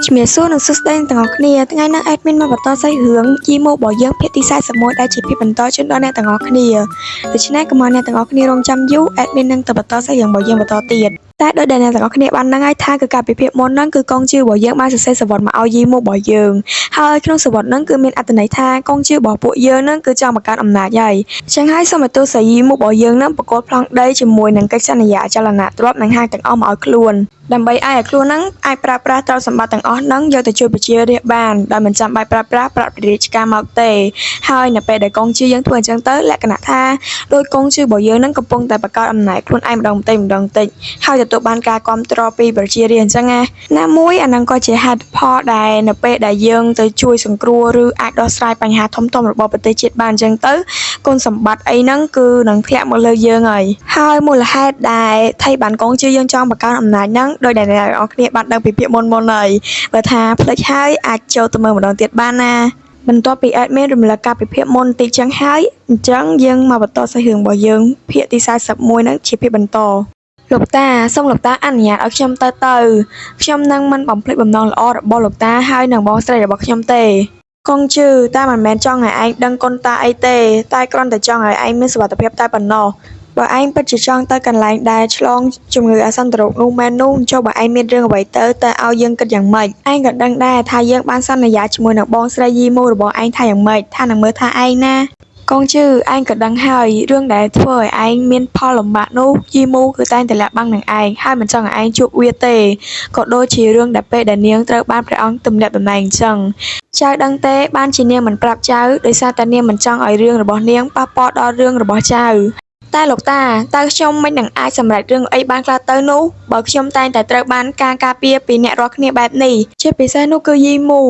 ជំរាបសួរនិងសួស្តីទាំងអស់គ្នាថ្ងៃនេះ admin មកបន្តសាច់រឿងជីម៉ូរបស់យើងភាគទី41ដែលជាភាគបន្តជូនដល់អ្នកទាំងអស់គ្នាដូច្នេះកុំឲ្យអ្នកទាំងអស់គ្នារងចាំយូរ admin នឹងទៅបន្តសាច់រឿងរបស់យើងបន្តទៀតតែដោយដែលអ្នកទាំងអស់គ្នាបានដឹងហើយថាគឺការពិភាក្សាមុនហ្នឹងគឺកងជឿរបស់យើងបានសរសេរសវត្ថមកឲ្យយីម៉ូរបស់យើងហើយក្នុងសវត្ថហ្នឹងគឺមានអត្ថន័យថាកងជឿរបស់ពួកយើងហ្នឹងគឺចង់បង្កើនអំណាចហើយអញ្ចឹងហើយសូមឲ្យទូសាយីម៉ូរបស់យើងហ្នឹងបកគោប្លង់ដីជាមួយនឹងកិច្ចសន្យាអចលនទ្រព្យនិងហាងទាំងអស់មកឲ្យខ្លួនដើម្បីឲ្យខ្លួនហ្នឹងអាចប្រើប្រាស់ទ្រព្យសម្បត្តិទាំងអស់ហ្នឹងយកទៅជួយប្រជារាស្ត្របានដោយមិនចាំបាច់ប្រើប្រាស់ប្រាក់ពីរាជការមកទេហើយនៅពេលដែលកងជឿយើងធ្វើអញ្ចឹងទៅលក្ខណៈថាដោយកងជឿរបស់យើងហ្នឹងកំពុងតែបង្កើតអំណាចខ្លួនឯងម្ដងបន្តិចហើយទទួលបានការគាំទ្រពីប្រជារាស្ត្រអញ្ចឹងណាមួយអាហ្នឹងក៏ជាហេតុផលដែលនៅពេលដែលយើងទៅជួយសង្គ្រោះឬអាចដោះស្រាយបញ្ហាធំៗរបស់ប្រទេសជាតិបានអញ្ចឹងទៅគុណសម្បត្តិអីហ្នឹងគឺនឹងធ្លាក់មកលើយើងហើយមូលហេតុដែលថៃបានកងជឿយើងចង់បង្កើនអំណាចហ្នឹងដោយដែលអ្នកនរគ្នាបានដឹងពីពាក្យមុនហើយបើថាផ្លេចហើយអាចចូលទៅមើលម្ដងទៀតបានណាបន្ទាប់ពី admin រំលឹកការពិភាក្សាមុនតិចចឹងហើយអញ្ចឹងយើងមកបន្តសាច់រឿងរបស់យើងភាគទី41ហ្នឹងជាភាគបន្តលោកតាសូមលោកតាអនុញ្ញាតឲ្យខ្ញុំទៅខ្ញុំនឹងមិនបំភ្លេចបំណងល្អរបស់លោកតាហើយនឹងបងស្រីរបស់ខ្ញុំទេកងជឿតាមិនមែនចង់ឲ្យឯងដឹងគុណតាអីទេតែគ្រាន់តែចង់ឲ្យឯងមានសុវត្ថិភាពតែប៉ុណ្ណោះបើឯងពិតជាចង់ទៅកន្លែងដែលឆ្លងជំងឺអាសន្នរោគនោះមែននោះចុះបើឯងមានរឿងអ្វីទៅឲ្យយើងគិតយ៉ាងម៉េចឯងក៏ដឹងដែរថាយើងបានសន្យាជាមួយនឹងបងស្រីយីម៉ូរបស់ឯងថាយ៉ាងម៉េចថានឹងមើលថាឯងណាកងជឿឯងក៏ដឹងហើយរឿងដែលធ្វើឲ្យឯងមានផលលំបាកនោះយីម៉ូគឺតែងតែលាក់បាំងនឹងឯងហើយមិនចង់ឲ្យឯងជួបវាទេក៏ដូចជារឿងដែលពេលដែលនាងត្រូវបានព្រះអង្គទម្លាក់តំណែងអញ្ចឹងចៅដឹងទេបានជានាងមិនប្រាប់ចៅដោយសារតែនាងមិនចង់ឲ្យរឿងរបស់នាងប៉ះពាល់ដល់រឿងរបស់ចៅតែលោកតាតើខ្ញុំមិននឹងអាចសម្រេចរឿងអីបានខ្លះទៅនោះបើខ្ញុំតែងតែត្រូវបានការការពារពីអ្នករាល់គ្នាបែបនេះជាពិសេសនោះគឺយីម៉ូ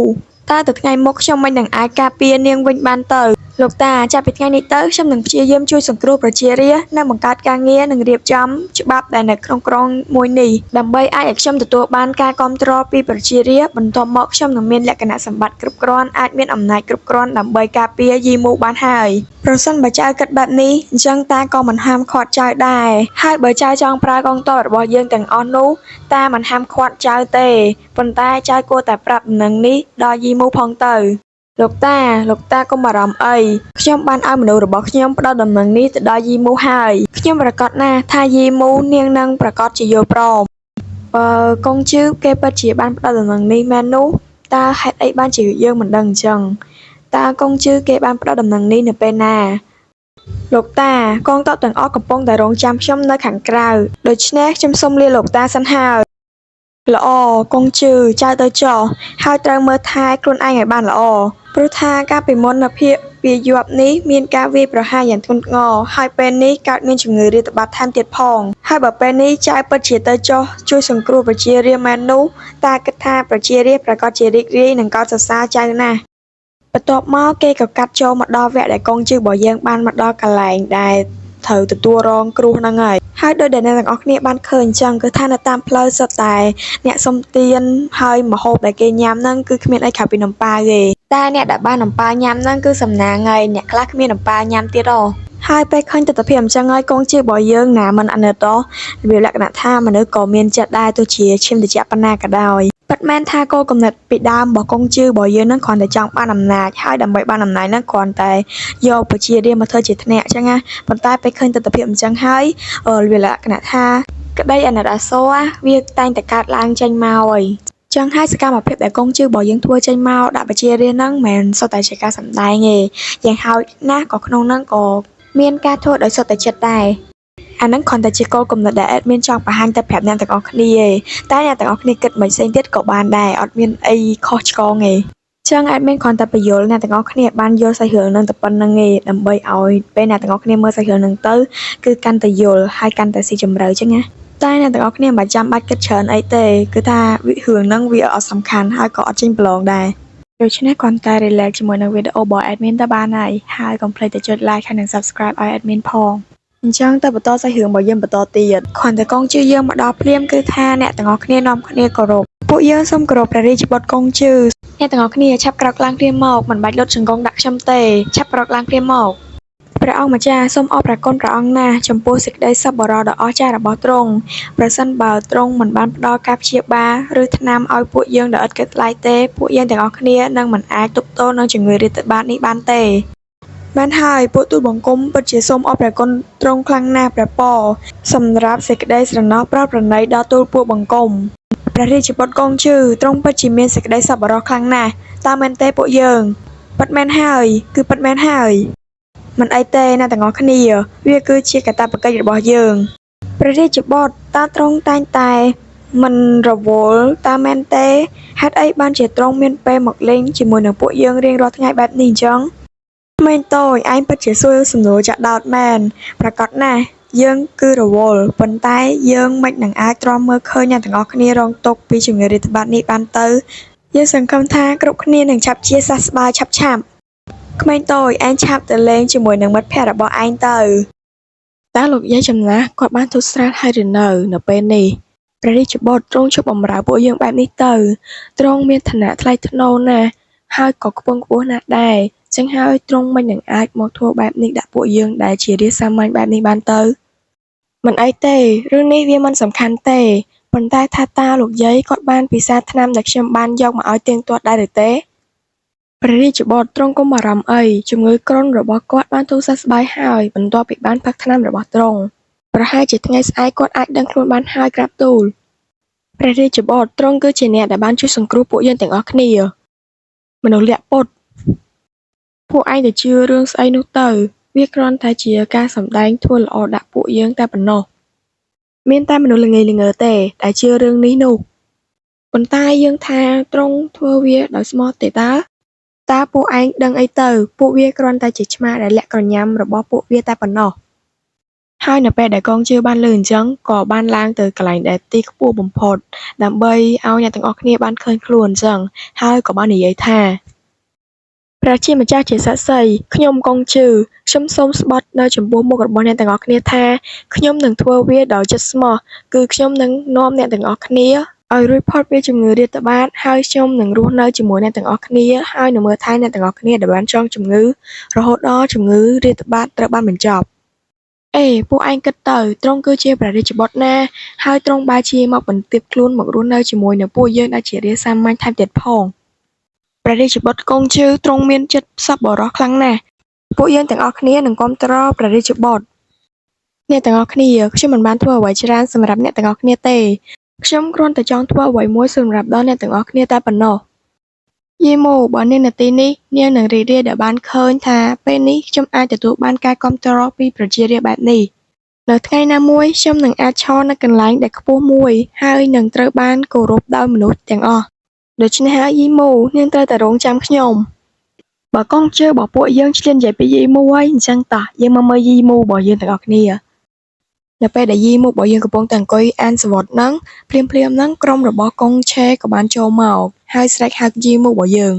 តើទៅថ្ងៃមុខខ្ញុំមិននឹងអាចការពារនាងវិញបានទៅលោកតាចាប់ពីថ្ងៃនេះទៅខ្ញុំនឹងព្យាយាមជួយសង្គ្រោះប្រជារាស្ត្រនិងបង្កើតការងារនិងរៀបចំច្បាប់ដែលនៅក្នុងក្រុងមួយនេះដើម្បីឲ្យខ្ញុំទទួលបានការគាំទ្រពីប្រជារាស្ត្របន្ទាប់មកខ្ញុំនឹងមានលក្ខណៈសម្បត្តិគ្រប់គ្រាន់អាចមានអំណាចគ្រប់គ្រាន់ដើម្បីការពារយីម៉ូបានហើយប្រសិនបើចៅគិតបែបនេះអញ្ចឹងតាក៏មិនហាមឃាត់ចៅដែរហើយបើចៅចង់ប្រើកងទ័ពរបស់យើងទាំងអស់នោះតាមិនហាមឃាត់ចៅទេប៉ុន្តែចៅគួរតែប្រាប់ដំណឹងនេះដល់យីម៉ូផងទៅលោកតាកុំបារម្ភអីខ្ញុំបានឲ្យមនុស្សរបស់ខ្ញុំផ្ដល់ដំណឹងនេះទៅដល់យីម៉ូហើយខ្ញុំប្រកាសណាស់ថាយីម៉ូនាងនឹងប្រកាសជាយល់ព្រមបើកងជឿគេពិតជាបានផ្ដល់ដំណឹងនេះមែននោះតើហេតុអីបានជាយើងមិនដឹងអញ្ចឹងតើកងជឿគេបានផ្ដល់ដំណឹងនេះនៅពេលណាលោកតាកងទ័ពទាំងអស់កំពុងតែរងចាំខ្ញុំនៅខាងក្រៅដូច្នេះខ្ញុំសូមលាលោកតាសិនហើយល្អកងជឿចៅទៅចុះហើយត្រូវមើលថែខ្លួនឯងឲ្យបានល្អព្រោះថាការពីមុននៅភាគវាយប់នេះមានការវាយប្រហារយ៉ាងធ្ងន់ធ្ងរហើយពេលនេះកើតមានជំងឺរាតត្បាតថែមទៀតផងហើយបើពេលនេះចៅពិតជាទៅចុះជួយសង្គ្រោះប្រជារាស្ត្រមែននោះតាគិតថាប្រជារាស្ត្រប្រកាសជារីករាយនឹងកោតសរសើរចៅណាស់បន្ទាប់មកគេក៏កាត់ចូលមកដល់វគ្គដែលកងជឿរបស់យើងបានមកដល់កន្លែងដែលត្រូវទទួលរងគ្រោះហ្នឹងហើយដោយដែលអ្នកទាំងអស់គ្នាបានឃើញអញ្ចឹងគឺថានៅតាមផ្លូវសុទ្ធតែអ្នកសុំទានហើយម្ហូបដែលគេញ៉ាំហ្នឹងគឺគ្មានអីក្រៅពីនំប៉ាវទេតែអ្នកដែលបាននំប៉ាវញ៉ាំហ្នឹងគឺសំណាងហើយអ្នកខ្លះគ្មាននំប៉ាវញ៉ាំទៀតហើយពេលឃើញទស្សនវិជ្ជាអញ្ចឹងហើយកងជឿរបស់យើងណាមិនអាណិតវាលក្ខណៈថាមនុស្សក៏មានចិត្តដែរទោះជាឈាមត្រជាក់ប៉ុណ្ណាក៏ដោយពិតមែនថាគោលគំនិតពីដើមរបស់កងជឿរបស់យើងហ្នឹងគ្រាន់តែចង់បានអំណាចហើយដើម្បីបានអំណាចហ្នឹងគ្រាន់តែយកប្រជារាស្ត្រមកធ្វើជាធ្នាក់អញ្ចឹងណាប៉ុន្តែពេលឃើញទស្សនវិជ្ជាអញ្ចឹងហើយវាលក្ខណៈថាក្តីអាណិតអាសូរវាតែងតែកើតឡើងចេញមកហើយចឹងហើយសកម្មភាពដែលកងជឿរបស់យើងធ្វើចេញមកដាក់ប្រជារាស្ត្រហ្នឹងមិនមែនសុទ្ធតែជាការសម្ដែងទេយ៉ាងហោចណាស់ក៏ក្នុងហ្នឹងក៏មានការធ្វើដោយសុទ្ធតែចិត្តដែរអាហ្នឹងគ្រាន់តែជាគោលគំនិតដែល admin ចង់បង្ហាញទៅប្រាប់អ្នកទាំងអស់គ្នាទេតែអ្នកទាំងអស់គ្នាគិតមិនផ្សេងទៀតក៏បានដែរអត់មានអីខុសឆ្គងទេចឹង admin គ្រាន់តែបញ្យល់អ្នកទាំងអស់គ្នាបានយល់សាច់រឿងហ្នឹងតែប៉ុណ្្នឹងទេដើម្បីឲ្យពេលអ្នកទាំងអស់គ្នាមើលសាច់រឿងហ្នឹងទៅគឺកាន់តែយល់ហើយកាន់តែស៊ីជម្រៅចឹងណាតែអ្នកទាំងអស់គ្នាមិនចាំបាច់គិតច្រើនអីទេគឺថារឿងហ្នឹងវាអត់សំខាន់ហើយក៏អត់ចេញប្រឡងដែរដូច្នេះគ្រាន់តែ relax ជាមួយនឹងវីដេអូរបស់ admin ទៅបានហើយកុំភ្លេចទៅចុច like ហើយនិង subscribe ឲ្យ admin ផងអញ្ចឹងទៅបន្តសាច់រឿងរបស់យើងបន្តទៀតគ្រាន់តែកងជឿយើងមកដល់ព្រាមគឺថាអ្នកទាំងអស់គ្នានាំគ្នាគោរពពួកយើងសូមគោរពព្រះរាជបុត្រកងជឿអ្នកទាំងអស់គ្នាឆាប់ក្រោកឡើងព្រាមមកមិនបាច់លុតជង្គង់ដាក់ខ្ញុំទេឆាប់ក្រោកឡើងព្រាមមក ព្រះអង្គម្ចាស់សូមអរព្រះគុណព្រះអង្គណាស់ចំពោះសេចក្តីសប្បុរសដ៏អស្ចារ្យរបស់ទ្រង់ប្រសិនបើទ្រង់មិនបានផ្ដល់ការព្យាបាលឬថ្នាំឲ្យពួកយើងដោយឥតគិតថ្លៃទេពួកយើងទាំងអស់គ្នានឹងមិនអាចទប់ទល់នឹងជំងឺរាតត្បាតនេះបានទេបានហើយពួកទូលបង្គំពិតជាសូមអរព្រះគុណទ្រង់ខ្លាំងណាស់ព្រះពរសម្រាប់សេចក្តីស្រណោះប្រោសប្រណីដល់ទូលពួកបង្គំព្រះរាជបុត្រគង់ជឺទ្រង់ពិតជាមានសេចក្តីសប្បុរសខ្លាំងណាស់តើមែនទេពួកយើងពិតមែនហើយគឺពិតមែនហើយមិនអីទេអ្នកទាំងអស់គ្នាវាគឺជាកាតព្វកិច្ចរបស់យើងព្រះរាជបុត្រតើទ្រង់តែងតែមិនរវល់តើមែនទេហេតុអីបានជាទ្រង់មានពេលមកលេងជាមួយនឹងពួកយើងរៀងរាល់ថ្ងៃបែបនេះអញ្ចឹងក្មេងតូចឯងពិតជាសួរសំណួរចាក់ដោតមែនប្រកាសណាស់យើងគឺរវល់ប៉ុន្តែយើងមិននឹងអាចទ្រាំមើលឃើញអ្នកទាំងអស់គ្នារងទុក្ខពីជំងឺរាតត្បាតនេះបានទៅយើងសង្ឃឹមថាគ្រប់គ្នានឹងឆាប់ជាសះស្បើយឆាប់ក្មេងតូចឯងឆាប់ទៅលេងជាមួយនឹងមិត្តភក្តិរបស់ឯងទៅតើលោកយាយចំណាស់គាត់បានទូស្រាតហើយឬនៅពេលនេះព្រះរាជបុត្រទ្រង់ជួបបម្រើពួកយើងបែបនេះទៅទ្រង់មានឋានៈថ្លៃថ្នូរណាស់ហើយក៏ខ្ពង់ខ្ពស់ណាស់ដែរចឹងហើយទ្រង់មិននឹងអាចមកធ្វើបែបនេះដាក់ពួកយើងដែលជារាជសាមញ្ញបែបនេះបានទៅមិនអីទេរឿងនេះវាមិនសំខាន់ទេប៉ុន្តែថាតើលោកយាយគាត់បានពិសាថ្នាំដែលខ្ញុំបានយកមកឲ្យទៀងទាត់ដែរឬទេព្រះរាជបុត្រទ្រង់កុំបារម្ភអីជំងឺគ្រុនរបស់គាត់បានទូលសះស្បើយហើយបន្ទាប់ពីបានផឹកថ្នាំរបស់ទ្រង់ប្រហែលជាថ្ងៃស្អែកគាត់អាចដឹងខ្លួនបានហើយក្រាបទូលព្រះរាជបុត្រទ្រង់គឺជាអ្នកដែលបានជួយសង្គ្រោះពួកយើងទាំងអស់គ្នាមនុស្សលាក់ពុតពួកឯងទៅជឿរឿងស្អីនោះទៅវាគ្រាន់តែជាការសម្ដែងធ្វើល្អដាក់ពួកយើងតែប៉ុណ្ណោះមានតែមនុស្សល្ងេល្ងើទេដែលជឿរឿងនេះនោះប៉ុន្តែយើងថាទ្រង់ធ្វើវាដោយស្មោះទេតើពួកឯងដឹងអីទៅពួកវាគ្រាន់តែជាឆ្មាដែលលាក់ក្រញាំរបស់ពួកវាតែប៉ុណ្ណោះហើយនៅពេលដែលកងជើបានលើអញ្ចឹងក៏បានឡើងទៅកន្លែងដែលទីខ្ពស់បំផុតដើម្បីឲ្យអ្នកទាំងអស់គ្នាបានឃើញខ្លួនអញ្ចឹងហើយក៏បាននិយាយថាព្រះជាម្ចាស់ជាសក្តិសិទ្ធិខ្ញុំកងជឺខ្ញុំសូមស្បត់នៅចំពោះមុខរបស់អ្នកទាំងអស់គ្នាថាខ្ញុំនឹងធ្វើវាដោយចិត្តស្មោះគឺខ្ញុំនឹងនាំអ្នកទាំងអស់គ្នាឲ្យរួចផុតពីជំងឺរាតត្បាតហើយខ្ញុំនឹងរស់នៅជាមួយអ្នកទាំងអស់គ្នាហើយនឹងមើលថែអ្នកទាំងអស់គ្នាដែលបានចងជំងឺរហូតដល់ជំងឺរាតត្បាតត្រូវបានបញ្ចប់ពួកឯងគិតទៅទ្រង់គឺជាព្រះរាជបុត្រណាហើយទ្រង់បែរជាមកបន្ទាបខ្លួនមករស់នៅជាមួយនឹងពួកយើងដែលជារាជសាមញ្ញថែមទៀតផងព្រះរាជបុត្រគង់ជឺទ្រង់មានចិត្តសប្បុរសខ្លាំងណាស់ពួកយើងទាំងអស់គ្នានឹងគាំទ្រព្រះរាជបុត្រអ្នកទាំងអស់គ្នាខ្ញុំមិនបានធ្វើអ្វីច្រើនសម្រាប់អ្នកទាំងអស់គ្នាទេខ្ញុំគ្រាន់តែចង់ធ្វើអ្វីមួយសម្រាប់ដល់អ្នកទាំងអស់គ្នាតែប៉ុណ្ណោះយីម៉ូបើនាងនៅទីនេះនាងនឹងរីករាយដែលបានឃើញថាពេលនេះខ្ញុំអាចទទួលបានការគាំទ្រពីប្រជារាស្ត្របែបនេះនៅថ្ងៃណាមួយខ្ញុំនឹងអាចឈរនៅកន្លែងដែលខ្ពស់មួយហើយនឹងត្រូវបានគោរពដោយមនុស្សទាំងអស់ដូច្នេះហើយយីម៉ូនាងត្រូវតែរងចាំខ្ញុំបើកងជើរបស់ពួកយើងឆ្លៀននិយាយពីយីម៉ូហើយអញ្ចឹងតោះយើងមកមើលយីម៉ូរបស់យើងទាំងអស់គ្នានៅពេលដែលយីម៉ូរបស់យើងកំពុងតែអង្គុយអានសវត្ថហ្នឹងភ្លាមហ្នឹងក្រុមរបស់កុងឆេក៏បានចូលមកហើយស្រែកហៅយីម៉ូរបស់យើង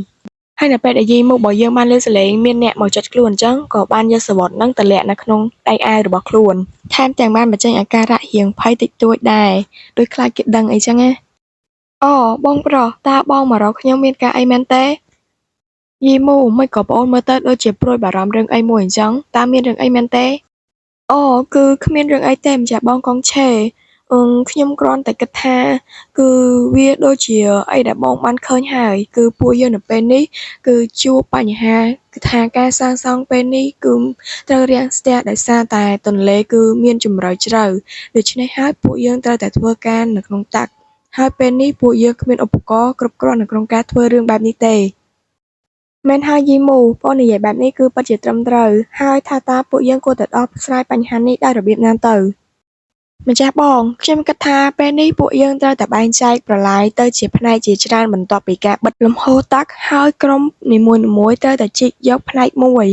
ហើយនៅពេលដែលយីម៉ូរបស់យើងបានលើសលេងមានអ្នកមកចុចខ្លួនអញ្ចឹងក៏បានយកសវត្ថហ្នឹងទៅលាក់នៅក្នុងដៃអាវរបស់ខ្លួនថែមទាំងបានបញ្ចេញអាការៈរៀងភ័យតិចតួចដែរដោយខ្លាចគេដឹងអីចឹងណាអូបងប្រុសតើបងមករកខ្ញុំមានការអីមែនទេយីម៉ូមិនក៏បងមើលទៅដូចជាព្រួយបារម្ភរឿងអីមួយអញ្ចឹងតើមានរឿងអីមែនទេអូគឺគ្មានរឿងអីទេម្ចាស់បងកងឆេខ្ញុំគ្រាន់តែគិតថាគឺវាដូចជាអីដែលបងបានឃើញហើយគឺពួកយើងនៅពេលនេះគឺជួបបញ្ហាគឺថាការសាងសង់ពេលនេះគឺត្រូវរាំងស្ទះដោយសារតែទន្លេគឺមានជម្រៅជ្រៅដូច្នេះហើយពួកយើងត្រូវតែធ្វើការនៅក្នុងទឹកហើយពេលនេះពួកយើងគ្មានឧបករណ៍គ្រប់គ្រាន់នៅក្នុងការធ្វើរឿងបែបនេះទេមែនហើយយីម៉ូបងនិយាយបែបនេះគឺពិតជាត្រឹមត្រូវហើយថាតើពួកយើងគួរតែដោះស្រាយបញ្ហានេះដោយរបៀបណាទៅម្ចាស់បងខ្ញុំគិតថាពេលនេះពួកយើងត្រូវតែបែងចែកប្រឡាយទៅជាផ្នែកជាច្រើនបន្ទាប់ពីការបិទលំហូរទឹកហើយក្រុមនីមួយៗត្រូវតែជីកយកផ្នែកមួយ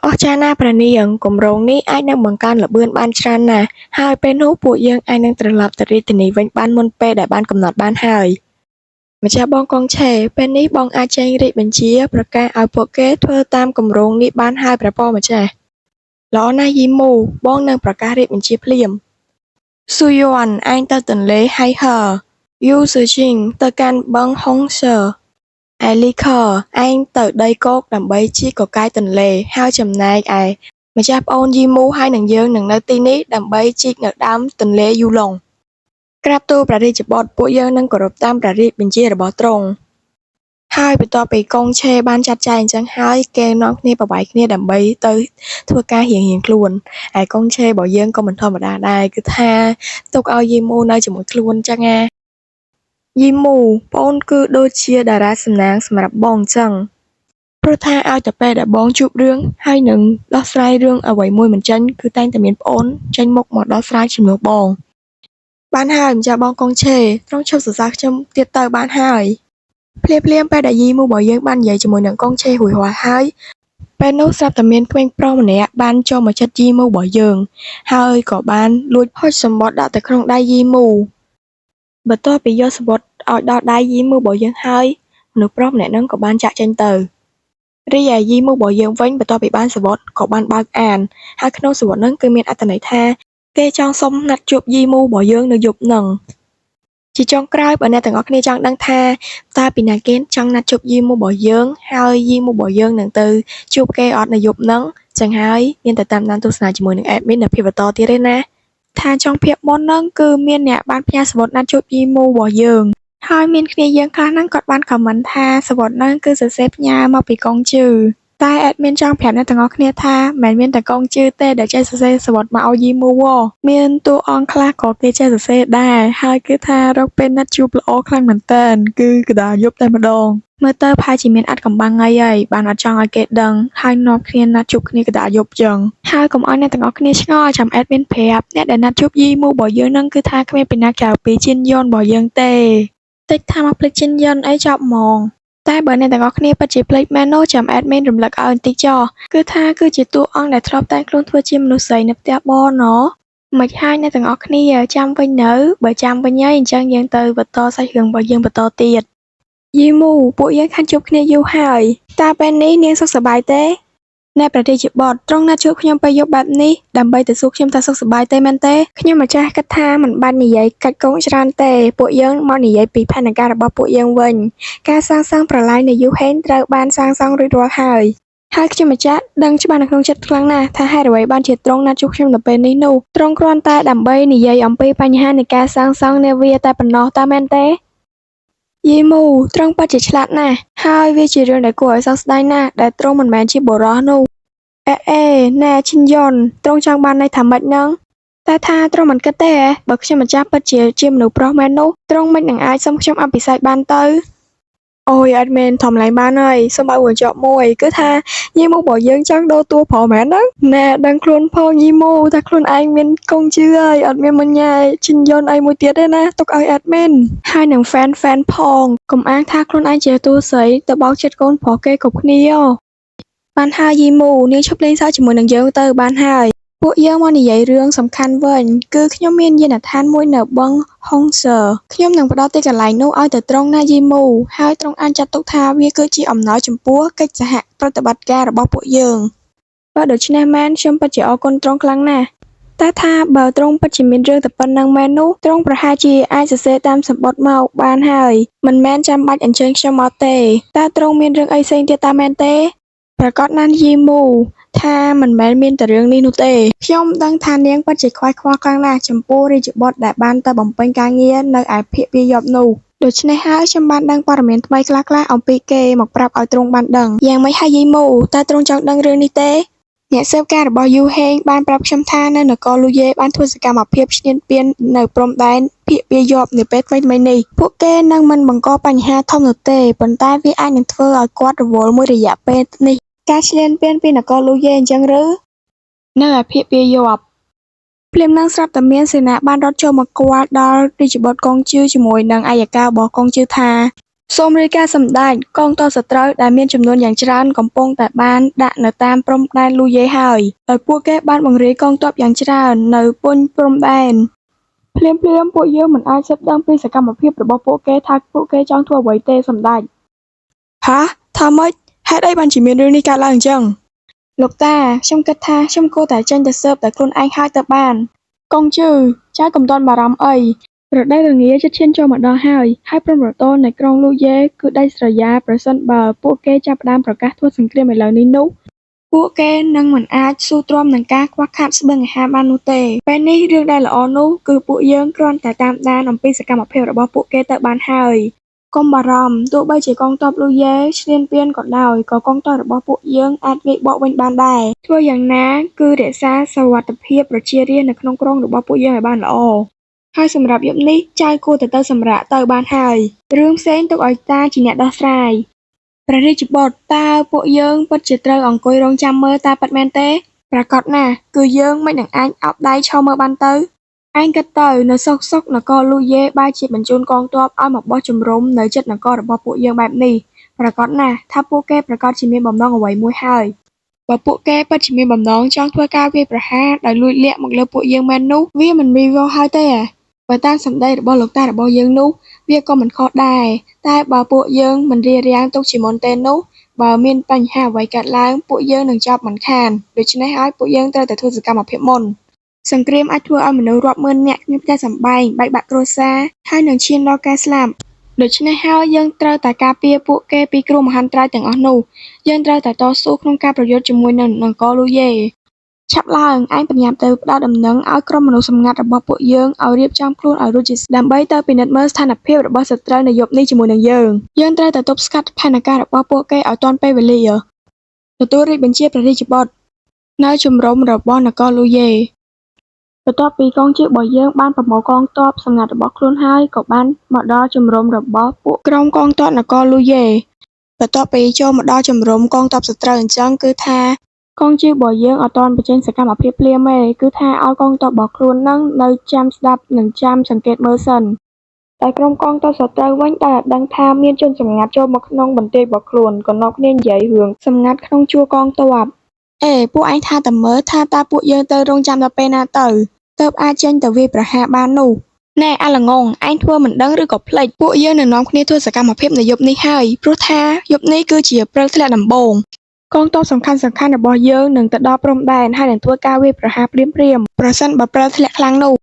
អស្ចារ្យណាស់ព្រះនាងគម្រោងនេះអាចនឹងបង្កើនល្បឿនបានច្រើនណាស់ហើយពេលនោះពួកយើងអាចនឹងត្រឡប់ទៅរាជធានីវិញបានមុនពេលដែលបានកំណត់បានហើយម្ចាស់បងកងឆេពេលនេះបងអាចចេញរាជបញ្ជាប្រកាសឲ្យពួកគេធ្វើតាមគម្រោងនេះបានហើយព្រះពរម្ចាស់ល្អណាស់យីម៉ូបងនឹងប្រកាសរាជបញ្ជាភ្លាមស៊ូយ័នឯងទៅទន្លេហៃហឺយូស៊ឺជីងទៅកាន់បឹងហុងសឺឯលីខឯងទៅដីគោកដើម្បីជីកកកាយទន្លេហើយចំណែកឯ ម្ចាស់ប្អូនយីមូហើយនឹងយើងនឹងនៅទីនេះដើម្បីជីកនៅដើមទន្លេយូឡុងក្រាបទូលព្រះរាជបុត្រពួកយើងនឹងគោរពតាមព្រះរាជបញ្ជារបស់ទ្រង់ហើយបន្ទាប់ពីកុងឆេបានចាត់ចែងអញ្ចឹងហើយគេនាំគ្នាប្របែកគ្នាដើម្បីទៅធ្វើការរៀងៗខ្លួនហើយកុងឆេរបស់យើងក៏មិនធម្មតាដែរគឺថាទុកឲ្យយីមូនៅជាមួយខ្លួនអញ្ចឹងណាយីមូប្អូនគឺដូចជាតារាសំណាងសម្រាប់បងអញ្ចឹងព្រោះថាឲ្យតែពេលដែលបងជួបរឿងហើយនឹងដោះស្រាយរឿងអ្វីមួយមិនចេញគឺតែងតែមានប្អូនចេញមុខមកដោះស្រាយជំនួសបងបានហើយម្ចាស់បងកុងឆេទ្រង់ឈប់សរសើរខ្ញុំទៀតទៅបានហើយភ្លាមពេលដែលយីមូរបស់យើងបាននិយាយជាមួយនឹងកុងឆេរួចរាល់ហើយពេលនោះស្រាប់តែមានក្មេងប្រុសម្នាក់បានចូលមកចិត្តយីមូរបស់យើងហើយក៏បានលួចហុចសំបុត្រដាក់ទៅក្នុងដៃយីមូបន្ទាប់ពីយកសំបុត្រឲ្យដល់ដៃយីមូរបស់យើងហើយមនុស្សប្រុសម្នាក់ហ្នឹងក៏បានចាកចេញទៅរីឯយីមូរបស់យើងវិញបន្ទាប់ពីបានសំបុត្រក៏បានបើកអានហើយក្នុងសំបុត្រហ្នឹងគឺមានអត្ថន័យថាគេចង់សុំណាត់ជួបយីមូរបស់យើងនៅយប់ហ្នឹងជាចុងក្រោយបើអ្នកទាំងអស់គ្នាចង់ដឹងថាតើពីណាគេចង់ណាត់ជួបយីមូរបស់យើងហើយយីមូរបស់យើងនឹងទៅជួបគេអត់នៅយប់ហ្នឹងចឹងហើយមានតែតាមដានទស្សនាជាមួយនឹង admin នៅភាពបន្តទៀតទេណាថាចុងភាគមុនហ្នឹងគឺមានអ្នកបានផ្ញើសំបុត្រណាត់ជួបយីមូរបស់យើងហើយមានគ្នាយើងខ្លះហ្នឹងគាត់បាន comment ថាសំបុត្រហ្នឹងគឺសរសេរផ្ញើមកពីកុងជឺតែ admin ចង់ប្រាប់អ្នកទាំងអស់គ្នាថាមិនមានតែកុងជឺទេដែលចេះសរសេរសំបុត្រមកឲ្យយីមូមានតួអង្គខ្លះក៏គេចេះសរសេរដែរហើយគឺថារកពេលណាត់ជួបល្អខ្លាំងមែនតើគឺកណ្ដាលយប់តែម្ដងមើលទៅប្រហែលជាមានអត់កំបាំងអីហើយបានអត់ចង់ឲ្យគេដឹងហើយនាំគ្នាណាត់ជួបគ្នាកណ្ដាលយប់ចឹងហើយកុំឲ្យអ្នកទាំងអស់គ្នាឆ្ងល់ចាំ admin ប្រាប់អ្នកដែលណាត់ជួបយីមូរបស់យើងហ្នឹងគឺថាគ្មានពីណាក្រៅពីជិនយ៉ុនរបស់យើងទេតិចថាមកភ្លេចជិនយ៉ុនអីចប់ហ្មងតែបើអ្នកទាំងអស់គ្នាពិតជាភ្លេចមែននោះចាំ admin រំលឹកឲ្យបន្តិចចុះគឺថាគឺជាតួអង្គដែលធ្លាប់តែងខ្លួនធ្វើជាមនុស្សស្រីនៅផ្ទះបងណមិនហើយអ្នកទាំងអស់គ្នាចាំវិញនៅបើចាំវិញហើយអញ្ចឹងយើងទៅបន្តសាច់រឿងរបស់យើងបន្តទៀតយីមូពួកយើងខានជួបគ្នាយូរហើយតើពេលនេះនាងសុខសប្បាយទេអ្នកព្រះរាជបុត្រទ្រង់ណាត់ជួបខ្ញុំពេលយប់បែបនេះដើម្បីទៅសួរខ្ញុំថាសុខសប្បាយទេមែនទេខ្ញុំម្ចាស់គិតថាមិនបាននិយាយកាច់កងច្រើនទេពួកយើងមកនិយាយពីផែនការរបស់ពួកយើងវិញការសាងសង់ប្រឡាយនៅយូហេនត្រូវបានសាងសង់រួចរាល់ហើយខ្ញុំម្ចាស់ដឹងច្បាស់នៅក្នុងចិត្តខ្លាំងណាស់ថាហេតុអ្វីបានជាទ្រង់ណាត់ជួបខ្ញុំនៅពេលនេះនោះទ្រង់គ្រាន់តែដើម្បីនិយាយអំពីបញ្ហានៃការសាងសង់នាវាតែប៉ុណ្ណោះតើមែនទេយីមូទ្រង់ពិតជាឆ្លាតណាស់ហើយវាជារឿងដែលគួរឲ្យសោកស្ដាយណាស់ដែលទ្រង់មិនមែនជាបុរសនោះណែឈិនយ៉ុនទ្រង់ចង់បានន័យថាម៉េចហ្នឹងតែថាទ្រង់មិនគិតទេបើខ្ញុំម្ចាស់ពិតជាមនុស្សប្រុសមែននោះទ្រង់មិននឹងអាចសុំខ្ញុំអភិសេកបានទៅអូយអត់មែនធម្មតាបានហើយសុំឲ្យមួយជាប់មួយគឺថាយីមូរបស់យើងចង់ដូរតួប្រុសមែនហ្នឹងណែដឹងខ្លួនផងយីមូថាខ្លួនឯងមានកុងជឿហើយអត់មានមញ្ញាឈិនយ៉ុនអីមួយទៀតទេណាទុកឲ្យ admin ហើយនឹង fan ផងកុំអាងថាខ្លួនឯងជាតួស្រីទៅបោកចិត្តកូនប្រុសគេគ្រប់គ្នាបានហើយយីមូនាងឈប់លេងសើចជាមួយនឹងយើងទៅបានហើយពួកយើងមកនិយាយរឿងសំខាន់វិញគឺខ្ញុំមានយានដ្ឋានមួយនៅបឹងហុងសឺខ្ញុំនឹងផ្ដល់ទីកន្លែងនោះឲ្យទៅត្រង់ណាយីមូហើយត្រង់អាចចាត់ទុកថាវាគឺជាអំណោយចំពោះកិច្ចសហប្រតិបត្តិការរបស់ពួកយើងបើដូច្នេះមែនខ្ញុំពិតជាអរគុណត្រង់ខ្លាំងណាស់តែថាបើត្រង់ពិតជាមានរឿងតែប៉ុណ្្នឹងមែននោះត្រង់ប្រហែលជាអាចសរសេរតាមសំបុត្រមកបានហើយមិនមែនចាំបាច់អញ្ជើញខ្ញុំមកទេតែត្រង់មានរឿងអីផ្សេងទៀតតើមែនទេប្រកាសណាស់យីមូថាមិនមែនមានតែរឿងនេះនោះទេខ្ញុំដឹងថានាងពិតជាខ្វាយខ្វល់ខ្លាំងណាស់ចំពោះរាជបុត្រដែលបានទៅបំពេញការងារនៅឯភៀកវាយប់នោះដូច្នេះហើយខ្ញុំបានដឹងព័ត៌មានថ្មីខ្លះអំពីគេមកប្រាប់ឲ្យទ្រង់បានដឹងយ៉ាងម៉េចហើយយីមូតើទ្រង់ចង់ដឹងរឿងនេះទេអ្នកស៊ើបការរបស់យូហេងបានប្រាប់ខ្ញុំថានៅនគរលូយេបានធ្វើសកម្មភាពឈ្លានពាននៅព្រំដែនភៀកវាយប់នាពេលថ្មីៗនេះពួកគេនឹងមិនបង្កបញ្ហាធំនោះទេប៉ុន្តែវាអាចនឹងធ្វើឲ្យគាត់រវល់មួយរយៈពេលនេះការឈ្លានពានពីនគរលូយេអញ្ចឹងឬនៅឯភៀកវាយប់ភ្លាមនឹងស្រាប់តែមានសេនាបានរត់ចូលមកគាល់ដល់រាជបុត្រកងជឿជាមួយនឹងអัยការរបស់កងជឿថាសូមរាយការណ៍សម្ដេចកងទ័ពសត្រូវដែលមានចំនួនយ៉ាងច្រើនកំពុងតែបានដាក់នៅតាមព្រំដែនលូយេហើយដោយពួកគេបានបង្រាយកងទ័ពយ៉ាងច្រើននៅពុញព្រំដែនភ្លាមពួកយើងមិនអាចសិតដឹងពីសកម្មភាពរបស់ពួកគេថាពួកគេចង់ធ្វើអ្វីទេសម្ដេចហាថាម៉េចហេតុអីបានជាមានរឿងនេះកើតឡើងអញ្ចឹងលោកតាខ្ញុំគិតថាខ្ញុំគួរតែចេញទៅស៊ើបតែខ្លួនឯងហើយទៅបានកងជឺចៅកុំទាន់បារម្ភអីរដូវរងាជិតឈានចូលមកដល់ហើយព្រំប្រទល់នៃក្រុងលូយេគឺដាច់ស្រយាលប្រសិនបើពួកគេចាប់ផ្ដើមប្រកាសធ្វើសង្គ្រាមឥឡូវនេះនោះគ ពួកគេនឹងមិនអាចស៊ូទ្រាំនឹងការខ្វះខាតស្បៀងអាហារបាននោះទេពេលនេះរឿងដែលល្អនោះគឺពួកយើងគ្រាន់តែតាមដានអំពីសកម្មភាពរបស់ពួកគេទៅបានហើយកុំបារម្ភទោះបីជាកងទ័ពលូយ៉េឈ្លានពានក៏ដោយក៏កងទ័ពរបស់ពួកយើងអាចវាយបកវិញបានដែរធ្វើយ៉ាងណាគឺរក្សាសុវត្ថិភាពប្រជារាស្ត្រនៅក្នុងក្រុងរបស់ពួកយើងឲ្យបានល្អហើយសម្រាប់យប់នេះចៅគួរទៅសម្រាកទៅបានហើយរឿងផ្សេងទុកឲ្យតាជាអ្នកដោះស្រាយព្រះរាជបុត្រតើពួកយើងពិតជាត្រូវអង្គុយរងចាំមើលតែពិតមែនទេប្រាកដណាស់គឺយើងមិននឹងអាចអោបដៃឈរមើលបានទៅឯងគិតទៅនៅសុកនគរលូយ៉េបែរជាបញ្ជូនកងទ័ពឲ្យមកបោះជំរំនៅជិតនគររបស់ពួកយើងបែបនេះប្រាកដណាស់ថាពួកគេប្រកាសជាមានបំណងអ្វីមួយហើយបើពួកគេពិតជាមានបំណងចង់ធ្វើការវាយប្រហារដោយលួចលាក់មកលើពួកយើងមែននោះវាមិនមីវហើយទេបើតាមសម្ដីរបស់លោកតារបស់យើងនោះវាក៏មិនខុសដែរតែបើពួកយើងមិនរៀបរៀងទុកជាមុនទេនោះបើមានបញ្ហាអ្វីកើតឡើងពួកយើងនឹងចាប់មិនខានដូច្នេះហើយពួកយើងត្រូវតែធ្វើសកម្មភាពមុនសង្គ្រាមអាចធ្វើឲ្យមនុស្សរាប់ម៉ឺននាក់គ្មានផ្ទះសម្បែងបែកបាក់គ្រួសារហើយនឹងឈានដល់ការស្លាប់ដូច្នេះហើយយើងត្រូវតែការពារពួកគេពីគ្រោះមហន្តរាយទាំងអស់នោះយើងត្រូវតែតស៊ូក្នុងការប្រយុទ្ធជាមួយនឹងនគរលូយ៉េឆាប់ឡើងឯងបញ្ញាប់ទៅផ្ដល់ដំណឹងឲ្យក្រុមមនុស្សសម្ងាត់របស់ពួកយើងឲ្យរៀបចំខ្លួនឲ្យរួចជាដើម្បីទៅពិនិត្យមើលស្ថានភាពរបស់សត្រូវនៅយប់នេះជាមួយនឹងយើងត្រូវតែទប់ស្កាត់ផែនការរបស់ពួកគេឲ្យទាន់ពេលវេលាទទួលរាជបញ្ជាព្រះរាជបុត្រនៅជំរំរបស់នគរលូយ៉េបន្ទាប់ពីកងជើងរបស់យើងបានប្រមូលកងទ័ពសម្ងាត់របស់ខ្លួនហើយក៏បានមកដល់ជំរំរបស់ពួកក្រុមកងទ័ពនគរលូយ៉េបន្ទាប់ពីចូលមកដល់ជំរំកងទ័ពសត្រូវអញ្ចឹងគឺថាកងជើងរបស់យើងអត់ទាន់បញ្ចេញសកម្មភាពភ្លាមទេគឺថាឲ្យកងទ័ពរបស់ខ្លួននឹងនៅចាំស្ដាប់និងចាំសង្កេតមើលសិនតែក្រុមកងទ័ពសត្រូវវិញដែលដឹងថាមានជនសម្ងាត់ចូលមកក្នុងបន្ទាយរបស់ខ្លួនក៏នាំគ្នានិយាយរឿងសម្ងាត់ក្នុងជួរកងទ័ពពួកឯងថាតែមើលថាតើពួកយើងទៅរងចាំដល់ពេលណាទៅទើបអាចចេញទៅវាយប្រហារបាននោះណែអាល្ងងឯងធ្វើមិនដឹងឬក៏ភ្លេចពួកយើងនឹងនាំគ្នាធ្វើសកម្មភាពនៅយប់នេះហើយព្រោះថាយប់នេះគឺជាព្រឹកធ្លាក់ដំបូងកងទ័ពសំខាន់របស់យើងនឹងទៅដល់ព្រំដែនហើយនឹងធ្វើការវាយប្រហារភ្លាមប្រសិនបើព្រឹកធ្លាក់ខ្លាំងនោះ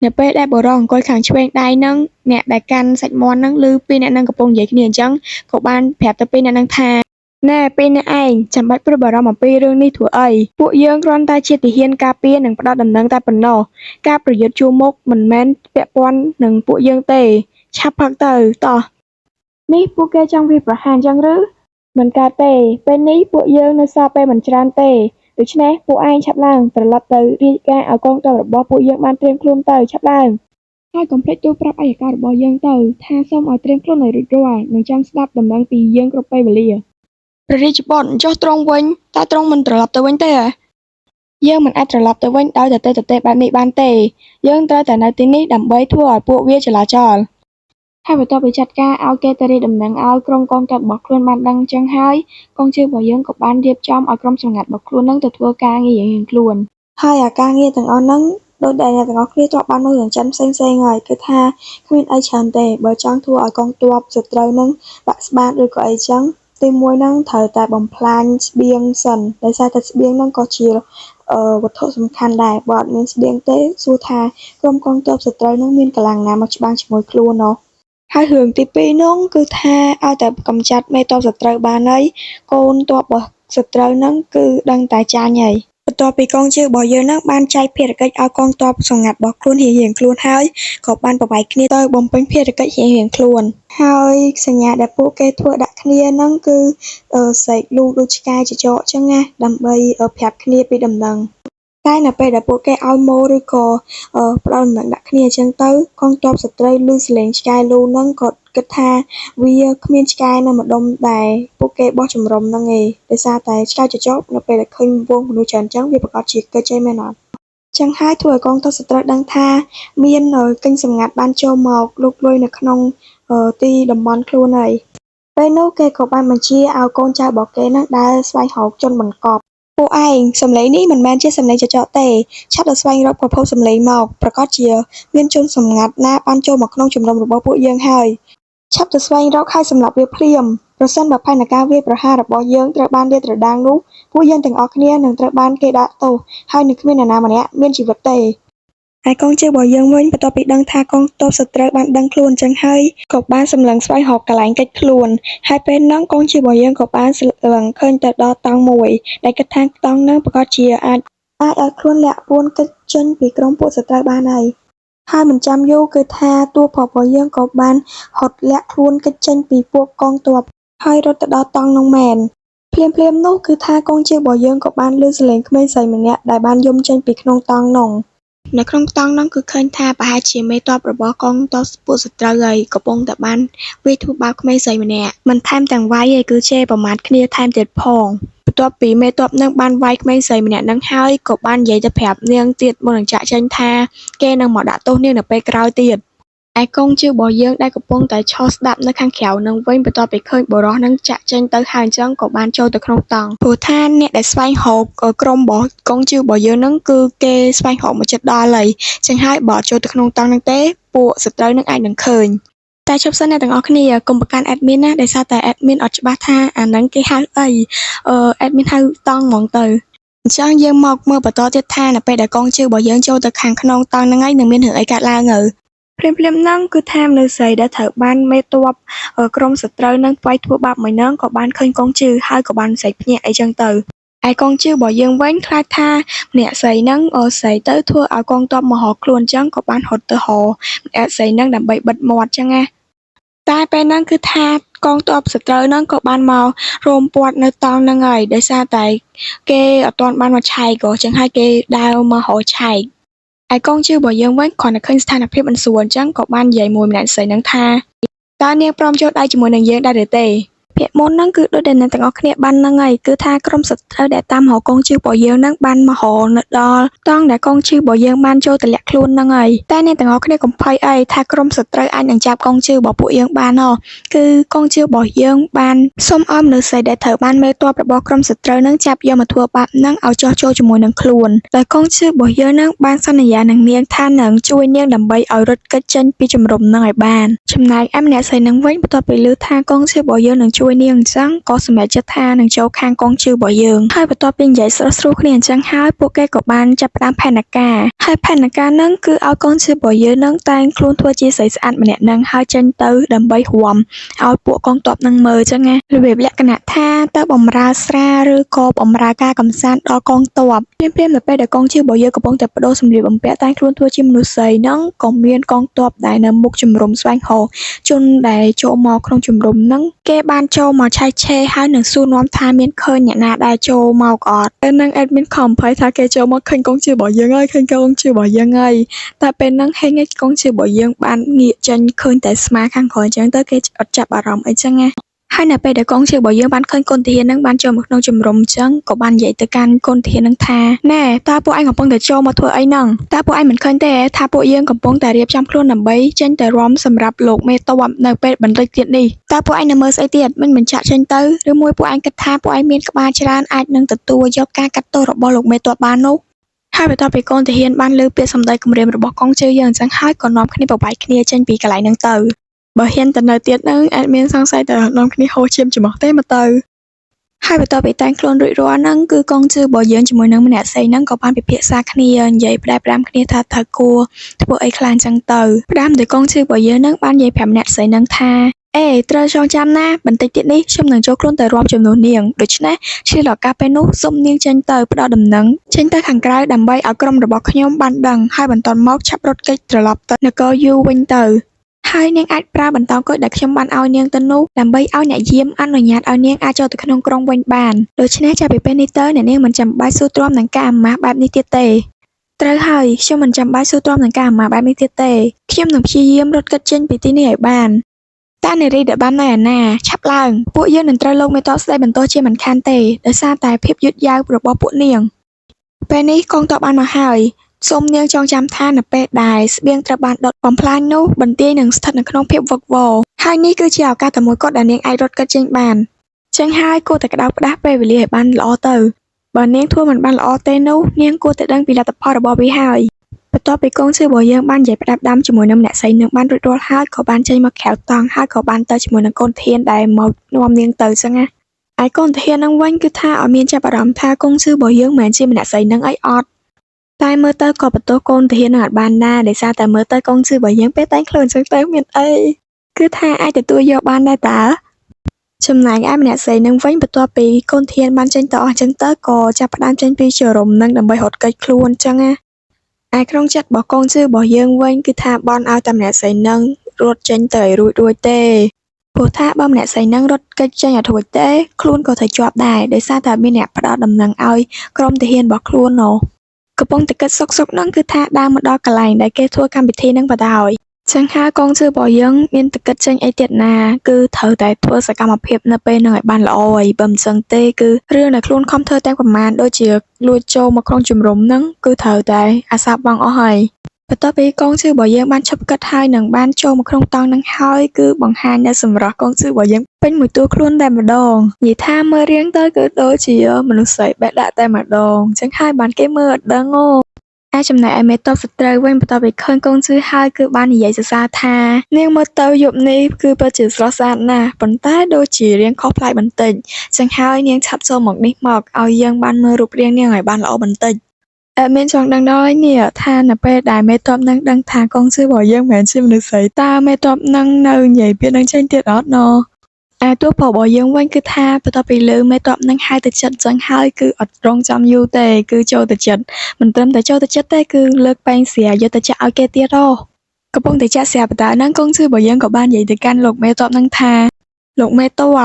នៅពេលដែលបុរសអង្គុយខាងឆ្វេងដៃនឹងអ្នកដែលកាន់សាច់មាន់នឹងឮពីអ្នកនឹងកំពុងនិយាយគ្នាអញ្ចឹងក៏បានប្រាប់ទៅពីអ្នកនឹងថាណែពេលអ្នកឯងចាំបាច់ព្រួយបារម្ភអំពីរឿងនេះធ្វើអីពួកយើងគ្រាន់តែជាទាហានការពារនិងផ្ដល់ដំណឹងតែប៉ុណ្ណោះការប្រយុទ្ធជួរមុខមិនមែនពាក់ព័ន្ធនឹងពួកយើងទេឆាប់ផឹកទៅតោះនេះពួកគេចង់វាយប្រហារអញ្ចឹងឬមិនកើតទេពេលនេះពួកយើងនៅសល់ពេលមិនច្រើនទេដូច្នេះពួកឯងឆាប់ឡើងត្រឡប់ទៅរាជការឲ្យកងទ័ពរបស់ពួកយើងបានត្រៀមខ្លួនទៅឆាប់ឡើងហើយកុំភ្លេចទូលប្រាប់អัยការរបស់យើងទៅថាសូមឲ្យត្រៀមខ្លួនឲ្យរួចរាល់និងចាំស្ដាប់ដំណឹងពីយើងគ្រប់ពេលវេលាព្រះរាជបុត្រចុះទ្រង់វិញតើទ្រង់មិនត្រឡប់ទៅវិញទេយើងមិនអាចត្រឡប់ទៅវិញដោយទទេបែបនេះបានទេយើងត្រូវតែនៅទីនេះដើម្បីធ្វើឲ្យពួកវាចលាចលហើយបន្ទាប់ពីចាត់ការឲ្យគេទៅរាយដំណឹងឲ្យក្រុមកងទ័ពរបស់ខ្លួនបានដឹងអញ្ចឹងហើយកងជើងរបស់យើងក៏បានរៀបចំឲ្យក្រុមសម្ងាត់របស់ខ្លួននឹងទៅធ្វើការងាររៀងៗខ្លួនហើយអាការងារទាំងអស់ហ្នឹងដោយដែលអ្នកទាំងអស់គ្នាធ្លាប់បានមើលរឿងចិនផ្សេងៗហើយគឺថាគ្មានអីច្រើនទេបើចង់ធ្វើឲ្យកងទ័ពសត្រូវនឹងបាក់ស្បាតឬក៏អីចឹងទីមួយហ្នឹងត្រូវតែបំផ្លាញស្បៀងសិនដោយសារតែស្បៀងហ្នឹងក៏ជាវត្ថុសំខាន់ដែរបើអត់មានស្បៀងទេសួរថាក្រុមកងទ័ពសត្រូវនឹងមានកម្លាំងណាមកច្បាំងជាមួយខ្លួនណោះហើយរឿងទី2នោះគឺថាឲ្យតែកម្ចាត់មេទ័ពសត្រូវបានហើយកូនទ័ពរបស់សត្រូវនឹងគឺដឹងតែចាញ់ហើយបន្ទាប់ពីកងជើងរបស់យើងនឹងបានចែកភារកិច្ចឲ្យកងទ័ពសម្ងាត់របស់ខ្លួនរៀងៗខ្លួនហើយក៏បានប្រវាយគ្នាទៅបំពេញភារកិច្ចរៀងៗខ្លួនហើយសញ្ញាដែលពួកគេធ្វើដាក់គ្នានឹងគឺសេកលូដូចឆ្កែចចកចឹងណាដើម្បីប្រាប់គ្នាពីដំណឹងតែនៅពេលដែលពួកគេឲ្យម៉ូឬក៏ផ្ដល់ដំណឹងដាក់គ្នាអញ្ចឹងទៅកងទ័ពសត្រូវឮសលេងឆ្កែលូហ្នឹងក៏គិតថាវាគ្មានឆ្កែនៅម្ដុំដែលពួកគេបោះជំរំហ្នឹងឯងដោយសារតែឆ្កែចចកនៅពេលដែលឃើញវងមនុស្សច្រើនអញ្ចឹងវាប្រកាសជាកិច្ចឯមែនអត់ចឹងហើយធ្វើឲ្យកងទ័ពសត្រូវដឹងថាមានកេញសម្ងាត់បានចូលមកលុកលុយនៅក្នុងទីតំបន់ខ្លួនហើយពេលនោះគេក៏បានបញ្ជាឲ្យកូនចៅរបស់គេនឹងដើរស្វែងរកជនបង្កប់ពួកឯងសំឡេងនេះមិនមែនជាសំឡេងចចកទេឆាប់ទៅស្វែងរកប្រភពសំឡេងមកប្រកាសជាមានជនសម្ងាត់ណាបានចូលមកក្នុងជំរំរបស់ពួកយើងហើយឆាប់ទៅស្វែងរកហើយសម្លាប់វាភ្លាមប្រសិនបើផែនការវាយប្រហាររបស់យើងត្រូវបានលាតត្រដាងនោះពួកយើងទាំងអស់គ្នានឹងត្រូវបានគេដាក់ទោសហើយនឹងគ្មាននរណាម្នាក់មានជីវិតទេ ហើយកងជើរបស់យើងវិញបន្ទាប់ពីដឹងថាកងទ័ពសត្រូវបានដឹងខ្លួនអញ្ចឹងហើយក៏បានសម្លឹងស្វែងរកកន្លែងគេចខ្លួនហើយពេលហ្នឹងកងជើរបស់យើងក៏បានសម្លឹងឃើញទៅដល់តង់មួយដែលគិតថាតង់ហ្នឹងប្រកាសជាអាចឲ្យខ្លួនលាក់ពួនគេចចេញពីក្រុមពួកសត្រូវបានហើយមិនចាំយូរគឺថាតួរបស់យើងក៏បានហត់លាក់ខ្លួនគេចចេញពីពួកកងទ័ពហើយរត់ទៅដល់តង់នោះមែនភ្លាមនោះគឺថាកងជើរបស់យើងក៏បានឮសំឡេងក្មេងស្រីម្នាក់ដែលបានយំចេញពីក្នុងតង់នោះនៅក្នុងតង់នោះគឺឃើញថាប្រហែលជាមេទ័ពរបស់កងទ័ពពួកសត្រូវហើយកំពុងតែបានវាយធ្វើបាបក្មេងស្រីម្នាក់មិនថែមទាំងវាយឯគឺជេរប្រមាថគ្នាថែមទៀតផងបន្ទាប់ពីមេទ័ពនឹងបានវាយក្មេងស្រីម្នាក់នឹងហើយក៏បាននិយាយទៅប្រាប់នាងទៀតមុននឹងចាក់ចេញថាគេនឹងមកដាក់ទោសនាងនៅពេលក្រោយទៀតឯកងជើរបស់យើងដែលកំពុងតែឈរស្ដាប់នៅខាងក្រៅនឹងវិញបន្ទាប់ពីឃើញបុរសនឹងចាក់ចេញទៅហើយអញ្ចឹងក៏បានចូលទៅក្នុងតង់ព្រោះថាអ្នកដែលស្វែងរកក្រុមរបស់កងជើរបស់យើងនឹងគឺគេស្វែងរកមកជិតដល់ហើយអញ្ចឹងហើយបើចូលទៅក្នុងតង់នឹងទេពួកសត្រូវនឹងអាចនឹងឃើញតែជប់សិនអ្នកទាំងអស់គ្នាកុំប្រកាន់ admin ណាដោយសារតែ admin អត់ច្បាស់ថាអាហ្នឹងគេហៅអីadmin ហៅតង់ហ្មងទៅអញ្ចឹងយើងមកមើលបន្តទៀតថានៅពេលដែលកងជើរបស់យើងចូលទៅខាងក្នុងតង់ហ្នឹងហើយនឹងមានរឿងអីកើតឡើងភ្លាមហ្នឹងគឺថាមនុស្សស្រីដែលត្រូវបានមេទ័ពក្រុមសត្រូវនឹងវាយធ្វើបាបមួយហ្នឹងក៏បានឃើញកងជើហើយក៏បានស្រីភ្ញាក់អីចឹងទៅឯកងជើរបស់យើងវិញខ្លាចថាម្នាក់ស្រីហ្នឹងស្រីទៅធ្វើឲ្យកងទ័ពមករកខ្លួនអញ្ចឹងក៏បានរត់ទៅរកម្នាក់ស្រីហ្នឹងដើម្បីបិទមាត់អញ្ចឹងណាតែពេលហ្នឹងគឺថាកងទ័ពសត្រូវហ្នឹងក៏បានមករោមព័ទ្ធនៅតង់ហ្នឹងហើយដោយសារតែគេអត់ទាន់បានមកឆែកក៏អញ្ចឹងហើយគេដើរមករកឆែកឯកងជើរបស់យើងវិញគ្រាន់តែឃើញស្ថានភាពមិនស្រួលអញ្ចឹងក៏បាននិយាយមួយម្នាក់ស្រីហ្នឹងថាតើនាងព្រមចូលដៃជាមួយនឹងយើងដែរឬទេភាគមុនហ្នឹងគឺដូចដែលអ្នកទាំងអស់គ្នាបានហ្នឹងហើយគឺថាក្រុមសត្រូវដែលតាមរកកងជើរបស់យើងហ្នឹងបានមករកនៅដល់តង់ដែលកងជើរបស់យើងបានចូលទៅលាក់ខ្លួនហ្នឹងហើយតែអ្នកទាំងអស់គ្នាកុំភ័យអីថាក្រុមសត្រូវអាចនឹងចាប់កងជើរបស់ពួកយើងបានគឺកងជើរបស់យើងបានសុំឲ្យមនុស្សស្រីដែលត្រូវបានមេទ័ពរបស់ក្រុមសត្រូវហ្នឹងចាប់យកមកធ្វើបាបហ្នឹងឲ្យចោះចូលជាមួយនឹងខ្លួនដោយកងជើរបស់យើងហ្នឹងបានសន្យានឹងនាងថានឹងជួយនាងដើម្បីឲ្យរត់គេចចេញពីជំរំហ្នឹងឲ្យបានចំណែកឯម្នាក់ស្រីហ្នឹងវិញបន្ទាប់ពីឮថាកងជើរបស់យើងនឹងជួយនាងអញ្ចឹងក៏សម្រេចចិត្តថានឹងចូលខាងកងជើរបស់យើងហើយបន្ទាប់ពីនិយាយស្រស់ស្រួលគ្នាអញ្ចឹងហើយពួកគេក៏បានចាប់ផ្ដើមផែនការហើយផែនការហ្នឹងគឺឲ្យកងជើរបស់យើងហ្នឹងតែងខ្លួនធ្វើជាស្រីស្អាតម្នាក់ហ្នឹងហើយចេញទៅដើម្បីរាំឲ្យពួកកងទ័ពហ្នឹងមើលអញ្ចឹងណារបៀបលក្ខណៈថាទៅបម្រើស្រាឬក៏បម្រើការកម្សាន្តដល់កងទ័ពព្រាមនៅពេលដែលកងជើរបស់យើងកំពុងតែបដូរសម្លៀកបំពាក់តែងខ្លួនធ្វើជាមនុស្សស្រីហ្នឹងក៏មានកងទ័ពដែលនៅមុខជំរំស្វែងរកជនដែលចូលមកក្នុងជំរំហ្នឹងគេបានចូលមកឆែកឆេរហើយនឹងសួរនាំថាមានឃើញអ្នកណាដែលចូលមកអត់ពេលហ្នឹង admin ខំភ័យថាគេចូលមកឃើញកងជើរបស់យើងហើយឃើញកងជើរបស់យើងហើយតែពេលហ្នឹងហេងកងជើរបស់យើងបានងាកចេញឃើញតែស្មាខាងក្រោយអញ្ចឹងទៅគេអត់ចាប់អារម្មណ៍អីចឹងណាហើយនៅពេលដែលកងជើរបស់យើងបានឃើញកូនទាហាននឹងបានចូលមកក្នុងជំរំអញ្ចឹងក៏បាននិយាយទៅកាន់កូនទាហាននឹងថាណែតើពួកឯងកំពុងតែចូលមកធ្វើអីហ្នឹងតើពួកឯងមិនឃើញទេថាពួកយើងកំពុងតែរៀបចំខ្លួនដើម្បីចេញទៅរាំសម្រាប់លោកមេទ័ពនៅពេលបន្តិចទៀតនេះតើពួកឯងនៅមើលស្អីទៀតមិនចាក់ចេញទៅឬមួយពួកឯងគិតថាពួកឯងមានក្បាលច្រើនអាចនឹងទទួលយកការកាត់ទោសរបស់លោកមេទ័ពបាននោះហើយបន្ទាប់ពីកូនទាហានបានលើពាក្យសម្ដីគំរាមរបស់កងជើយើងអញ្ចឹងហើយក៏នាំគ្នាបបាយគ្នាចេញពីកន្លែងហ្នឹងទៅបើហ៊ានទៅនៅទៀតហ្នឹងអត់មានសង្ស័យតែនាំគ្នាហូរឈាមច្រមុះទេមកទៅហើយបន្ទាប់ពីតែងខ្លួនរួចរាល់ហ្នឹងគឺកងជើរបស់យើងជាមួយនឹងម្នាក់ស្រីហ្នឹងក៏បានពិភាក្សាគ្នានិយាយផ្ដែផ្ដាំគ្នាថាត្រូវគួរធ្វើអីខ្លះអញ្ចឹងទៅផ្ដាំដោយកងជើរបស់យើងហ្នឹងបាននិយាយប្រាប់ម្នាក់ស្រីហ្នឹងថាត្រូវចងចាំណាបន្តិចទៀតនេះខ្ញុំនឹងចូលខ្លួនទៅរាប់ចំនួននាងដូច្នេះឆ្លៀតឱកាសពេលនោះសូមនាងចេញទៅផ្ដល់ដំណឹងចេញទៅខាងក្រៅដើម្បីឲ្យក្រុមរបស់ខ្ញុំបានដឹងហើយបន្តមកឆាប់រត់គេចត្រឡប់ទៅនគរយូវិញទៅហើយនាងអាចប្រើបន្តគុយដែលខ្ញុំបានឲ្យនាងទៅនោះដើម្បីឲ្យអ្នកយាមអនុញ្ញាតឲ្យនាងអាចចូលទៅក្នុងក្រុងវិញបានដូច្នេះចាប់ពីពេលនេះទៅអ្នកនាងមិនចាំបាច់ស៊ូទ្រាំនឹងការអាម៉ាស់បែបនេះទៀតទេត្រូវហើយខ្ញុំមិនចាំបាច់ស៊ូទ្រាំនឹងការអាម៉ាស់បែបនេះទៀតទេខ្ញុំនឹងព្យាយាមរត់គេចចេញពីទីនេះឲ្យបានតានារីដែលបាននៅឯណាឆាប់ឡើងពួកយើងនឹងត្រូវលោកមេទ័ពស្ដីបន្ទោសជាមិនខានទេដោយសារតែភាពយឺតយ៉ាវរបស់ពួកនាងពេលនេះកងទ័ពបានមកហើយសូមនាងចងចាំថានៅពេលដែលស្បៀងត្រូវបានដុតបំផ្លាញនោះបន្ទាយនឹងស្ថិតនៅក្នុងភាពវឹកវរហើយនេះគឺជាឱកាសតែមួយគត់ដែលនាងអាចរត់គេចចេញបានចឹងហើយគួរតែក្តៅផ្ដាស់ពេលវេលាឲ្យបានល្អទៅបើនាងធ្វើមិនបានល្អទេនោះនាងគួរតែដឹងពីលទ្ធផលរបស់វាហើយបន្ទាប់ពីកងជើរបស់យើងបាននិយាយផ្ដាប់ដាំជាមួយនឹងអ្នកស្រីនឹងបានរួចរាល់ហើយក៏បានចេញមកក្រៅតង់ហើយក៏បានទៅជាមួយនឹងកូនធានដែលមកនាំនាងទៅចឹងណាឯកូនធាននឹងវិញគឺថាឲ្យមានចាប់អារម្មណ៍ថាកងជើរបស់យើងមិនមែនជាម្នាក់ស្រីនឹងអីអត់ តែមើលទៅក៏បន្ទោសកូនទាហាននឹងអត់បានដែរដោយសារតែមើលទៅកូនជឿរបស់យើងពេលតែងខ្លួនចឹងទៅមានអីគឺថាអាចទទួលយកបានដែរតើចំណែកឯម្នាក់ស្រីនឹងវិញបន្ទាប់ពីកូនធានបានចេញទៅអស់ចឹងទៅក៏ចាប់ផ្ដើមចេញពីជ្រុំនឹងដើម្បីរត់គេចខ្លួនចឹងណាឯក្នុងចិត្តរបស់កូនជឿរបស់យើងវិញគឺថាបន់ឲ្យតែម្នាក់ស្រីនឹងរត់ចេញទៅឲ្យរួចទេព្រោះថាបើម្នាក់ស្រីនឹងរត់គេចចេញអត់រួចទេខ្លួនក៏ត្រូវជាប់ដែរដោយសារតែមានអ្នកផ្ដោតដំណឹងឲ្យក្រុមទាហានរបស់ខ្លួននោះកំពុងតែគិតសុកនឹងគឺថាដើរមកដល់កន្លែងដែលគេធ្វើកម្មវិធីនឹងបណ្ដោយចឹងហើយកងជឿរបស់យើងមានតែគិតចេញអីទៀតណាគឺត្រូវតែធ្វើសកម្មភាពនៅពេលនឹងឲ្យបានល្អហើយបើមិនចឹងទេគឺរឿងដែលខ្លួនខំធ្វើទាំងប្រមាណដូចជាលួចចូលមកក្នុងជំរំនឹងគឺត្រូវតែអាសាបង់អស់ហើយបន្ទាប់ពីកងជឿរបស់យើងបានឈប់គិតហើយនឹងបានចូលមកក្នុងតង់នឹងហើយគឺបង្ហាញនៅសម្រស់កងជឿរបស់យើងពេញមួយតួខ្លួនតែម្ដងនិយាយថាមើលរៀងទៅគឺដូចជាមនុស្សស្រីបែកដាក់តែម្ដងចឹងហើយបានគេមើលអត់ដឹងអូចំណែកឯមេតបសត្រូវវិញបន្ទាប់ពីឃើញកូនជឿហើយគឺបាននិយាយសរសើរថានាងមើលទៅយប់នេះគឺពិតជាស្រស់ស្អាតណាស់ប៉ុន្តែដូចជារាងខុសប្លែកបន្តិចចឹងហើយនាងឆាប់ចូលមកនេះមកឲ្យយើងបានមើលរូបរាងនាងឲ្យបានល្អបន្តិចមានចង់ដឹងដល់នេះថានៅពេលដែលមេតបនឹងដឹងថាកងជឿរបស់យើងមិនមែនជាមនុស្សស្រីតើមេតបនឹងនៅនិយាយពាក្យនឹងចេញទៀតអត់ណ៎តួប្រុសរបស់យើងវិញគឺថាបន្ទាប់ពីលើមេតបនឹងហៅទៅចិត្តចឹងហើយគឺអត់រងចាំយូរទេគឺចូលទៅចិត្តមិនត្រឹមតែចូលទៅចិត្តទេគឺលើកបែងស្រាយកទៅចាក់ឲ្យគេទៀតកំពុងតែចាក់ស្រាបតានឹងកងជឿរបស់យើងក៏បាននិយាយទៅកាន់លោកមេតបនឹងថាលោកមេតប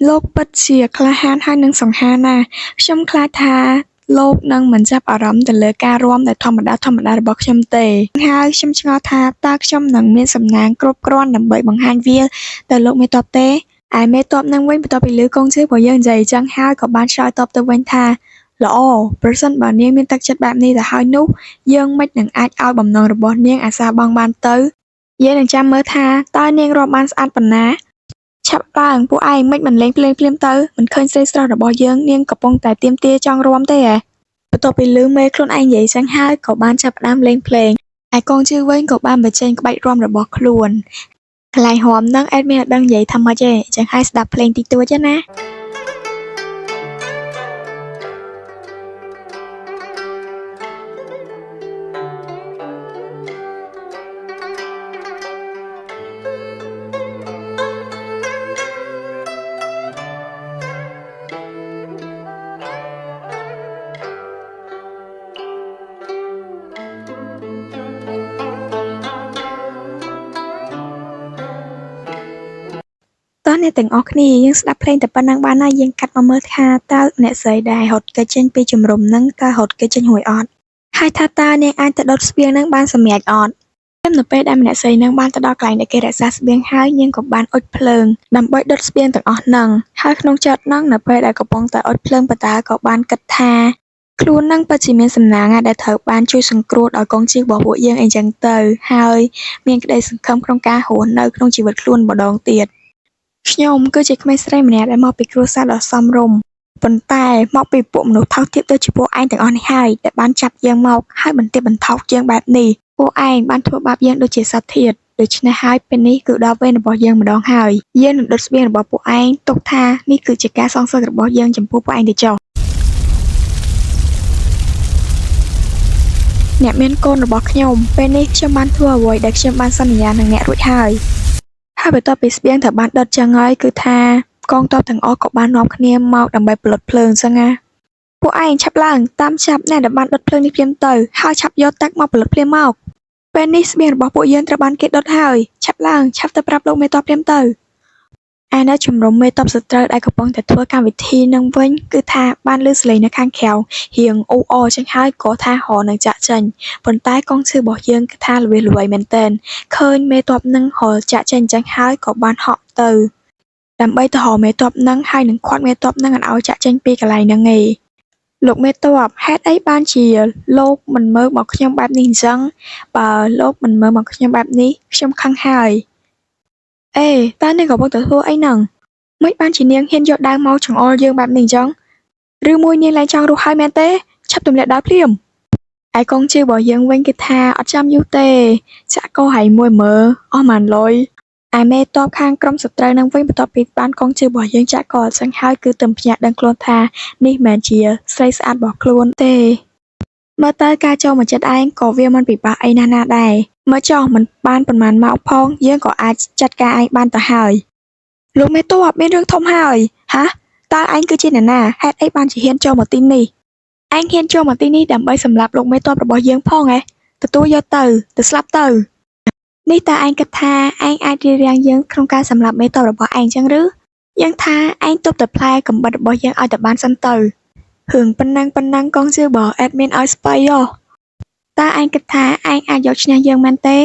លោកពិតជាក្លាហានហើយនឹងសង្ហាណាស់ខ្ញុំខ្លាចថាលោកនឹងមិនចាប់អារម្មណ៍ទៅលើការរាំដែលធម្មតារបស់ខ្ញុំទេហើយខ្ញុំឆ្ងល់ថាតើខ្ញុំនឹងមានសំណាងគ្រប់គ្រាន់ដើម្បីបង្ហាញវាទៅលោកមេតបទេឯមេតបនឹងវិញបន្ទាប់ពីលើកងជើងរបស់យើងនិយាយចឹងហើយក៏បានឆ្លើយតបទៅវិញថាល្អប្រសិនបើនាងមានទឹកចិត្តបែបនេះទៅហើយនោះយើងមិននឹងអាចឲ្យបំណងរបស់នាងអាសាបងបានទៅយើងនឹងចាំមើលថាតើនាងរាប់បានស្អាតប៉ុណ្ណាឆាប់ឡើងពួកឯងមិនលេងភ្លាមទៅមិនឃើញស្រីស្រស់របស់យើងនាងកំពុងតែទៀមទាចង់រួមទេហ៎បន្ទាប់ពីលើមេខ្លួនឯងនិយាយចឹងហើយក៏បានចាប់ផ្ដើមលេងភ្លេងឯកងជើងវិញក៏បានបញ្ចេញក្បាច់រាំរបស់ខ្លួនកន្លែងរាំនឹងអេដមានអត់ដឹងនិយាយថាម៉េចទេចឹងហើយស្ដាប់ភ្លេងតិចតួចណាតោះអ្នកទាំងអស់គ្នាយើងស្ដាប់ភ្លេងតែប៉ុណ្ណឹងបានហើយយើងកាត់មកមើលថាតើអ្នកស្រីដែលរត់គេចចេញពីជំរំហ្នឹងតើរត់គេចចេញរួចអត់ហើយថាតើនាងអាចទៅដុតស្បៀងហ្នឹងបានសម្រេចអត់នៅពេលដែលម្នាក់ស្រីនឹងបានទៅដល់កន្លែងដែលគេរក្សាស្បៀងហើយនាងក៏បានអុជភ្លើងដើម្បីដុតស្បៀងទាំងអស់ហ្នឹងហើយក្នុងចិត្តហ្នឹងនៅពេលដែលកំពុងតែអុជភ្លើងបតាក៏បានគិតថាខ្លួននឹងពិតជាមានសំណាងដែលត្រូវបានជួយសង្គ្រោះដល់កងជើងរបស់ពួកយើងអីចឹងទៅហើយមានក្តីសង្ឃឹមក្នុងការរស់នៅក្នុងជីវិតខ្លួនម្ដងទៀតខ្ញុំគឺជាក្មេងស្រីម្នាក់ដែលមកពីគ្រួសារដ៏សមរម្យប៉ុន្តែមកពីពួកមនុស្សថោកទាបដូចជាពួកឯងទាំងអស់នេះហើយដែលបានចាប់យើងមកហើយបន្ទាបបន្ថោកយើងបែបនេះពួកឯងបានធ្វើបាបយើងដូចជាសត្វធាតុដូច្នេះហើយពេលនេះគឺដល់វេនរបស់យើងម្ដងហើយយើងនឹងដុតស្បៀងរបស់ពួកឯងទុកថានេះគឺជាការសងសឹករបស់យើងចំពោះពួកឯងទៅចុះអ្នកមានកូនរបស់ខ្ញុំពេលនេះខ្ញុំបានធ្វើអ្វីដែលខ្ញុំបានសន្យានឹងអ្នករួចហើយបន្ទាប់ពីស្បៀងត្រូវបានដុតចឹងហើយគឺថាកងទ័ពទាំងអស់ក៏បាននាំគ្នាមកដើម្បីផលិតភ្លើងចឹងណាពួកឯងឆាប់ឡើងតាមចាប់អ្នកដែលបានដុតភ្លើងនេះភ្លាមទៅហើយឆាប់យកទឹកមកផលិតភ្លាមមកពេលនេះស្បៀងរបស់ពួកយើងត្រូវបានគេដុតហើយឆាប់ឡើងឆាប់ទៅប្រាប់លោកមេតបភ្លាមទៅឯនៅជំរំមេតបសត្រូវដែលកំពុងតែធ្វើកម្មវិធីនឹងវិញគឺថាបានលើសលេងនៅខាងក្រៅរៀងអ៊ូអចឹងហើយក៏ថារនឹងចាក់ចេញប៉ុន្តែកងជើងរបស់យើងគឺថាល្វីល្វីមែនទែនឃើញមេតបនឹងរចាក់ចេញចឹងហើយក៏បានហក់ទៅដើម្បីទៅរកមេតបនឹងហើយនឹងខាត់មេតបនឹងឲ្យចាក់ចេញពីកន្លែងហ្នឹងឯងលោកមេតបហេតុអីបានជាលោកមិនមើលមកខ្ញុំបែបនេះអញ្ចឹងបើលោកមិនមើលមកខ្ញុំបែបនេះខ្ញុំខឹងហើយតើនាងកំពុងតែធ្វើអីហ្នឹងមិនបានជានាងហ៊ានយកដាវមកចង្អុលយើងបែបនេះអញ្ចឹងឬមួយនាងឡើងចង់រស់ហើយមែនទេឆាប់ទម្លាក់ដាវភ្លាមឯកងជើងរបស់យើងវិញគឺថាអត់ចាំយូរទេចាក់កោហើយមួយមើលអស់ម៉ានលុយឯមេតបខាងក្រុមសត្រូវនឹងវិញបន្ទាប់ពីបានកងជើងរបស់យើងចាក់កោអញ្ចឹងហើយគឺទើបភ្ញាក់ដឹងខ្លួនថានេះមិនមែនជាស្រីស្អាតរបស់ខ្លួនទេ មើលទៅការចូលមកចិត្តឯងក៏វាមិនពិបាកអីណាស់ណាដែរមើលចុះមិនបានប៉ុន្មានម៉ោងផងយើងក៏អាចចាត់ការឯងបានទៅហើយលោកមេតបមានរឿងធំហើយហាតើឯងគឺជាអ្នកណាហេតុអីបានជាហ៊ានចូលមកទីនេះឯងហ៊ានចូលមកទីនេះដើម្បីសម្លាប់លោកមេតបរបស់យើងផងហ៎ទទួលយកទៅស្លាប់ទៅនេះតើឯងគិតថាឯងអាចរារាំងយើងក្នុងការសម្លាប់មេតបរបស់ឯងចឹងឬយើងថាឯងទប់តែផ្លែកំបិតរបស់យើងឲ្យតែបានសិនទៅរឿងប៉ុណ្ណឹងកងជឿបើអេដមីនឲ្យស្បៃហ៎តើឯងគិតថាឯងអាចយកឈ្នះយើងមែនទេ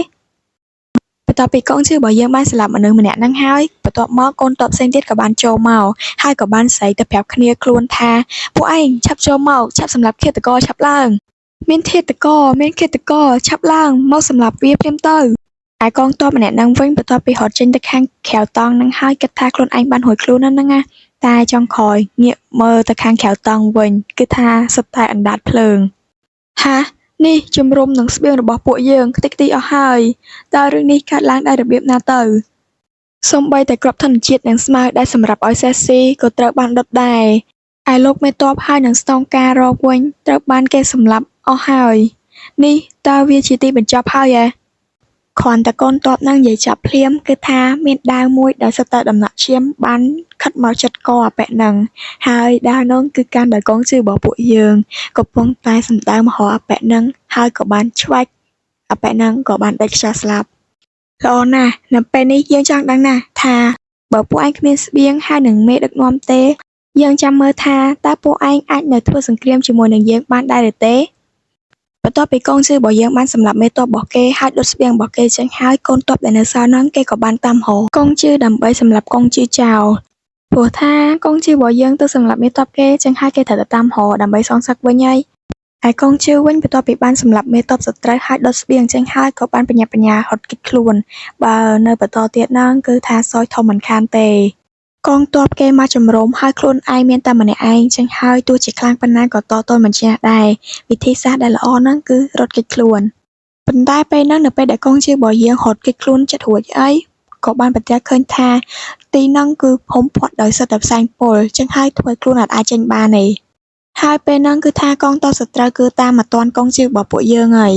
បន្ទាប់ពីកងជឿបើយើងបានស្លាប់មនុស្សម្នាក់ហ្នឹងហើយបន្ទាប់មកកូនតបផ្សេងទៀតក៏បានចូលមកហើយក៏បានស្រែកទៅប្រាប់គ្នាខ្លួនថាពួកឯងឆាប់ចូលមកឆាប់សម្លាប់ឃាតករឆាប់ឡើងមានឃាតករឆាប់ឡើងមកសម្លាប់វាភ្លាមទៅឯកងទ័ពម្នាក់ហ្នឹងវិញបន្ទាប់ពីរត់ចេញទៅខាងក្រៅតង់ហ្នឹងហើយគិតថាខ្លួនឯងបានរួចខ្លួនហ្នឹងណាតែចុងក្រោយងាកមើលទៅខាងក្រៅតង់វិញគឺថាសុទ្ធតែអណ្ដាតភ្លើងហានេះជំរុំនឹងស្បៀងរបស់ពួកយើងខ្ទេចខ្ទីអស់ហើយតើរឿងនេះកើតឡើងដោយរបៀបណាទៅសូម្បីតែក្របធនជាតិនិងស្មៅដែលសម្រាប់ឲ្យសេះស៊ីក៏ត្រូវបានដុតដែរឯលោកមេតបហើយនឹងស្តង់ការរកវិញត្រូវបានគេសម្លាប់អស់ហើយនេះតើវាជាទីបញ្ចប់ហើយគ្រាន់តែកូនទ័ពនឹងនិយាយចាប់ភ្លាមគឺថាមានដាវមួយដែលសុទ្ធតែដំណាក់ឈាមបានខិតមកចិត្តកអាប៉ែកនឹងហើយដាវនោះគឺកាន់ដោយកងជឿរបស់ពួកយើងកំពុងតែសម្ដៅមហោអាប៉ែកនឹងហើយក៏បានឆ្វែកអាប៉ែកនឹងក៏បានដេកខ្យល់ស្លាប់ល្អណាស់នៅពេលនេះយើងចង់ដឹងណាស់ថាបើពួកឯងគ្មានស្បៀងហើយនឹងមេដឹកនាំទេយើងចាំមើលថាតើពួកឯងអាចនៅធ្វើសង្គ្រាមជាមួយនឹងយើងបានដែរឬទេបន្ទាប់ពីកងជឿរបស់យើងបានសម្លាប់មេទ័ពរបស់គេហើយដុតស្បៀងរបស់គេចេញហើយកូនទ័ពដែលនៅសល់នោះគេក៏បានតាមរកកងជឿដើម្បីសម្លាប់កងជឿចោលព្រោះថាកងជឿរបស់យើងទៅសម្លាប់មេទ័ពគេចឹងហើយគេត្រូវទៅតាមរកដើម្បីសងសឹកវិញហើយហើយកងជឿវិញបន្ទាប់ពីបានសម្លាប់មេទ័ពសត្រូវហើយដុតស្បៀងចេញហើយក៏បានបញ្ញារត់គេចខ្លួនបើនៅបន្តទៀតហ្នឹងគឺថាសោយធំមិនខានទេកងទ័ពគេមកជំរំហើយខ្លួនឯងមានតែម្នាក់ឯងចឹងហើយទោះជាខ្លាំងប៉ុណ្ណាក៏តទល់មិនឈ្នះដែរវិធីសាស្ត្រដែលល្អហ្នឹងគឺរត់គេចខ្លួនប៉ុន្តែពេលហ្នឹងនៅពេលដែលកងជឿរបស់យើងរត់គេចខ្លួនចិត្តរួចអីក៏បានប្រទះឃើញថាទីហ្នឹងគឺភូមិផាត់ដោយសិតតែផ្សែងពុលចឹងហើយធ្វើឲ្យខ្លួនអាចចេញបានទេហើយពេលហ្នឹងគឺថាកងទ័ពសត្រូវគឺតាមមកតាន់កងជឿរបស់ពួកយើងហើយ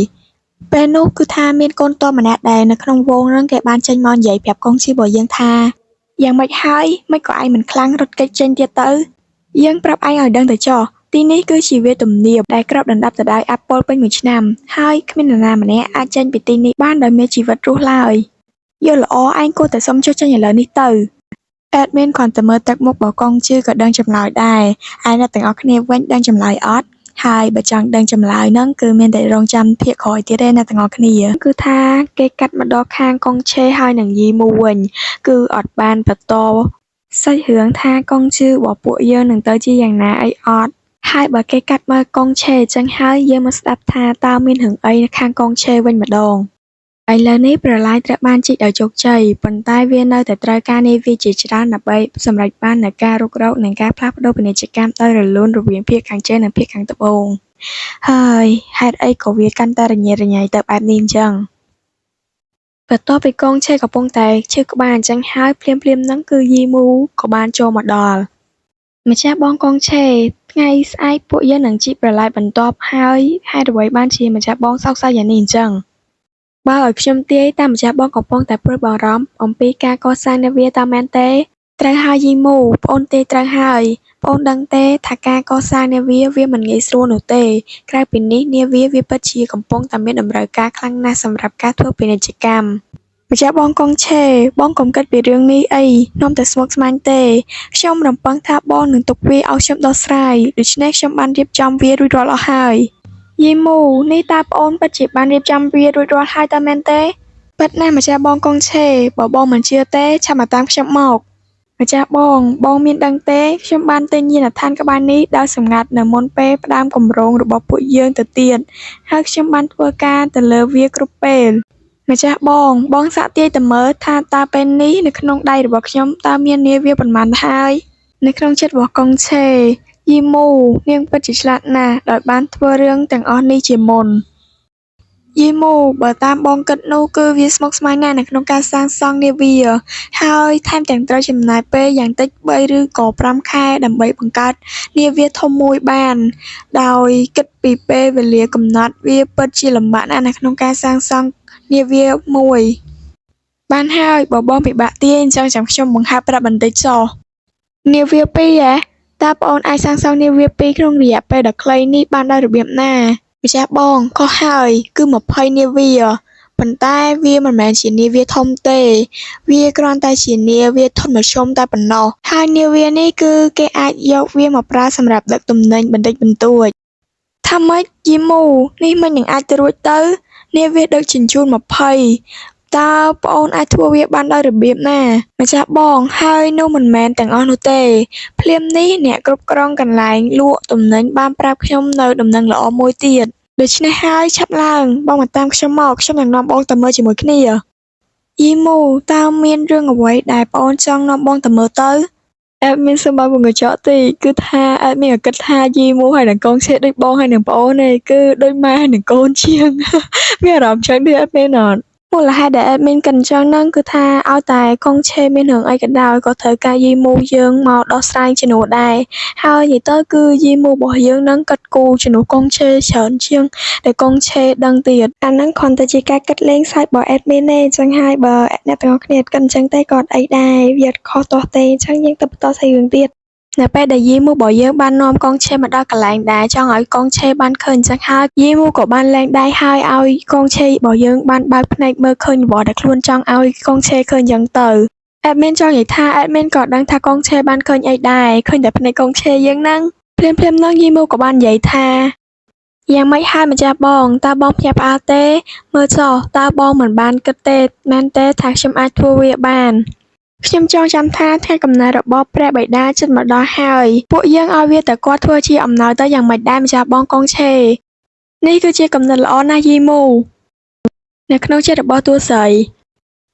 ពេលនោះគឺថាមានកូនទ័ពម្នាក់ដែលនៅក្នុងវងហ្នឹងគេបានចេញមកនិយាយប្រាប់កងជឿរបស់យើងថាយ៉ាងម៉េចហើយមិនក៏ឯងមិនខ្លាំងរត់គេចចេញទៀតទៅយើងប្រាប់ឯងឲ្យដឹងទៅចុះទីនេះគឺជាវាទំនាបដែលក្របដណ្ដប់ទៅដោយអាប់ពុលពេញមួយឆ្នាំហើយគ្មាននរណាម្នាក់អាចចេញពីទីនេះបានដោយមានជីវិតរស់ឡើយយល់ល្អឯងគួរតែសុំចុះចេញឥឡូវនេះទៅអេដមីនគ្រាន់តែមើលទឹកមុខរបស់កងជឿក៏ដឹងចម្លើយដែរឯអ្នកទាំងអស់គ្នាវិញដឹងចម្លើយអត់ហើយបើចង់ដឹងចម្លើយហ្នឹងគឺមានតែរងចាំភាគក្រោយទៀតទេអ្នកទាំងអស់គ្នាគឺថាគេកាត់មកដល់ខាងកងឆេហើយនឹងយីមូវិញគឺអត់បានបន្តសាច់រឿងថាកងជឿរបស់ពួកយើងនឹងទៅជាយ៉ាងណាអីអត់ហើយបើគេកាត់មើលកងឆេចឹងហើយយើងមកស្ដាប់ថាតើមានរឿងអីនៅខាងកងឆេវិញម្ដងឥឡូវនេះប្រឡាយត្រូវបានជីកដោយជោគជ័យប៉ុន្តែវានៅតែត្រូវការនាវាជាច្រើនដើម្បីសម្រេចបាននូវការរុករកនិងការផ្លាស់ប្ដូរពាណិជ្ជកម្មដោយរលូនរវាងភាគខាងជើងនិងភាគខាងត្បូងហើយហេតុអីក៏វាកាន់តែរញ៉េរញ៉ៃទៅបែបនេះអញ្ចឹងបន្ទាប់ពីកងឆេកំពុងតែឈឺក្បាលអញ្ចឹងហើយភ្លាមហ្នឹងគឺយីមូក៏បានចូលមកដល់ម្ចាស់បងកងឆេថ្ងៃស្អែកពួកយើងនឹងជីកប្រឡាយបន្ទាប់ហើយហេតុអ្វីបានជាម្ចាស់បងសោកសៅយ៉ាងនេះអញ្ចឹងបើឲ្យខ្ញុំទាយតាមម្ចាស់បងកំពុងតែព្រួយបារម្ភអំពីការកសាងនាវាតើមែនទេត្រូវហើយយីមូប្អូនទេត្រូវហើយប្អូនដឹងទេថាការកសាងនាវាវាមិនងាយស្រួលនោះទេក្រៅពីនេះនាវាវាពិតជាកំពុងតែមានតម្រូវការខ្លាំងណាស់សម្រាប់ការធ្វើពាណិជ្ជកម្មម្ចាស់បងកងឆេបងកុំគិតពីរឿងនេះអីនាំតែស្មុគស្មាញទេខ្ញុំរំពឹងថាបងនឹងទុកវាឲ្យខ្ញុំដោះស្រាយដូច្នេះខ្ញុំបានរៀបចំវារួចរាល់អស់ហើយយីមូនេះតើប្អូនពិតជាបានរៀបចំវារួចរាល់ហើយតើមែនទេពិតណាស់ម្ចាស់បងកងឆេបើបងមិនជឿទេឆាប់មកតាមខ្ញុំមកម្ចាស់បងមានដឹងទេខ្ញុំបានទិញយានដ្ឋានក្បាលនេះដោយសម្ងាត់នៅមុនពេលផ្ដើមគម្រោងរបស់ពួកយើងទៅទៀតហើយខ្ញុំបានធ្វើការទៅលើវាគ្រប់ពេលម្ចាស់បងសាក់ទាយទៅមើលថាតើពេលនេះនៅក្នុងដៃរបស់ខ្ញុំតើមាននាវាប៉ុន្មានហើយនៅក្នុងចិត្តរបស់កងឆេយីមូនាងពិតជាឆ្លាតណាស់ដោយបានធ្វើរឿងទាំងអស់នេះជាមុន យីមូបើតាមបងគិតនោះគឺវាស្មុគស្មាញណាស់នៅក្នុងការសាងសង់នាវាហើយថែមទាំងត្រូវចំណាយពេលយ៉ាងតិច3ឬក៏5ខែដើម្បីបង្កើតនាវាធំមួយបានដោយគិតពីពេលវេលាកំណត់វាពិតជាលំបាកណាស់នៅក្នុងការសាងសង់នាវាមួយបានហើយបើបងពិបាកទាយអញ្ចឹងចាំខ្ញុំបង្ហើបប្រាប់បន្តិចចុះនាវាពីរតើបងអូនអាចសាងសង់នាវាពីរក្នុងរយៈពេលដ៏ខ្លីនេះបានដោយរបៀបណាម្ចាស់បងខុសហើយគឺ20នាវាប៉ុន្តែវាមិនមែនជានាវាធំទេវាគ្រាន់តែជានាវាធុនមធ្យមតែប៉ុណ្ណោះហើយនាវានេះគឺគេអាចយកវាមកប្រើសម្រាប់ដឹកទំនិញបន្តិចបន្តួចថាម៉េចយីមូនេះមិននឹងអាចទៅរួចទៅនាវាដឹកជញ្ជូន20តើប្អូនអាចធ្វើវាបានដោយរបៀបណាម្ចាស់បងហើយនោះមិនមែនទាំងអស់នោះទេភ្លាមនេះអ្នកគ្រប់គ្រងកន្លែងលក់ទំនិញបានប្រាប់ខ្ញុំនៅដំណឹងល្អមួយទៀតដូច្នេះហើយឆាប់ឡើងបងមកតាមខ្ញុំមកខ្ញុំនឹងនាំបងទៅមើលជាមួយគ្នាយីមូតើមានរឿងអ្វីដែលប្អូនចង់នាំបងទៅមើលទៅអែតមានសមាពងកញ្ចក់ទេគឺថាអែតមានគិតថាយីមូហើយនឹងកូនឆេដូចបងហើយនឹងប្អូនទេគឺដូចម៉ែហើយនឹងកូនជាងមានអារម្មណ៍ចឹងទេអែតមានអត់មូលហេតុដែលអែតមានគិតអញ្ចឹងហ្នឹងគឺថាឲ្យតែកូនឆេមានរឿងអីក៏ដោយក៏ត្រូវការយីមូយើងមកដោះស្រាយជំនួសដែរហើយនិយាយទៅគឺយីមូរបស់យើងហ្នឹងគិតគូរជំនួសកូនឆេច្រើនជាងដែលកូនឆេដឹងទៀតអាហ្នឹងគ្រាន់តែជាការគិតលេងសើចរបស់អែតមានទេអញ្ចឹងហើយបើអ្នកទាំងអស់គ្នាគិតអញ្ចឹងទេក៏អត់អីដែរវាអត់ខុសទាស់ទេអញ្ចឹងយើងទៅបន្តស្អីរឿងទៀតនៅពេលដែលយីមូរបស់យើងបាននាំកងឆេមកដល់កន្លែងដែរចង់ឲ្យកងឆេបានឃើញអញ្ចឹងហើយយីមូក៏បានលែងដៃហើយឲ្យកងឆេរបស់យើងបានបើកភ្នែកមើលឃើញអ្វីដែលខ្លួនចង់ឲ្យកងឆេឃើញអញ្ចឹងទៅអែតមានចង់និយាយថាអែតមានក៏ដឹងថាកងឆេបានឃើញអីដែរឃើញតែភ្នែកកងឆេយើងហ្នឹងភ្លាមហ្នឹងយីមូក៏បាននិយាយថាយ៉ាងម៉េចហើយម្ចាស់បងតើបងភ្ញាក់ផ្អើលទេមើលចុះតើបងមិនបានគិតទេមែនទេថាខ្ញុំអាចធ្វើវាបានខ្ញុំចងចាំថាថ្ងៃកំណើតរបស់ព្រះបិតាជិតមកដល់ហើយពួកយើងឲ្យវាតែគាត់ធ្វើជាអំណោយទៅយ៉ាងម៉េចដែរម្ចាស់បងកងឆេនេះគឺជាកំណត់ល្អណាស់យីមូនៅក្នុងចិត្តរបស់តួស្រី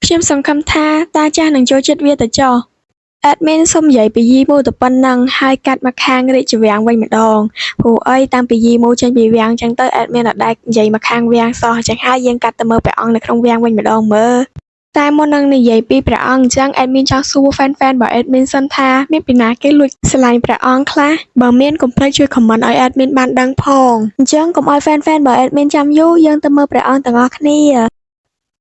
ខ្ញុំសង្ឃឹមថាតាចាស់នឹងចូលចិត្តវាទៅចុះអែដមីនសុំនិយាយពីយីមូទៅប៉ុណ្ណឹងហើយកាត់មកខាងរាជវាំងវិញម្ដងព្រោះអីតាំងពីយីមូចេញពីវាំងអញ្ចឹងទៅអែដមីនអត់ដែលនិយាយមកខាងវាំងសោះអញ្ចឹងហើយយើងកាត់ទៅមើលព្រះអង្គនៅក្នុងវាំងវិញម្ដងមើលតែមុននឹងនិយាយពីព្រះអង្គអញ្ចឹងអែដមីនចង់សួរហ្វេនរបស់អែដមីនសិនថាមានពីណាគេលួចស្រឡាញ់ព្រះអង្គខ្លះបើមានកុំភ្លេចជួយខមមិនឲ្យអែដមីនបានដឹងផងអញ្ចឹងកុំឲ្យហ្វេនរបស់អែដមីនចាំយូរយើងទៅមើលព្រះអង្គទាំងអស់គ្នា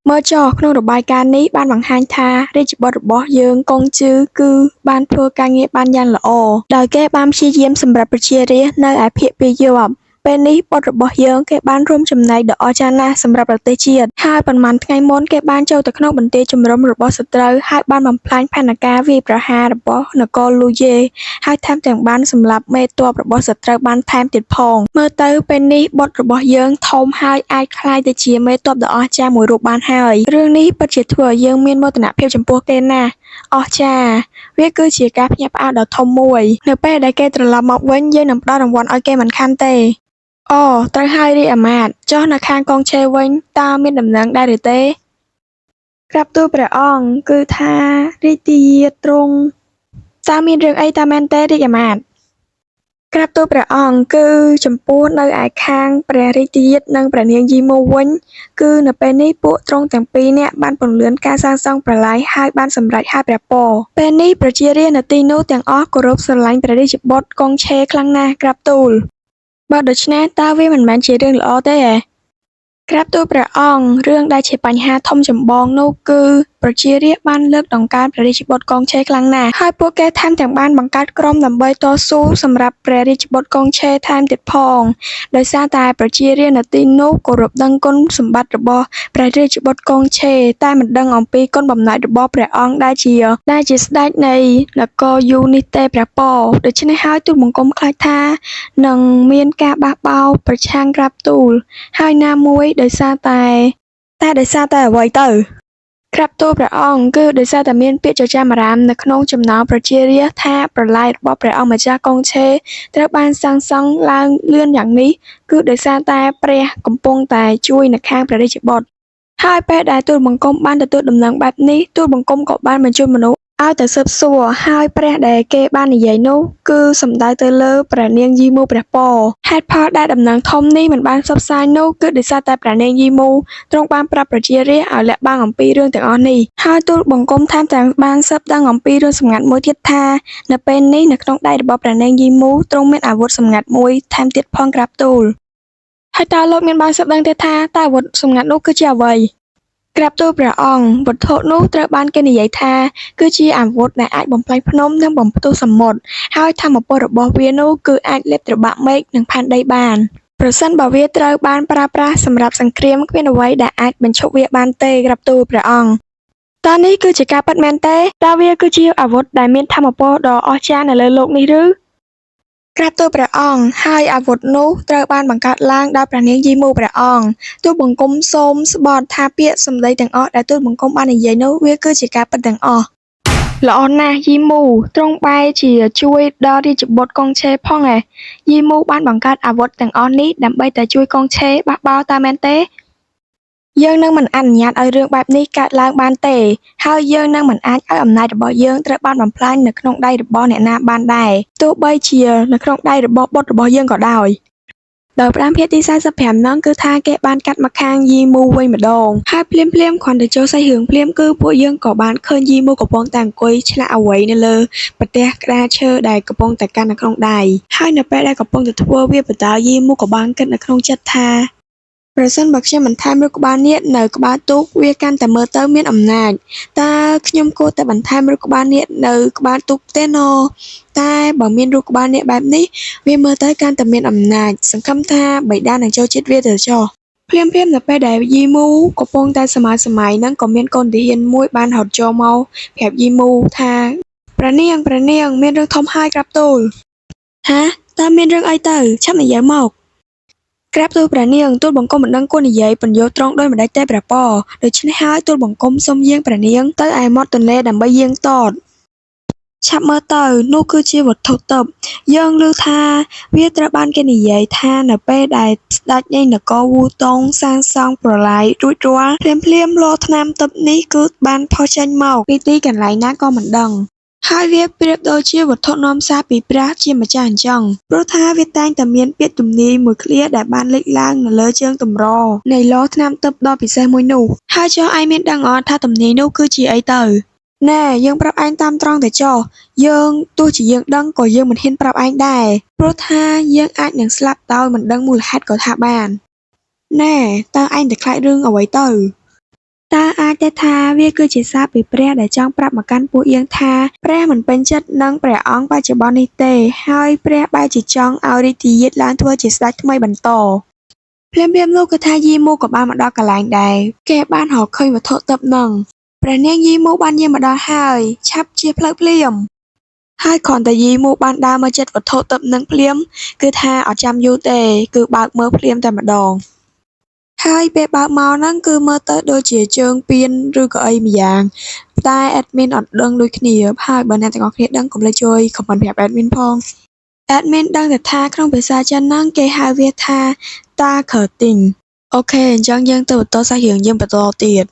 មើលចុះក្នុងរបាយការណ៍នេះបានបង្ហាញថារាជបុត្ររបស់យើងកងជឺគឺបានធ្វើការងារបានយ៉ាងល្អដោយគេបានព្យាយាមសម្រាប់ប្រជារាស្ត្រនៅឯភាគពាយព្យពេលនេះបុត្ររបស់យើងគេបានរួមចំណែកដ៏អស្ចារ្យណាស់សម្រាប់ប្រទេសជាតិហើយប៉ុន្មានថ្ងៃមុនគេបានចូលទៅក្នុងបន្ទាយជំរំរបស់សត្រូវហើយបានបំផ្លាញផែនការវាយប្រហាររបស់នគរលូយេហើយថែមទាំងបានសម្លាប់មេទ័ពរបស់សត្រូវបានថែមទៀតផងមើលទៅពេលនេះបុត្ររបស់យើងធំហើយអាចក្លាយទៅជាមេទ័ពដ៏អស្ចារ្យមួយរូបបានហើយរឿងនេះពិតជាធ្វើឲ្យយើងមានមោទនភាពចំពោះគេណាស់អស្ចារ្យវាគឺជាការភ្ញាក់ផ្អើលដ៏ធំមួយនៅពេលដែលគេត្រឡប់មកវិញយើងនឹងផ្ដល់រង្វាន់ឲ្យគេមិនខានទេអូត្រូវហើយរាជអាមាត្យចុះនៅខាងកងឆេវិញតើមានដំណឹងដែរឬទេក្រាបទូលព្រះអង្គគឺថារាជទាយាទ្រង់តើមានរឿងអីតើមែនទេរាជអាមាត្យក្រាបទូលព្រះអង្គគឺចំពោះនៅឯខាងព្រះរាជទាយាទនិងព្រះនាងយីមូវិញគឺនៅពេលនេះពួកទ្រង់ទាំងពីរនាក់បានពន្លឿនការសាងសង់ប្រឡាយហើយបានសម្រេចហើយព្រះពរពេលនេះប្រជារាស្ត្រនៅទីនោះទាំងអស់គោរពស្រឡាញ់ព្រះរាជបុត្រកងឆេខ្លាំងណាស់ក្រាបទូលបើដូច្នេះតើវាមិនមែនជារឿងល្អទេក្រាបទូលព្រះអង្គរឿងដែលជាបញ្ហាធំចម្បងនោះគឺប្រជារាស្ត្របានលើកដង្កើងព្រះរាជបុត្រកងឆេខ្លាំងណាស់ហើយពួកគេថែមទាំងបានបង្កើតក្រុមដើម្បីតស៊ូសម្រាប់ព្រះរាជបុត្រកងឆេថែមទៀតផងដោយសារតែប្រជារាស្ត្រនៅទីនោះគោរពដឹងគុណសម្បត្តិរបស់ព្រះរាជបុត្រកងឆេតែមិនដឹងអំពីគុណបំណាច់របស់ព្រះអង្គដែលជាស្ដេចនៃនគរយូនេះទេព្រះពរដូច្នេះហើយទូលបង្គំខ្លាចថានឹងមានការបះបោរប្រឆាំងក្រាបទូលហើយណាមួយដោយសារតែអ្វីទៅក្រាបទូលព្រះអង្គគឺដោយសារតែមានពាក្យចចាមអារាមនៅក្នុងចំណោមប្រជារាស្ត្រថាប្រឡាយរបស់ព្រះអង្គម្ចាស់កងឆេត្រូវបានសាងសង់ឡើងលឿនយ៉ាងនេះគឺដោយសារតែព្រះកំពុងតែជួយនៅខាងព្រះរាជបុត្រហើយពេលដែលទូលបង្គំបានទទួលដំណឹងបែបនេះទូលបង្គំក៏បានបញ្ជូនមនុស្ស ឲ្យទៅស៊ើបសួរហើយព្រះដែលគេបាននិយាយនោះគឺសំដៅទៅលើព្រះនាងយីមូព្រះពរហេតុផលដែលដំណឹងធំនេះមិនបានផ្សព្វផ្សាយនោះគឺដោយសារតែព្រះនាងយីមូទ្រង់បានប្រាប់ប្រជារាស្ត្រឲ្យលាក់បាំងអំពីរឿងទាំងអស់នេះហើយទូលបង្គំថែមទាំងបានស៊ើបដឹងអំពីរឿងសម្ងាត់មួយទៀតថានៅពេលនេះនៅក្នុងដៃរបស់ព្រះនាងយីមូទ្រង់មានអាវុធសម្ងាត់មួយថែមទៀតផងក្រាបទូលហើយតើលោកមានបានស៊ើបដឹងទេថាតើអាវុធសម្ងាត់នោះគឺជាអ្វីក្រាបទូលព្រះអង្គវត្ថុនោះត្រូវបានគេនិយាយថាគឺជាអាវុធដែលអាចបំផ្លាញភ្នំនិងបំផ្ទុះសមុទ្រហើយថាមពលរបស់វានោះគឺអាចលេបត្របាក់មេឃនិងផែនដីបានប្រសិនបើវាត្រូវបានប្រើប្រាស់សម្រាប់សង្គ្រាមគ្មានអ្វីដែលអាចបញ្ឈប់វាបានទេក្រាបទូលព្រះអង្គតើនេះគឺជាការពិតមែនទេតើវាគឺជាអាវុធដែលមានថាមពលដ៏អស្ចារ្យនៅលើโลกនេះឬក្រាបទូលព្រះអង្គហើយអាវុធនោះត្រូវបានបង្កើតឡើងដោយព្រះនាងយីមូព្រះអង្គទូលបង្គំសូមស្បត់ថាពាក្យសម្ដីទាំងអស់ដែលទូលបង្គំបាននិយាយនោះវាគឺជាការពិតទាំងអស់ល្អណាស់យីមូទ្រង់បែរជាជួយដល់រាជបុត្រកុងឆេផងឯយីមូបានបង្កើតអាវុធទាំងអស់នេះដើម្បីតែជួយកុងឆេបះបោរតើមែនទេយើងនឹងមិនអនុញ្ញាតឲ្យរឿងបែបនេះកើតឡើងបានទេហើយយើងនឹងមិនអាចឲ្យអំណាចរបស់យើងត្រូវបានបំផ្លាញនៅក្នុងដៃរបស់អ្នកណាបានដែរទោះបីជានៅក្នុងដៃរបស់បុត្ររបស់យើងក៏ដោយដោយផ្ដាំភាគទី45ហ្នឹងគឺថាគេបានកាត់មកខាងយីមូវិញម្ដងហើយភ្លាមគ្រាន់តែចូលសាច់រឿងភ្លាមគឺពួកយើងក៏បានឃើញយីមូកំពុងតែអង្គុយឆ្លាក់អ្វីនៅលើប្រទះក្តារឈើដែលកំពុងតែកាន់នៅក្នុងដៃហើយនៅពេលដែលកំពុងតែធ្វើវាបតើយីមូក៏បានគិតនៅក្នុងចិត្តថាប្រសិនបើខ្ញុំបន្ថែមរូបក្បាលនាគនៅក្បាលទូកវាកាន់តែមើលទៅមានអំណាចតើខ្ញុំគួរតែបន្ថែមរូបក្បាលនាគនៅក្បាលទូកទេណតែបើមានរូបក្បាលនាគបែបនេះវាមើលទៅកាន់តែមានអំណាចសង្ឃឹមថាបិតានឹងចូលចិត្តវាទៅចុះភ្លាមនៅពេលដែលយីមូកំពុងតែសម័យហ្នឹងក៏មានកូនទាហានមួយបានរត់ចូលមកប្រាប់យីមូថាព្រះនាងមានរឿងធំហើយក្រាបទូលហាតើមានរឿងអីទៅឆាប់និយាយមកក្រាបទូលព្រះនាងទូលបង្គំមិនដឹងគួរនិយាយពន្យល់ត្រង់ដូចម្តេចទេព្រះពរដូច្នេះហើយទូលបង្គំសុំយាងព្រះនាងទៅឯមាត់ទន្លេដើម្បីយាងតតឆាប់មើលទៅនោះគឺជាវត្ថុទិព្វយើងឮថាវាត្រូវបានគេនិយាយថានៅពេលដែលស្ដេចនៃនគរវូតុងសាងសង់ប្រឡាយរួចរាល់ភ្លាមលោថ្នាំទិព្វនេះគឺបានផុសចេញមកពីទីកន្លែងណាក៏មិនដឹងហើយវាប្រៀបដូចជាវត្ថុនាំសារពីព្រះជាម្ចាស់អញ្ចឹងព្រោះថាវាតែងតែមានពាក្យទំនាយមួយឃ្លាដែលបានលេចឡើងនៅលើជើងទម្រនៃឡថ្នាំទិព្វដ៏ពិសេសមួយនោះហើយចុះឯងមានដឹងអត់ថាទំនាយនោះគឺជាអីទៅណែយើងប្រាប់ឯងតាមត្រង់ទៅចុះយើងទោះជាយើងដឹងក៏យើងមិនហ៊ានប្រាប់ឯងដែរព្រោះថាយើងអាចនឹងស្លាប់ដោយមិនដឹងមូលហេតុក៏ថាបានណែតើឯងតែខ្លាចរឿងអ្វីទៅតើអាចទេថាវាគឺជាសារពីព្រះដែលចង់ប្រាប់មកកាន់ពួកយើងថាព្រះមិនពេញចិត្តនឹងព្រះអង្គបច្ចុប្បន្ននេះទេហើយព្រះបែរជាចង់ឲ្យរាជយាតឡើងធ្វើជាស្ដេចថ្មីបន្តភ្លាមនោះគឺថាយីមូក៏បានមកដល់កន្លែងដែរគេបានរកឃើញវត្ថុទិព្វនឹងព្រះនាងយីមូបានយាងមកដល់ហើយឆាប់ជាផ្លូវភ្លាមហើយគ្រាន់តែយីមូបានដើរមកជិតវត្ថុទិព្វនឹងភ្លាមគឺថាអត់ចាំយូរទេគឺបើកមើលភ្លាមតែម្ដងហើយពេលបើកមកហ្នឹងគឺមើលទៅដូចជាជើងពៀនឬក៏អីម្យ៉ាងតែ admin អត់ដឹងដូចគ្នាហើយបើអ្នកទាំងអស់គ្នាដឹងកុំភ្លេចជួយ comment ប្រាប់ admin ផង admin ដឹងតែថាក្នុងភាសាចិនហ្នឹងគេហៅវាថាតាក្រទីងអូខេអញ្ចឹងយើងទៅបន្តសាច់រឿងយើងបន្តទៀត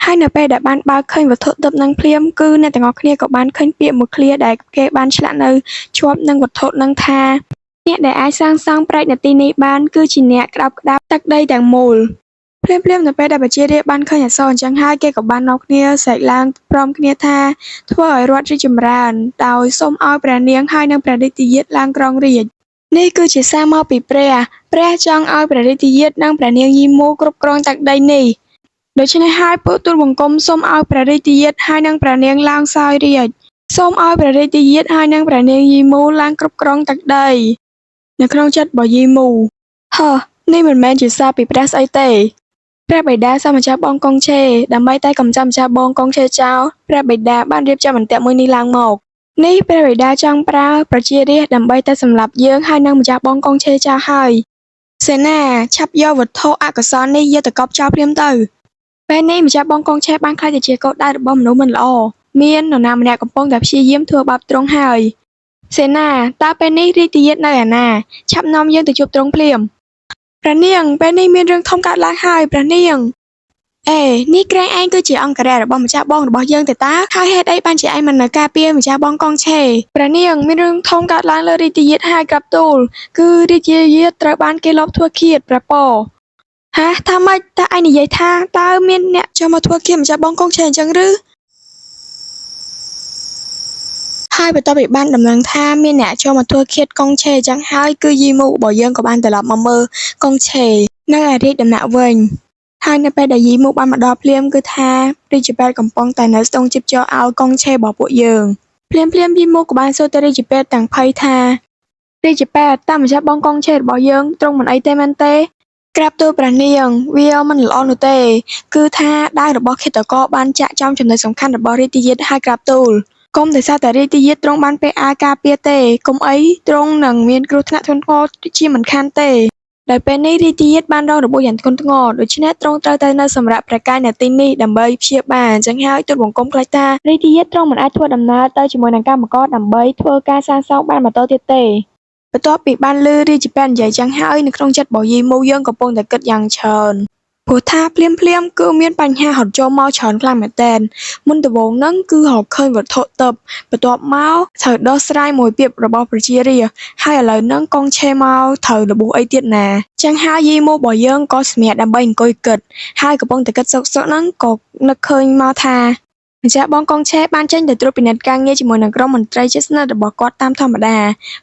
ហើយនៅពេលដែលបានបើកឃើញវត្ថុទិព្វនឹងភ្លាមគឺអ្នកទាំងអស់គ្នាក៏បានឃើញពាក្យមួយឃ្លាដែលគេបានឆ្លាក់នៅជាប់នឹងវត្ថុនឹងថាអ្នកដែលអាចសាងសង់ប្រាជ្ញនៅទីនេះបានគឺជាអ្នកក្តោបក្តាប់ទឹកដីទាំងមូលភ្លាមនៅពេលដែលប្រជារាស្ត្របានឃើញអក្សរអញ្ចឹងហើយគេក៏បាននាំគ្នាស្រែកឡើងព្រមគ្នាថាធ្វើឲ្យរដ្ឋរីកចម្រើនដោយសូមឲ្យព្រះនាងហើយនិងព្រះរាជយាតឡើងគ្រងរាជ្យនេះគឺជាសារមកពីព្រះចង់ឲ្យព្រះរាជយាតនិងព្រះនាងយីមូគ្រប់គ្រងទឹកដីនេះដូច្នេះហើយពួកទូលបង្គំសូមឲ្យព្រះរាជយាតហើយនិងព្រះនាងឡើងសោយរាជ្យសូមឲ្យព្រះរាជយាតហើយនិងព្រះនាងយីមូឡើងគ្រប់គ្រងទឹកដីនៅក្នុងចិត្តរបស់យីមូនេះមិនមែនជាសារពីព្រះស្អីទេព្រះបិតាសម្ចាស់បងកុងឆេដើម្បីតែកំចាត់ម្ចាស់បងកុងឆេចោលព្រះបិតាបានរៀបចំអន្ទាក់មួយនេះឡើងមកនេះព្រះបិតាចង់ប្រើប្រជារាស្ត្រដើម្បីតែសម្លាប់យើងហើយនិងម្ចាស់បងកុងឆេចោលហើយសេនាឆាប់យកវត្ថុអកុសលនេះយកទៅកប់ចោលភ្លាមទៅពេលនេះម្ចាស់បងកុងឆេបានខ្លាចទៅជាកូនដៅរបស់មនុស្សមិនល្អមាននរណាម្នាក់កំពុងតែព្យាយាមធ្វើបាបទ្រង់ហើយសេនាតើពេលនេះរាជយាតនៅឯណាឆាប់នាំយើងទៅជួបទ្រង់ភ្លាមព្រះនាងពេលនេះមានរឿងធំកើតឡើងហើយព្រះនាង នេះក្រែងឯងគឺជាអង្គរៈរបស់ម្ចាស់បងរបស់យើងទៅតើហើយហេតុអីបានជាឯងមិននៅការពារម្ចាស់បងកងឆេព្រះនាងមានរឿងធំកើតឡើងលើរាជយាតហើយក្រាបទូលគឺរាជយាតត្រូវបានគេលបធ្វើឃាតព្រះពរហាថាម៉េចតើឯងនិយាយថាតើមានអ្នកចូលមកធ្វើឃាតម្ចាស់បងកងឆេអញ្ចឹងឬហើយបន្ទាប់ពីបានដំណឹងថាមានអ្នកចូលមកធ្វើឃាតកងឆេអញ្ចឹងហើយគឺយីមូរបស់យើងក៏បានត្រឡប់មកមើលកងឆេនៅឯរាជដំណាក់វិញហើយនៅពេលដែលយីមូបានមកដល់ភ្លាមគឺថារាជពេទ្យកំពុងតែនៅស្ទង់ជីពចោឲ្យកងឆេរបស់ពួកយើងភ្លាមយីមូក៏បានសួរទៅរាជពេទ្យទាំងភ័យថារាជពេទ្យតើម្ចាស់បងកងឆេរបស់យើងទ្រង់មិនអីទេមែនទេក្រាបទូលព្រះនាងវាមិនល្អនោះទេគឺថាដៃរបស់ឃាតករបានចាក់ចំចំណុចសំខាន់របស់រាជយាតហើយក្រាបទូលកុំដោយសារតែរាជយាតទ្រង់បានពេលអាការពារទេកុំអីទ្រង់នឹងមានគ្រោះថ្នាក់ធ្ងន់ធ្ងរជាមិនខានទេដោយពេលនេះរាជយាតបានរងរបួសយ៉ាងធ្ងន់ធ្ងរដូច្នេះទ្រង់ត្រូវទៅនៅសម្រាប់ព្រះកាយនៅទីនេះដើម្បីព្យាបាលអញ្ចឹងហើយទូលបង្គំខ្លាចថារាជយាតទ្រង់មិនអាចធ្វើដំណើរទៅជាមួយនឹងកម្មករដើម្បីធ្វើការសាងសង់បានបន្តទៀតទេបន្ទាប់ពីបានឮរាជពេទ្យនិយាយចឹងហើយនៅក្នុងចិត្តរបស់យីមូយើងកំពុងតែគិតយ៉ាងច្រើនព្រោះថាភ្លាមគឺមានបញ្ហាហត់ចូលមកច្រើនខ្លាំងមែនទែនមុនដំបូងហ្នឹងគឺរកឃើញវត្ថុទិព្វបន្ទាប់មកត្រូវដោះស្រាយមួយពាក្យរបស់ប្រជារាស្ត្រហើយឥឡូវហ្នឹងកងឆេមកត្រូវរបួសអីទៀតណាចឹងហើយយីមូរបស់យើងក៏សម្រាប់ដើម្បីអង្គុយគិតហើយកំពុងតែគិតសុកហ្នឹងក៏នឹកឃើញមកថាម្ចាស់បងកងឆេបានចេញទៅត្រួតពិនិត្យការងារជាមួយនឹងក្រុមមន្ត្រីជិតស្និទ្ធរបស់គាត់តាមធម្មតា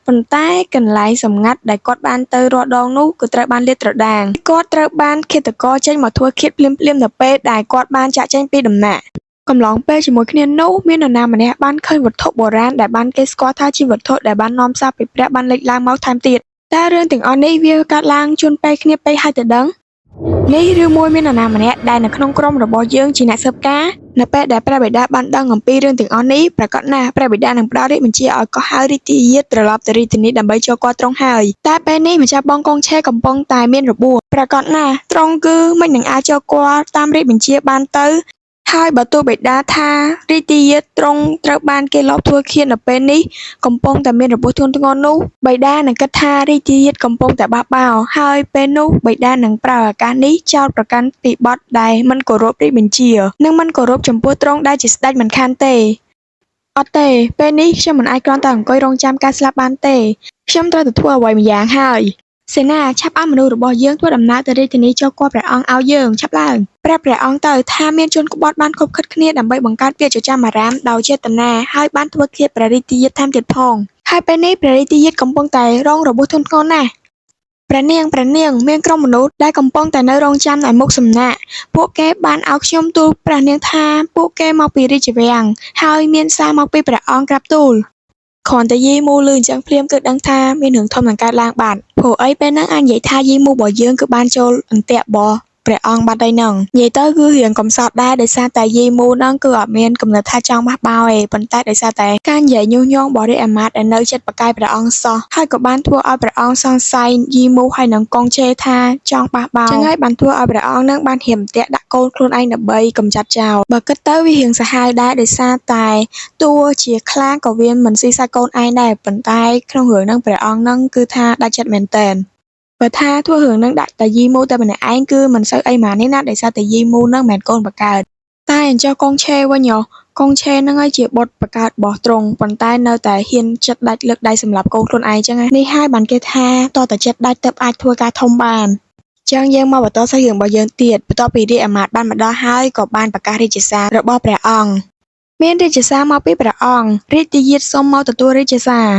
ប៉ុន្តែកន្លែងសម្ងាត់ដែលគាត់បានទៅរាល់ដងនោះគឺត្រូវបានលាតត្រដាងគាត់ត្រូវបានឃាតករចេញមកធ្វើឃាតភ្លាមនៅពេលដែលគាត់បានចាក់ចេញពីដំណាក់កំឡុងពេលជាមួយគ្នានោះមាននរណាម្នាក់បានឃើញវត្ថុបុរាណដែលបានគេស្គាល់ថាជាវត្ថុដែលបាននាំសារពីព្រះបានលេចឡើងមកថែមទៀតតើរឿងទាំងអស់នេះវាកើតឡើងជួនពេលគ្នាពេកហើយទៅដឹងនេះឬមួយមាននរណាម្នាក់ដែលនៅក្នុងក្រុមរបស់យើងជាអ្នកស៊ើបការនៅពេលដែលព្រះបិតាបានដឹងអំពីរឿងទាំងអស់នេះប្រាកដណាស់ព្រះបិតានឹងផ្ដល់រាជបញ្ជាឲ្យកោះហៅរាជយាតត្រឡប់ទៅរាជធានីដើម្បីចូលគាល់ទ្រង់ហើយតែពេលនេះម្ចាស់បងកងឆេកំពុងតែមានរបួសប្រាកដណាស់ទ្រង់គឺមិននឹងអាចចូលគាល់តាមរាជបញ្ជាបានទៅហើយបើទោះបិតាថារាជយាតទ្រង់ត្រូវបានគេលបធ្វើឃាតនៅពេលនេះកំពុងតែមានរបួសធ្ងន់ធ្ងរនោះបិតានឹងគិតថារាជយាតកំពុងតែបះបោរហើយពេលនោះបិតានឹងប្រើឱកាសនេះចោទប្រកាន់ពីបទដែលមិនគោរពរាជបញ្ជានិងមិនគោរពចំពោះទ្រង់ដែលជាស្ដេចមិនខានទេអត់ទេពេលនេះខ្ញុំមិនអាចគ្រាន់តែអង្គុយរងចាំការស្លាប់បានទេខ្ញុំត្រូវទៅធ្វើអ្វីម្យ៉ាងហើយសេនាឆាប់ឲ្យមនុស្សរបស់យើងធ្វើដំណើរទៅរាជធានីចូលគាល់ព្រះអង្គឲ្យយើងឆាប់ឡើងព្រះអង្គទៅថាមានជនក្បត់បានខົບខិតគ្នាដើម្បីបង្កើតពាក្យចចាមអារាមដោយចេតនាហើយបានធ្វើឃាតព្រះរាជយាតថែមទៀតផងហើយពេលនេះព្រះរាជយាតកំពុងតែរងរបួសធ្ងន់ធ្ងរណាស់ព្រះនាងមានក្រុមមនុស្សដែលកំពុងតែនៅរងចាំនៅមុខសំណាក់ពួកគេបានឲ្យខ្ញុំទូលព្រះនាងថាពួកគេមកពីរាជវាំងហើយមានសារមកពីព្រះអង្គក្រាបទូលគ្រាន់តែយីមូលឺអញ្ចឹងភ្លាមគឺដឹងថាមានរឿងធំនឹងកើតឡើងបាទព្រោះអីពេលហ្នឹងអាចនិយាយថាយីមូរបស់យើងគឺបានចូលអន្ទាក់របស់ព្រះអង្គបាត់ហើយហ្នឹងនិយាយទៅគឺរៀងកំសត់ដែរដោយសារតែយីមូហ្នឹងគឺអត់មានគំនិតថាចង់បះបោរទេប៉ុន្តែដោយសារតែការនិយាយញុះញង់របស់រាជអាមាត្យដែលនៅចិត្តបកាយព្រះអង្គសោះហើយក៏បានធ្វើឲ្យព្រះអង្គសង្ស័យយីមូហើយនឹងកងឆេថាចង់បះបោរចឹងហើយបានធ្វើឲ្យព្រះអង្គនឹងបានហៀមតាក់ដាក់កូនខ្លួនឯងដើម្បីកម្ចាត់ចោលបើគិតទៅវារៀងសាហាវដែរដោយសារតែតួជាខ្លាក៏វាមិនស៊ីសាច់កូនឯងដែរប៉ុន្តែក្នុងរឿងហ្នឹងព្រះអង្គហ្នឹងគឺថាដាច់ចិត្តមែនតើបើថាធ្វើរឿងហ្នឹងដាក់តែយីមូតែម្នាក់ឯងគឺមិនសូវអីហ្មងនេះណាដោយសារតែយីមូហ្នឹងមិនមែនកូនបកើតតែអញ្ចឹងកងឆេវិញកងឆេហ្នឹងហើយជាបុត្របកើតរបស់ទ្រង់ប៉ុន្តែនៅតែហ៊ានចិត្តដាច់លើកដៃសម្លាប់កូនខ្លួនឯងចឹងនេះហើយបានគេថាតតែចិត្តដាច់ទៅអាចធ្វើការធំបានចឹងយើងមកបន្តសាច់រឿងរបស់យើងទៀតបន្ទាប់ពីរាជអាមាត្យបានមកដល់ហើយក៏បានប្រកាសរាជសាររបស់ព្រះអង្គមានរាជសារមកពីព្រះអង្គរាជយាតសូមមកទទួលរាជសារ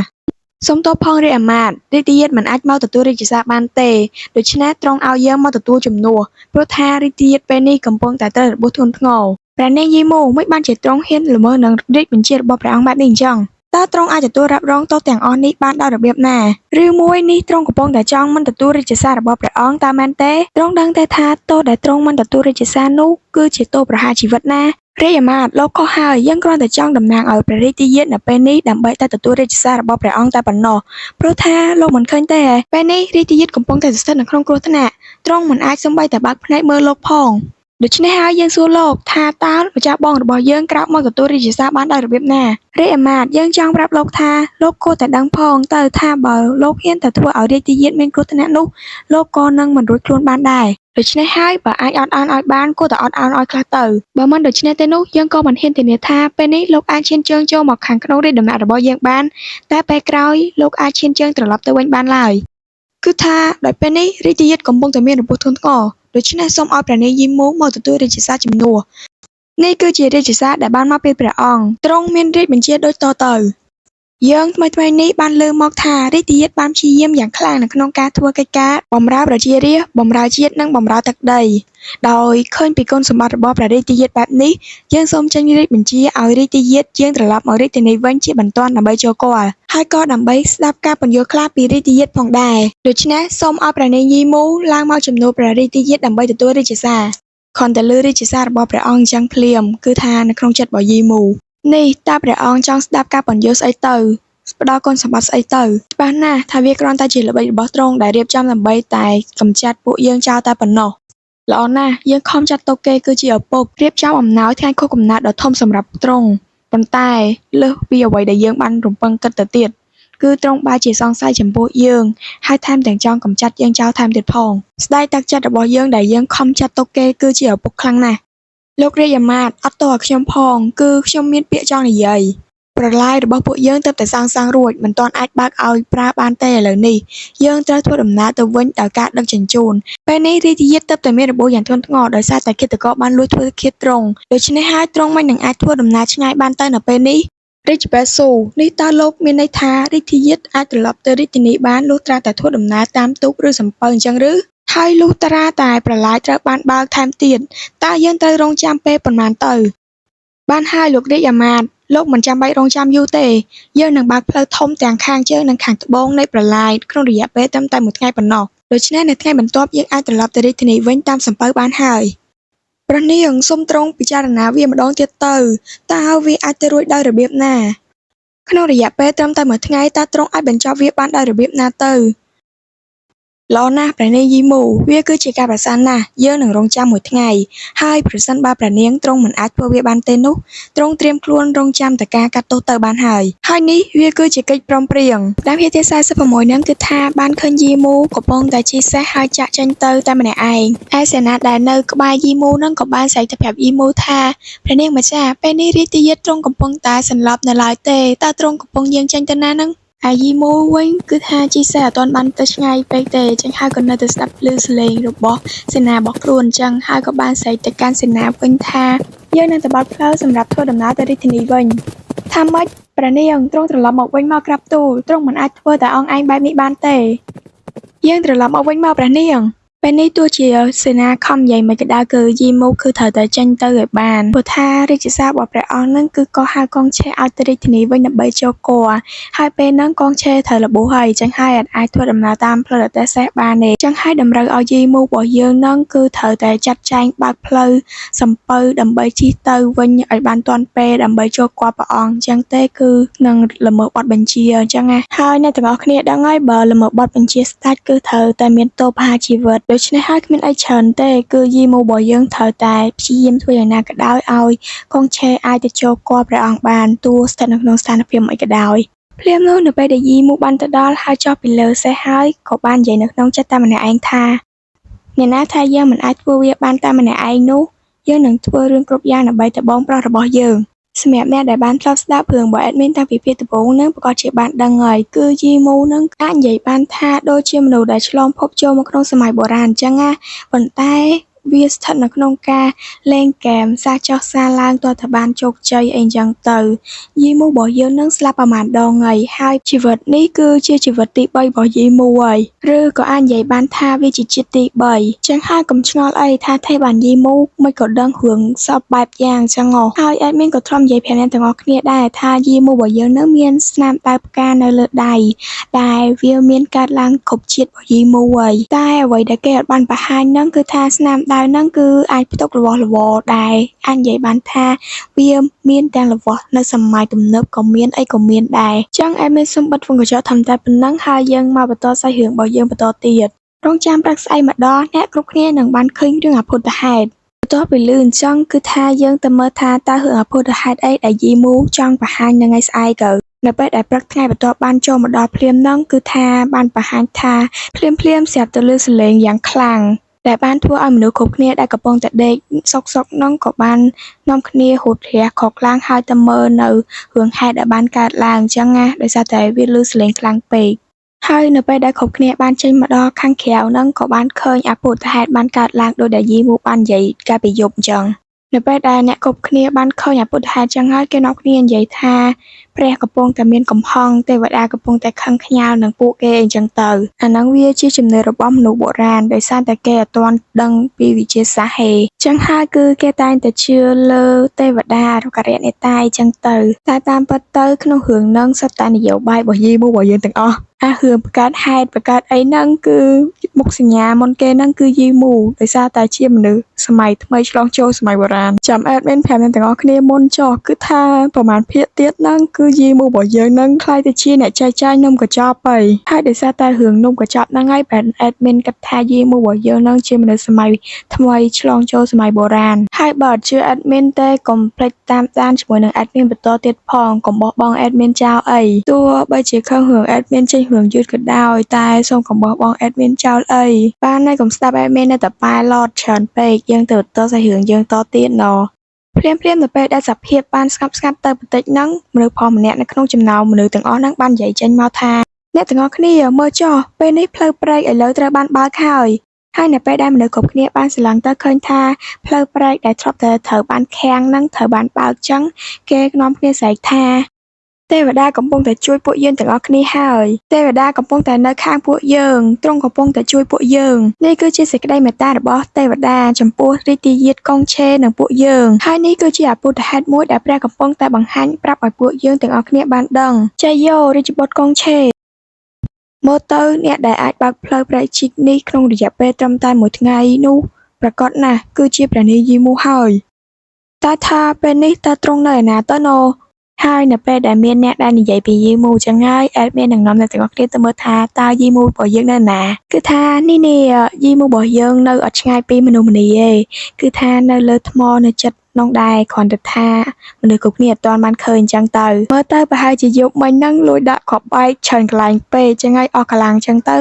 សូមទោសផងរាជអាមាត្យរាជយាតមិនអាចមកទទួលរាជសារបានទេដូច្នេះទ្រង់ឲ្យយើងមកទទួលជំនួសព្រោះថារាជយាតពេលនេះកំពុងតែត្រូវរបួសធ្ងន់ធ្ងរព្រះនាងយីមូមិនបានជាទ្រង់ហ៊ានល្មើសនឹងរាជបញ្ជារបស់ព្រះអង្គបែបនេះអញ្ចឹងតើទ្រង់អាចទទួលរ៉ាប់រងទោសទាំងអស់នេះបានដោយរបៀបណាឬមួយនេះទ្រង់កំពុងតែចង់មិនទទួលរាជសាររបស់ព្រះអង្គតើមែនទេទ្រង់ដឹងតែថាទោសដែលទ្រង់មិនទទួលរាជសារនោះគឺជាទោសប្រហារជីវិតណារាជអាមាត្យលោកខុសហើយយើងគ្រាន់តែចង់តំណាងឲ្យព្រះរាជយាតនៅពេលនេះដើម្បីតែទទួលរាជសាររបស់ព្រះអង្គតែប៉ុណ្ណោះព្រោះថាលោកមិនឃើញទេពេលនេះរាជយាតកំពុងតែស្ថិតនៅក្នុងគ្រោះថ្នាក់ទ្រង់មិនអាចសូម្បីតែបើកភ្នែកមើលលោកផង ដូច្នេះហើយយើងសួរលោកថាតើម្ចាស់បងរបស់យើងក្រោកមកទទួលរាជសារបានដោយរបៀបណារាជអាមាត្យយើងចង់ប្រាប់លោកថាលោកគួរតែដឹងផងទៅថាបើលោកហ៊ានតែធ្វើឲ្យរាជទាយាទមានគ្រោះថ្នាក់នោះលោកក៏នឹងមិនរួចខ្លួនបានដែរដូច្នេះហើយបើអាចអត់ឱនឲ្យបានគួរតែអត់ឱនឲ្យខ្លះទៅបើមិនដូច្នេះទេនោះយើងក៏មិនហ៊ានធានាថាពេលនេះលោកអាចឈានជើងចូលមកខាងក្នុងរាជដំណាក់របស់យើងបានតែពេលក្រោយលោកអាចឈានជើងត្រឡប់ទៅវិញបានឡើយគឺថាដោយពេលនេះរាជទាយាទកំពុងតែមានរបួសធ្ងន់ធ្ងរដូច្នេះសូមឲ្យព្រះនាងយីមូមកទទួលរាជសារជំនួសនេះគឺជារាជសារដែលបានមកពីព្រះអង្គទ្រង់មានរាជបញ្ជាដូចតទៅយើងថ្មីនេះបានលើមកថារាជទាយាទបានព្យាយាមយ៉ាងខ្លាំងនៅក្នុងការធ្វើកិច្ចការបម្រើប្រជារាស្ត្របម្រើជាតិនិងបម្រើទឹកដីដោយឃើញពីគុណសម្បត្តិរបស់ព្រះរាជទាយាទបែបនេះយើងសូមចេញរាជបញ្ជាឲ្យរាជទាយាទយើងត្រឡប់មករាជធានីវិញជាបន្ទាន់ដើម្បីចូលគាល់ហើយក៏ដើម្បីស្ដាប់ការពន្យល់ខ្លះពីរាជទាយាទផងដែរដូច្នេះសូមឲ្យព្រះនាងយីមូឡើងមកជំនួសព្រះរាជទាយាទដើម្បីទទួលរាជសារខនតែលើរាជសាររបស់ព្រះអង្គអញ្ចឹងភ្លាមគឺថានៅក្នុងចិត្តរបស់យីមូនេះតើព្រះអង្គចង់ស្ដាប់ការពន្យល់ស្អីទៅផ្ដល់គុណសម្បត្តិស្អីទៅច្បាស់ណាស់ថាវាគ្រាន់តែជាល្បិចរបស់ទ្រង់ដែលរៀបចំដើម្បីតែកម្ចាត់ពួកយើងចោលតែប៉ុណ្ណោះល្អណាស់យើងខំចាត់ទុកគេគឺជាឪពុករៀបចំអំណោយថ្ងៃខួបកំណើតដ៏ធំសម្រាប់ទ្រង់ប៉ុន្តែលើសពីអ្វីដែលយើងបានរំពឹងគិតទៅទៀតគឺទ្រង់បែរជាសង្ស័យចំពោះយើងហើយថែមទាំងចង់កម្ចាត់យើងចោលថែមទៀតផងស្ដាយទឹកចិត្តរបស់យើងដែលយើងខំចាត់ទុកគេគឺជាឪពុកខ្លាំងណាស់លោករាជអាមាត្យអត់ទោសឲ្យខ្ញុំផងគឺខ្ញុំមានពាក្យចង់និយាយប្រឡាយរបស់ពួកយើងទើបតែសាងសង់រួចមិនទាន់អាចបើកឲ្យប្រើបានទេឥឡូវនេះយើងត្រូវធ្វើដំណើរទៅវិញដោយការដឹកជញ្ជូនពេលនេះរាជទាយាទទើបតែមានរបួសយ៉ាងធ្ងន់ធ្ងរដោយសារតែឃាតករបានលួចធ្វើឃាតទ្រង់ដូច្នេះហើយទ្រង់មិននឹងអាចធ្វើដំណើរឆ្ងាយបានទៅនៅពេលនេះរាជបេសូនេះតើលោកមានន័យថារាជទាយាទអាចត្រឡប់ទៅរាជធានីបានលុះត្រាតែធ្វើដំណើរតាមទូកឬសំពៅអញ្ចឹងឬហើយលុះត្រាតែប្រឡាយត្រូវបានបើកថែមទៀតតើយើងត្រូវរងចាំពេលប៉ុន្មានទៅបានហើយលោករាជអាមាត្យលោកមិនចាំបាច់រងចាំយូរទេយើងនឹងបើកផ្លូវធំទាំងខាងជើងនិងខាងត្បូងនៃប្រឡាយក្នុងរយៈពេលត្រឹមតែមួយថ្ងៃប៉ុណ្ណោះដូច្នេះនៅថ្ងៃបន្ទាប់យើងអាចត្រឡប់ទៅរាជធានីវិញតាមសំពៅបានហើយព្រះនាងសូមទ្រង់ពិចារណាវាម្ដងទៀតទៅតើវាអាចទៅរួចដោយរបៀបណាក្នុងរយៈពេលត្រឹមតែមួយថ្ងៃតើទ្រង់អាចបញ្ចប់វាបានដោយរបៀបណាទៅល្អណាស់ព្រះនាងយីមូវាគឺជាការប្រសើរណាស់យើងនឹងរងចាំមួយថ្ងៃហើយប្រសិនបើព្រះនាងទ្រង់មិនអាចធ្វើវាបានទេនោះទ្រង់ត្រៀមខ្លួនរងចាំតែការកាត់ទោសទៅបានហើយនេះវាគឺជាកិច្ចព្រមព្រៀងតាមហេតុទី46ហ្នឹងគឺថាបានឃើញយីមូកំពុងតែជិះសេះហើយចាក់ចេញទៅតែម្នាក់ឯងឯសេនាដែលនៅក្បែរយីមូហ្នឹងក៏បានស្រែកទៅប្រាប់យីមូថាព្រះនាងម្ចាស់ពេលនេះរាជទាយាទទ្រង់កំពុងតែសន្លប់នៅឡើយទេតើទ្រង់កំពុងយាងចេញទៅណាហ្នឹងអាយីមូវិញគឺថាជីសេះអត់ទាន់បានទៅឆ្ងាយពេកទេអញ្ចឹងហើយក៏នៅតែស្ដាប់ឮសំឡេងរបស់សេនារបស់ខ្លួនអញ្ចឹងហើយក៏បានស្រែកទៅកាន់សេនាវិញថាយើងនឹងទៅបើកផ្លូវសម្រាប់ធ្វើដំណើរទៅរាជធានីវិញថាម៉េចព្រះនាងទ្រង់ត្រឡប់មកវិញមកក្រាបទូលទ្រង់មិនអាចធ្វើតែអង្អែងបែបនេះបានទេយើងត្រឡប់មកវិញមកព្រះនាងពេលនេះទោះជាសេនាខំនិយាយមិនក៏ដោយគឺយីមូគឺត្រូវតែចេញទៅឲ្យបានព្រោះថារាជសាររបស់ព្រះអង្គនឹងគឺក៏ហៅកងឆេឲ្យទៅរាជធានីវិញដើម្បីចូលគាល់ហើយពេលហ្នឹងកងឆេត្រូវរបួសហើយអញ្ចឹងហើយអាចធ្វើដំណើរតាមផ្លូវដតេសេះបានទេអញ្ចឹងហើយតម្រូវឲ្យយីមូរបស់យើងនឹងគឺត្រូវតែចាត់ចែងបើកផ្លូវសំពៅដើម្បីជិះទៅវិញឲ្យបានទាន់ពេលដើម្បីចូលគាល់ព្រះអង្គអញ្ចឹងទេគឺនឹងល្មើសបទបញ្ជាអញ្ចឹងណាហើយអ្នកទាំងអស់គ្នាដឹងហើយបើល្មើសបទបញ្ជាស្ដេចគឺត្រូវតែមានទោសប្រហារជីវិតដូច្នេះហើយគ្មានអីច្រើនទេគឺយីមូរបស់យើងត្រូវតែព្យាយាមធ្វើយ៉ាងណាក៏ដោយឲ្យកងឆេអាចទៅចូលគាល់ព្រះអង្គបានទោះស្ថិតនៅក្នុងស្ថានភាពមួយក៏ដោយភ្លាមនោះនៅពេលដែលយីមូបានទៅដល់ហើយចុះពីលើសេះហើយក៏បាននិយាយនៅក្នុងចិត្តតែម្នាក់ឯងថាអ្នកណាថាយើងមិនអាចធ្វើវាបានតែម្នាក់ឯងនោះយើងនឹងធ្វើរឿងគ្រប់យ៉ាងដើម្បីតែបងប្រុសរបស់យើងសម្រាប់អ្នកដែលបានធ្លាប់ស្ដាប់រឿងរបស់ admin តាំងពីភាគដំបូងនឹងប្រកាសជាបានដឹងហើយគឺយីមូនឹងអាចនិយាយបានថាដូចជាមនុស្សដែលឆ្លងភពចូលមកក្នុងសម័យបុរាណអញ្ចឹងណាប៉ុន្តែវាស្ថិតនៅក្នុងការលេងហ្គេមសាចុះសាឡើងទាល់តែបានជោគជ័យអីចឹងទៅយីមូរបស់យើងនឹងស្លាប់ប្រហែលដងហើយជីវិតនេះគឺជាជីវិតទី3របស់យីមូហើយឬក៏អាចនិយាយបានថាវាជាជាតិទី3ចឹងហើយកុំឆ្ងល់អីថាទេបានយីមូមិនក៏ដឹងរឿងសពបែបយ៉ាងចឹងហើយអេដមីនក៏ធ្លាប់និយាយប្រាប់អ្នកទាំងអស់គ្នាដែរថាយីមូរបស់យើងនឹងមានស្នាមដៅផ្កានៅលើដៃដែលវាមានកើតឡើងគ្រប់ជាតិរបស់យីមូហើយតែអ្វីដែលគេអត់បានបង្ហាញហ្នឹងគឺថាស្នាមដៅហ្នឹងគឺអាចផ្ទុករបស់របរដែរអាចនិយាយបានថាវាមានទាំងរបស់នៅសម័យទំនើបក៏មានអីក៏មានដែរចឹងអេដមីនសូមបិទវងកញ្ចក់ធម្មតាប៉ុណ្ណឹងហើយយើងមកបន្តសាច់រឿងរបស់យើងបន្តទៀតរងចាំព្រឹកស្អីម្ដងអ្នកគ្រប់គ្នានឹងបានឃើញរឿងអភូតហេតុ បន្ទាប់ពីលឺអញ្ចឹងគឺថាយើងទៅមើលថាតើរឿងអភូតហេតុអីដែលយីមូចង់បង្ហាញនៅថ្ងៃស្អែកទៅនៅពេលដែលព្រឹកថ្ងៃបន្ទាប់បានចូលមកដល់ភ្លាមហ្នឹងគឺថាបានបង្ហាញថាភ្លាមស្រាប់តែឮសំឡេងយ៉ាងខ្លាំងដែលបានធ្វើឲ្យមនុស្សគ្រប់គ្នាដែលកំពុងតែដេកសុកហ្នឹងក៏បាននាំគ្នាហូតរះខកឡើងហើយទៅមើលនៅរឿងហេតុដែលបានកើតឡើងអញ្ចឹងណាដោយសារតែវាឮសំឡេងខ្លាំងពេកហើយនៅពេលដែលគ្រប់គ្នាបានចេញមកដល់ខាងក្រៅហ្នឹងក៏បានឃើញអភូតហេតុបានកើតឡើងដោយដែលយីមូបាននិយាយកាលពីយប់អញ្ចឹងនៅពេលដែលអ្នកគ្រប់គ្នាបានឃើញអភូតហេតុអញ្ចឹងហើយគេនាំគ្នានិយាយថាព្រះកំពុងតែមានកំហឹងទេវតាកំពុងតែខឹងខ្ញាល់នឹងពួកគេអញ្ចឹងទៅអាហ្នឹងវាជាជំនឿរបស់មនុស្សបុរាណដោយសារតែគេអត់ទាន់ដឹងពីវិទ្យាសាស្ត្រហេអញ្ចឹងហើយគឺគេតែងតែជឿលើទេវតាឬក៏រអ្នកតាអញ្ចឹងទៅតែតាមពិតទៅក្នុងរឿងហ្នឹងសុទ្ធតែនយោបាយរបស់យីមូរបស់យើងទាំងអស់អារឿងបង្កើតហេតុបង្កើតអីហ្នឹងគឺមុខសញ្ញាមុនគេហ្នឹងគឺយីមូដោយសារតែជាមនុស្សសម័យថ្មីឆ្លងចូលសម័យបុរាណចាំអេដមីនប្រាប់អ្នកទាំងអស់គ្នាមុនចុះគឺថាប្រហែលភាគទៀតហ្នឹងគឺយីមូរបស់យើងហ្នឹងខ្លាយទៅជាអ្នកចែកចាយនំកញ្ចប់ហើយដោយសារតែរឿងនំកញ្ចប់ហ្នឹងហើយបានអេដមីនគិតថាយីមូរបស់យើងហ្នឹងជាមនុស្សសម័យថ្មីឆ្លងចូលសម័យបុរាណហើយបើអត់ជឿអេដមីនទេកុំភ្លេចតាមដានជាមួយនឹងអេដមីនបន្តទៀតផងកុំបោះបង់អេដមីនចោលអីទោះបីជាខឹងរឿងអេដមីនចេញរឿងយឺតក៏ដោយតែសូមកុំបោះបង់អេដមីនចោលអីបានហើយកុំស្ដាប់អេដមីននៅតែប៉ែឡតច្រើនពេកយើងទៅបន្តសាច់រឿងយើងតទៀតណភ្លាមនៅពេលដែលសភាពបានស្ងប់ស្ងាត់ទៅបន្តិចហ្នឹងមនុស្សផងម្នាក់នៅក្នុងចំណោមមនុស្សទាំងអស់ហ្នឹងបាននិយាយចេញមកថាអ្នកទាំងអស់គ្នាមើលចុះពេលនេះផ្លូវព្រែកឥឡូវត្រូវបានបើកហើយនៅពេលដែលមនុស្សគ្រប់គ្នាបានស្រឡឹងទៅឃើញថាផ្លូវព្រែកដែលធ្លាប់តែត្រូវបានខាំងហ្នឹងត្រូវបានបើកចឹងគេនាំគ្នាស្រែកថាទេវតាកំពុងតែជួយពួកយើងទាំងអស់គ្នាហើយទេវតាកំពុងតែនៅខាងពួកយើងទ្រង់កំពុងតែជួយពួកយើងនេះគឺជាសេចក្តីមេត្តារបស់ទេវតាចំពោះរាជយាទកុងឆេនិងពួកយើងហើយនេះគឺជាអភូតហេតុមួយដែលព្រះកំពុងតែបង្ហាញប្រាប់ឲ្យពួកយើងទាំងអស់គ្នាបានដឹងចៃយោរាជបុត្រកុងឆេមើលទៅអ្នកដែលអាចបើកផ្លូវប្រែកជីកនេះក្នុងរយៈពេលត្រឹមតែមួយថ្ងៃនោះប្រកាសណាស់គឺជាព្រះនាងយីមូហើយតែថាពេលនេះតើទ្រង់នៅឯណាទៅណូហើយនៅពេលដែលមានអ្នកដែលនិយាយពីយីមូចឹងហើយអេដមីននឹងនាំអ្នកទាំងអស់គ្នាទៅមើលថាតើយីមូរបស់យើងនៅណាគឺថានេះយីមូរបស់យើងនៅអត់ឆ្ងាយពីមនុស្សម្នីទេគឺថានៅលើថ្មនៅចិត្តនោះដែរគ្រាន់តែថាមនុស្សគ្រប់គ្នាអត់ទាន់បានឃើញអញ្ចឹងទៅមើលទៅប្រហែលជាយប់មិញហ្នឹងលួចដាក់គ្រាប់បែកច្រើនកន្លែងពេកចឹងហើយអស់កម្លាំងអញ្ចឹងទៅ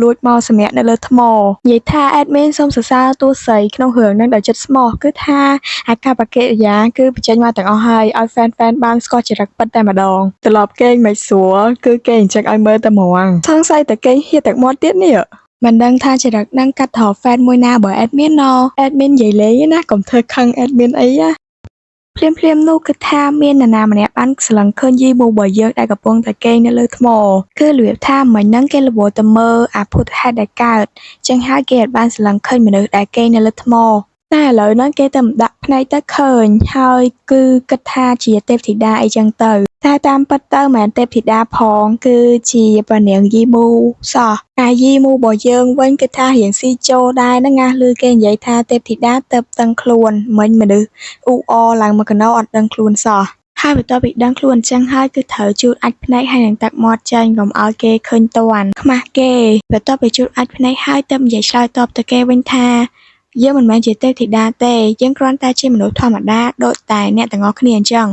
លួចមកសម្រាប់នៅលើថ្មនិយាយថាអេដមីនសូមសរសើរតួស្រីក្នុងរឿងហ្នឹងដោយចិត្តស្មោះគឺថាអាកប្បកិរិយាគឺបញ្ចេញមកទាំងអស់ហើយឲ្យហ្វេនបានស្គាល់ចរិតពិតតែម្ដងត្រឡប់គេងមិនស្រួលគឺគេអញ្ចឹងឲ្យមើលតែហ្មងសង្ស័យតែគេហៀទឹកមាត់ទៀតនេះមិនដឹងថាចរិតហ្នឹងកាត់ថតហ្វេនមួយណាបើអេដមីនណអេដមីននិយាយលេងណាកុំធ្វើខឹងអេដមីនអីណាភ្លាមនោះគឺថាមាននរណាម្នាក់បានស្លឹងឃើញយីមូរបស់យើងដែលកំពុងតែគេងនៅលើថ្មគឺរបៀបថាមិញហ្នឹងគេល្បួទៅមើលអាភូតហេតុដែលកើតចឹងហើយគេអត់បានស្លឹងឃើញមនុស្សដែលគេងនៅលើថ្មតែឥឡូវហ្នឹងគេទៅដាក់ភ្នែកទៅឃើញហើយគឺគិតថាជាទេពធីតាអីចឹងទៅតែតាមពិតទៅមិនមែនទេពធីតាផងគឺជាព្រះនាងយីមូសោះតែយីមូរបស់យើងវិញគឺថារៀងស៊ីចូលដែរហ្នឹងណាឮគេនិយាយថាទេពធីតាទៅដឹងខ្លួនមិញមនុស្សអ៊ូអឡើងមកកណោអត់ដឹងខ្លួនសោះហើយបន្ទាប់ពីដឹងខ្លួនអញ្ចឹងហើយគឺត្រូវជូតអាចភ្នែកហើយនឹងទឹកមាត់ចេញកុំឲ្យគេឃើញតាន់ខ្មាស់គេបន្ទាប់ពីជូតអាចភ្នែកហើយទៅនិយាយឆ្លើយតបទៅគេវិញថាយើងមិនមែនជាទេពធីតាទេយើងគ្រាន់តែជាមនុស្សធម្មតាដូចតែអ្នកទាំងអស់គ្នាអញ្ចឹង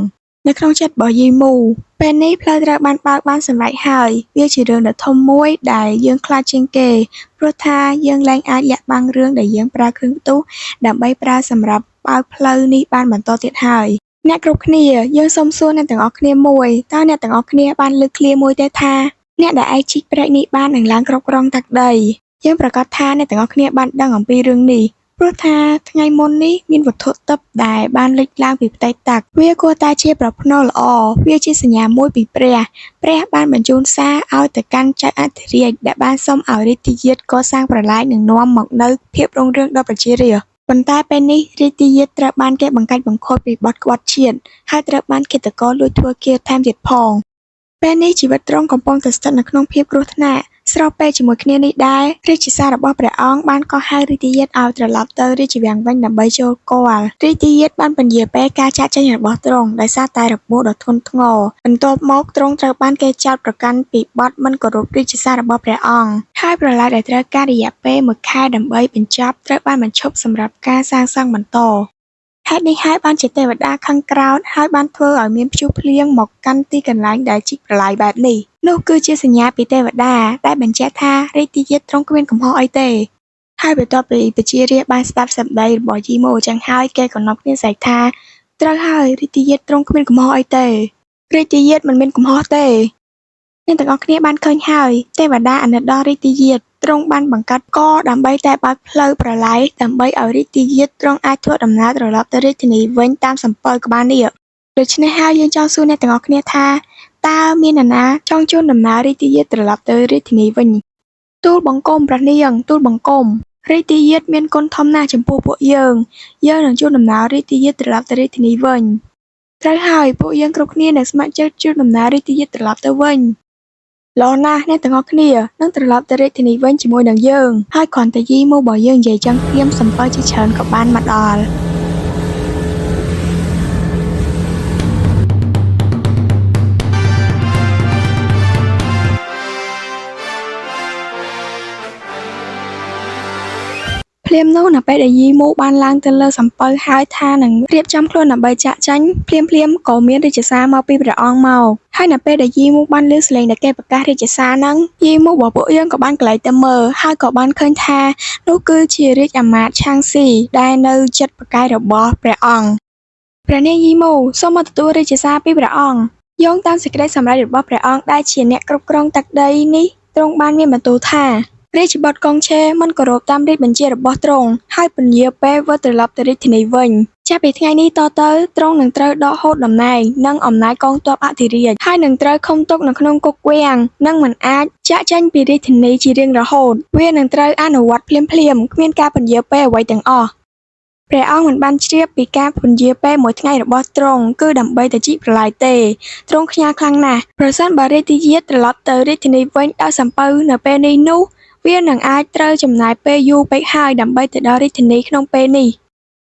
នៅក្នុងចិត្តរបស់យីមូពេលនេះផ្លូវត្រូវបានបើកបានសម្រេចហើយវាជារឿងដ៏ធំមួយដែលយើងខ្លាចជាងគេព្រោះថាយើងលែងអាចលាក់បាំងរឿងដែលយើងប្រើគ្រឿងផ្ទុះដើម្បីប្រើសម្រាប់បើកផ្លូវនេះបានបន្តទៀតហើយអ្នកគ្រប់គ្នាយើងសូមសួរអ្នកទាំងអស់គ្នាមួយតើអ្នកទាំងអស់គ្នាបានលើកឃ្លាមួយទេថាអ្នកដែលអាចជីកព្រែកនេះបាននឹងឡើងគ្រប់គ្រងទឹកដីយើងប្រកាសថាអ្នកទាំងអស់គ្នាបានដឹងអំពីរឿងនេះព្រោះថាថ្ងៃមុននេះមានវត្ថុទិព្វដែលបានលេចឡើងពីផ្ទៃទឹកវាគួរតែជាប្រផ្នូលល្អវាជាសញ្ញាមួយពីព្រះបានបញ្ជូនសារឲ្យទៅកាន់ចៅអធិរាជដែលបានសុំឲ្យរាជយាទកសាងប្រឡាយនិងនាំមកនូវភាពរុងរឿងដល់ប្រជារាស្ត្រប៉ុន្តែពេលនេះរាជយាទត្រូវបានគេបង្កាច់បង្ខូចពីបទក្បត់ជាតិហើយត្រូវបានឃាតករលួចធ្វើគារថែមទៀតផង ពេលនេះជីវិតទ្រង់កំពុងតែស្ថិតនៅក្នុងភាពគ្រោះថ្នាក់ស្របពេលជាមួយគ្នានេះដែររាជសាររបស់ព្រះអង្គបានកោះហៅរាជយាទឲ្យត្រឡប់ទៅរាជវាំងវិញដើម្បីចូលគាល់រាជយាទបានពន្យាពេលការចាកចេញរបស់ទ្រង់ដោយសារតែរបួសដ៏ធ្ងន់ធ្ងរបន្ទាប់មកទ្រង់ត្រូវបានគេចោទប្រកាន់ពីបទមិនគោរពរាជសាររបស់ព្រះអង្គហើយប្រឡាយដែលត្រូវការរយៈពេល1 ខែដើម្បីបញ្ចប់ត្រូវបានបញ្ឈប់សម្រាប់ការសាងសង់បន្តហេតុនេះហើយបានជាទេវតាខឹងក្រោធហើយបានធ្វើឲ្យមានព្យុះភ្លៀងមកកាន់ទីកន្លែងដែលជីកប្រឡាយបែបនេះនោះគឺជាសញ្ញាពីទេវតាដែលបញ្ជាក់ថារាជយាទទ្រង់គ្មានកំហុសអីទេហើយបន្ទាប់ពីប្រជារាស្ត្របានស្ដាប់សម្ដីរបស់យីម៉ូចឹងហើយគេក៏នាំគ្នាស្រែកថាត្រូវហើយរាជយាទទ្រង់គ្មានកំហុសអីទេរាជយាទមិនមានកំហុសទេអ្នកទាំងអស់គ្នាបានឃើញហើយទេវតាអាណិតដល់រាជយាទទ្រង់បានបង្កាត់កដើម្បីតែបើកផ្លូវប្រឡាយដើម្បីឲ្យរាជយាទទ្រង់អាចធ្វើដំណើរត្រឡប់ទៅរាជធានីវិញតាមសំពៅក្បាលនេះដូច្នេះហើយយើងចង់សួរអ្នកទាំងអស់គ្នាថាតើមាននរណាចង់ជូនដំណើររាជយាទត្រឡប់ទៅរាជធានីវិញទូលបង្គំព្រះនាងទូលបង្គំរាជយាទមានគុណធំណាស់ចំពោះពួកយើងនឹងជូនដំណើររាជយាទត្រឡប់ទៅរាជធានីវិញត្រូវហើយពួកយើងគ្រប់គ្នានឹងស្ម័គ្រចិត្តជូនដំណើររាជយាទត្រឡប់ទៅវិញល្អណាស់អ្នកទាំងអស់គ្នានឹងត្រឡប់ទៅរាជធានីវិញជាមួយនឹងយើងហើយគ្រាន់តែយីម៉ូរបស់យើងនិយាយចឹងភ្លាមសំពៅជាច្រើនក៏បានមកដល់ភ្លាមនោះនៅពេលដែលយីម៉ូបានឡើងទៅលើសំពៅហើយថានឹងរៀបចំខ្លួនដើម្បីចាក់ចេញភ្លាមក៏មានរាជសារមកពីព្រះអង្គមកហើយនៅពេលដែលយីម៉ូបានឮសំឡេងដែលគេប្រកាសរាជសារហ្នឹងយីម៉ូរបស់ពួកយើងក៏បានកន្លែងទៅមើលហើយក៏បានឃើញថានោះគឺជារាជអាមាត្យឆាងស៊ីដែលនៅជិតប្រកែករបស់ព្រះអង្គព្រះនាងយីម៉ូសូមមកទទួលរាជសារពីព្រះអង្គយោងតាមសេចក្តីសម្រេចរបស់ព្រះអង្គដែលជាអ្នកគ្រប់គ្រងទឹកដីនេះទ្រង់បានមានបន្ទូលថារាជបុត្រកុងឆេមិនគោរពតាមរាជបញ្ជារបស់ទ្រង់ហើយពន្យាពេលវិលត្រឡប់ទៅរាជធានីវិញចាប់ពីថ្ងៃនេះតទៅទ្រង់នឹងត្រូវដកហូតតំណែងនិងអំណាចកងទ័ពអធិរាជហើយនឹងត្រូវឃុំទុកនៅក្នុងគុកវាំងនិងមិនអាចចាកចេញពីរាជធានីជារៀងរហូតវានឹងត្រូវអនុវត្តភ្លាមគ្មានការពន្យាពេលអ្វីទាំងអស់ព្រះអង្គមិនបានជ្រាបពីការពន្យាពេលមួយថ្ងៃរបស់ទ្រង់គឺដើម្បីតែជីកប្រឡាយទេទ្រង់ខ្ញាល់ខ្លាំងណាស់ប្រសិនបើរាជយាទត្រឡប់ទៅរាជធានីវិញដោយសំពៅនៅពេលនេះនោះវានឹងអាចត្រូវចំណាយពេលយូរពេកហើយដើម្បីទៅដល់រាជធានីក្នុងពេលនេះ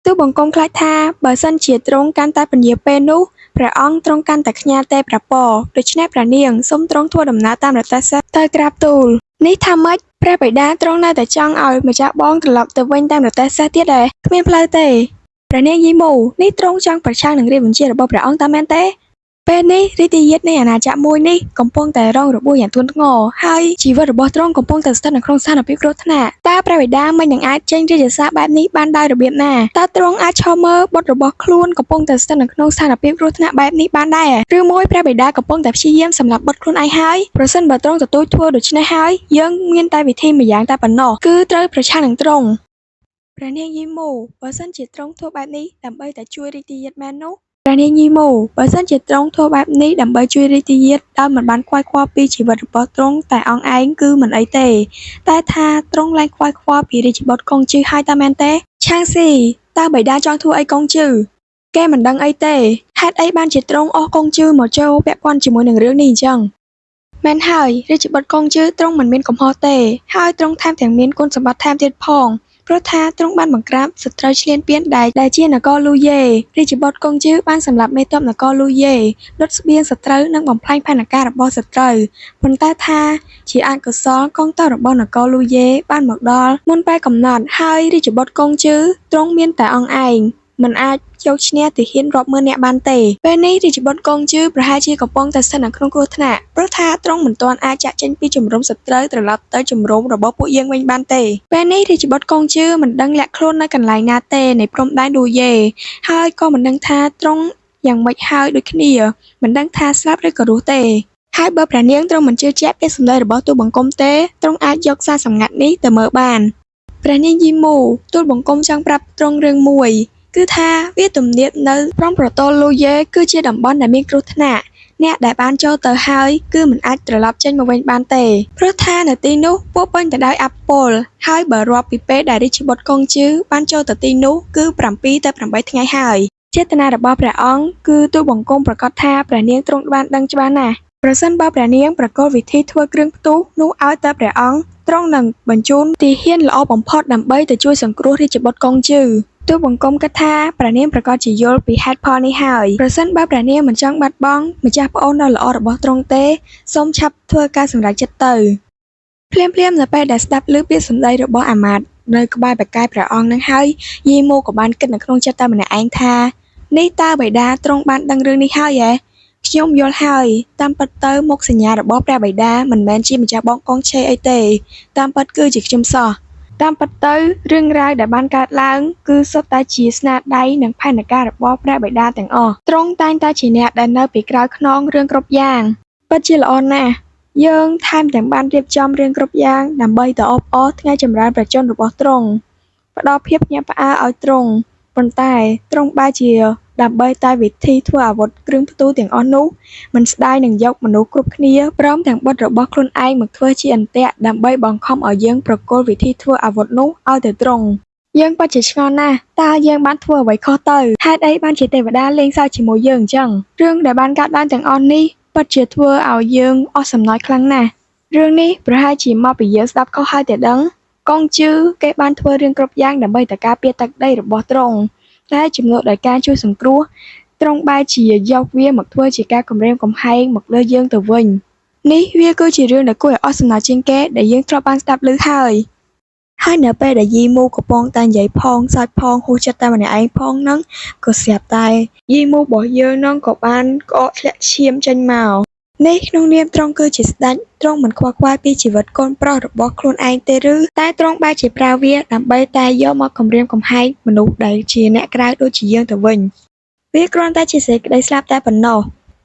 ទូលបង្គំខ្លាចថាបើសិនជាទ្រង់កាន់តែពន្យាពេលនោះព្រះអង្គទ្រង់កាន់តែខ្ញាល់ទេប្រពរដូច្នេះព្រះនាងសូមទ្រង់ធ្វើដំណើរតាមរទេះសេះទៅក្រាបទូលនេះថាម៉េចព្រះបិតាទ្រង់នៅតែចង់ឲ្យម្ចាស់បងត្រឡប់ទៅវិញតាមរទេះសេះទៀតដែរគ្មានផ្លូវទេព្រះនាងយីម៉ូនេះទ្រង់ចង់ប្រឆាំងនឹងរាជបញ្ជារបស់ព្រះអង្គតើមែនទេពេលនេះរាជយាទនៃអាណាចក្រមួយនេះកំពុងតែរងរបួសយ៉ាងធ្ងន់ធ្ងរហើយជីវិតរបស់ទ្រង់កំពុងតែស្ថិតនៅក្នុងស្ថានភាពគ្រោះថ្នាក់តើព្រះបិតាមិននឹងអាចចេញរាជសារបែបនេះបានដោយរបៀបណាតើទ្រង់អាចឈរមើលបុត្ររបស់ខ្លួនកំពុងតែស្ថិតនៅក្នុងស្ថានភាពគ្រោះថ្នាក់បែបនេះបានដែរឬមួយព្រះបិតាកំពុងតែព្យាយាមសម្លាប់បុត្រខ្លួនឯងហើយប្រសិនបើទ្រង់ទទួលធ្វើដូច្នេះហើយយើងមានតែវិធីម្យ៉ាងតែប៉ុណ្ណោះគឺត្រូវប្រឆាំងនឹងទ្រង់ព្រះនាងយីម៉ូបើសិនជាទ្រង់ធ្វើបែបនេះដើម្បីតែជួយរាជយាទមែននោះព្រះនាងយីម៉ូបើសិនជាទ្រង់ធ្វើបែបនេះដើម្បីជួយរាជយាទដោយមិនបានខ្វាយខ្វល់ពីជីវិតរបស់ទ្រង់តែអង្គឯងគឺមិនអីទេតែថាទ្រង់ឡើងខ្វាយខ្វល់ពីរាជបុត្រកុងជឺហើយតើមែនទេឆាងស៊ីតើបិតាចង់ធ្វើអីកុងជឺគេមិនដឹងអីទេហេតុអីបានជាទ្រង់អស់កុងជឺមកចូលពាក់ព័ន្ធជាមួយនឹងរឿងនេះអញ្ចឹងមែនហើយរាជបុត្រកុងជឺទ្រង់មិនមានកំហុសទេហើយទ្រង់ថែមទាំងមានគុណសម្បត្តិថែមទៀតផងព្រោះថាទ្រង់បានបង្ក្រាបសត្រូវឈ្លានពានដែលជានគរលូយេរាជបុត្រកុងជឺបានសម្លាប់មេទ័ពនគរលូយេលុតស្បៀងសត្រូវនិងបំផ្លាញផែនការរបស់សត្រូវប៉ុន្តែថាជាអកុសលកងទ័ពរបស់នគរលូយេបានមកដល់មុនពេលកំណត់ហើយរាជបុត្រកុងជឺទ្រង់មានតែអង្គឯងមិនអាចយកឈ្នះទាហានរាប់ម៉ឺននាក់បានទេពេលនេះរាជបុត្រកុងជឺប្រហែលជាកំពុងតែស្ថិតនៅក្នុងគ្រោះថ្នាក់ព្រោះថាទ្រង់មិនទាន់អាចចាក់ចេញពីជំរំសត្រូវត្រឡប់ទៅជំរំរបស់ពួកយើងវិញបានទេពេលនេះរាជបុត្រកុងជឺមិនដឹងលាក់ខ្លួននៅកន្លែងណាទេនៃព្រំដែនលូយេហើយក៏មិនដឹងថាទ្រង់យ៉ាងម៉េចហើយដូចគ្នាមិនដឹងថាស្លាប់ឬក៏រស់ទេហើយបើព្រះនាងទ្រង់មិនជឿជាក់ពីសម្ដីរបស់ទូលបង្គំទេទ្រង់អាចយកសារសម្ងាត់នេះទៅមើលបានព្រះនាងយីម៉ូទូលបង្គំចង់ប្រាប់ទ្រង់រឿងមួយគឺថាវាទំនាបនៅព្រំប្រទល់លូយេគឺជាតំបន់ដែលមានគ្រោះថ្នាក់អ្នកដែលបានចូលទៅហើយគឺមិនអាចត្រឡប់ចេញមកវិញបានទេព្រោះថានៅទីនោះពោពេញទៅដោយអពលហើយបើរាប់ពីពេលដែលរាជបុត្រកុងជឺបានចូលទៅទីនោះគឺ7ទៅ8ថ្ងៃហើយចេតនារបស់ព្រះអង្គគឺទូលបង្គំប្រកាសថាព្រះនាងទ្រង់បានដឹងច្បាស់ណាស់ ប្រសិនបើព្រះនាងប្រកល់វិធីធ្វើគ្រឿងផ្ទុះនោះឲ្យតែព្រះអង្គទ្រង់នឹងបញ្ជូនទាហានល្អបំផុតដើម្បីទៅជួយសង្គ្រោះរាជបុត្រកុងជឺទូលបង្គំគិតថាព្រះនាងប្រកាសជាយល់ពីហេតុផលនេះហើយប្រសិនបើព្រះនាងមិនចង់បាត់បង់ម្ចាស់ប្អូនដ៏ល្អរបស់ទ្រង់ទេសូមឆាប់ធ្វើការសម្រេចចិត្តទៅភ្លាមនៅពេលដែលស្ដាប់ឮពាក្យសម្ដីរបស់អាមាត្យនៅក្បែរបេកាយព្រះអង្គនឹងហើយយាយមូក៏បានគិតនៅក្នុងចិត្តតែម្នាក់ឯងថានេះតើបិតាទ្រង់បានដឹងរឿងនេះហើយខ្ញុំយល់ហើយតាមពិតទៅមុខសញ្ញារបស់ព្រះបិតាមិនមែនជាម្ចាស់បងកងឆេអីទេតាមពិតគឺជាខ្ញុំសោះតាមពិតទៅរឿងរ៉ាវដែលបានកើតឡើងគឺសុទ្ធតែជាស្នាដៃនិងផែនការរបស់ព្រះបិតាទាំងអស់ទ្រង់តែងតែជាអ្នកដែលនៅពីក្រោយខ្នងរឿងគ្រប់យ៉ាងពិតជាល្អណាស់យើងថែមទាំងបានរៀបចំរឿងគ្រប់យ៉ាងដើម្បីទៅអបអរថ្ងៃចម្រើនព្រះជន្មរបស់ទ្រង់ផ្ដល់ភាពញាក់ផ្អើលឲ្យទ្រង់ប៉ុន្តែទ្រង់បែរជាដើម្បីតែវិធីធ្វើអាវុធគ្រឿងផ្ទុះទាំងអស់នោះមិនស្ដាយនឹងយកមនុស្សគ្រប់គ្នាព្រមទាំងបុត្ររបស់ខ្លួនឯងមកធ្វើជាអន្ទាក់ដើម្បីបង្ខំឲ្យយើងប្រគល់វិធីធ្វើអាវុធនោះឲ្យទៅទ្រង់យើងពិតជាឆ្ងល់ណាស់តើយើងបានធ្វើអ្វីខុសទៅហេតុអីបានជាទេវតាលេងសើចជាមួយយើងអញ្ចឹងរឿងដែលបានកើតឡើងទាំងអស់នេះពិតជាធ្វើឲ្យយើងអស់សំណើចខ្លាំងណាស់រឿងនេះប្រហែលជាមកពីយើងស្ដាប់ខុសហើយតែដឹងកងជឺគេបានធ្វើរឿងគ្រប់យ៉ាងដើម្បីតែការពារទឹកដីរបស់ទ្រង់តែជំនួសដោយការជួយសង្គ្រោះទ្រង់បែរជាយកវាមកធ្វើជាការគំរាមកំហែងមកលើយើងទៅវិញនេះវាគឺជារឿងដែលគួរឲ្យអស់សំណើចជាងគេដែលយើងធ្លាប់បានស្ដាប់ឮហើយនៅពេលដែលយីមូកំពុងតែនិយាយផងសើចផងហួសចិត្តតែម្នាក់ឯងផងហ្នឹងក៏ស្រាប់តែយីមូរបស់យើងហ្នឹងក៏បានក្អកធ្លាក់ឈាមចេញមកនេះក្នុងនាមទ្រង់គឺជាស្ដេចទ្រង់មិនខ្វល់ខ្វាយពីជីវិតកូនប្រុសរបស់ខ្លួនឯងទេឬតែទ្រង់បែរជាប្រើវាដើម្បីតែយកមកគំរាមកំហែងមនុស្សដែលជាអ្នកក្រៅដូចជាយើងទៅវិញវាគ្រាន់តែជាសេចក្តីស្លាប់តែប៉ុណ្ណោះ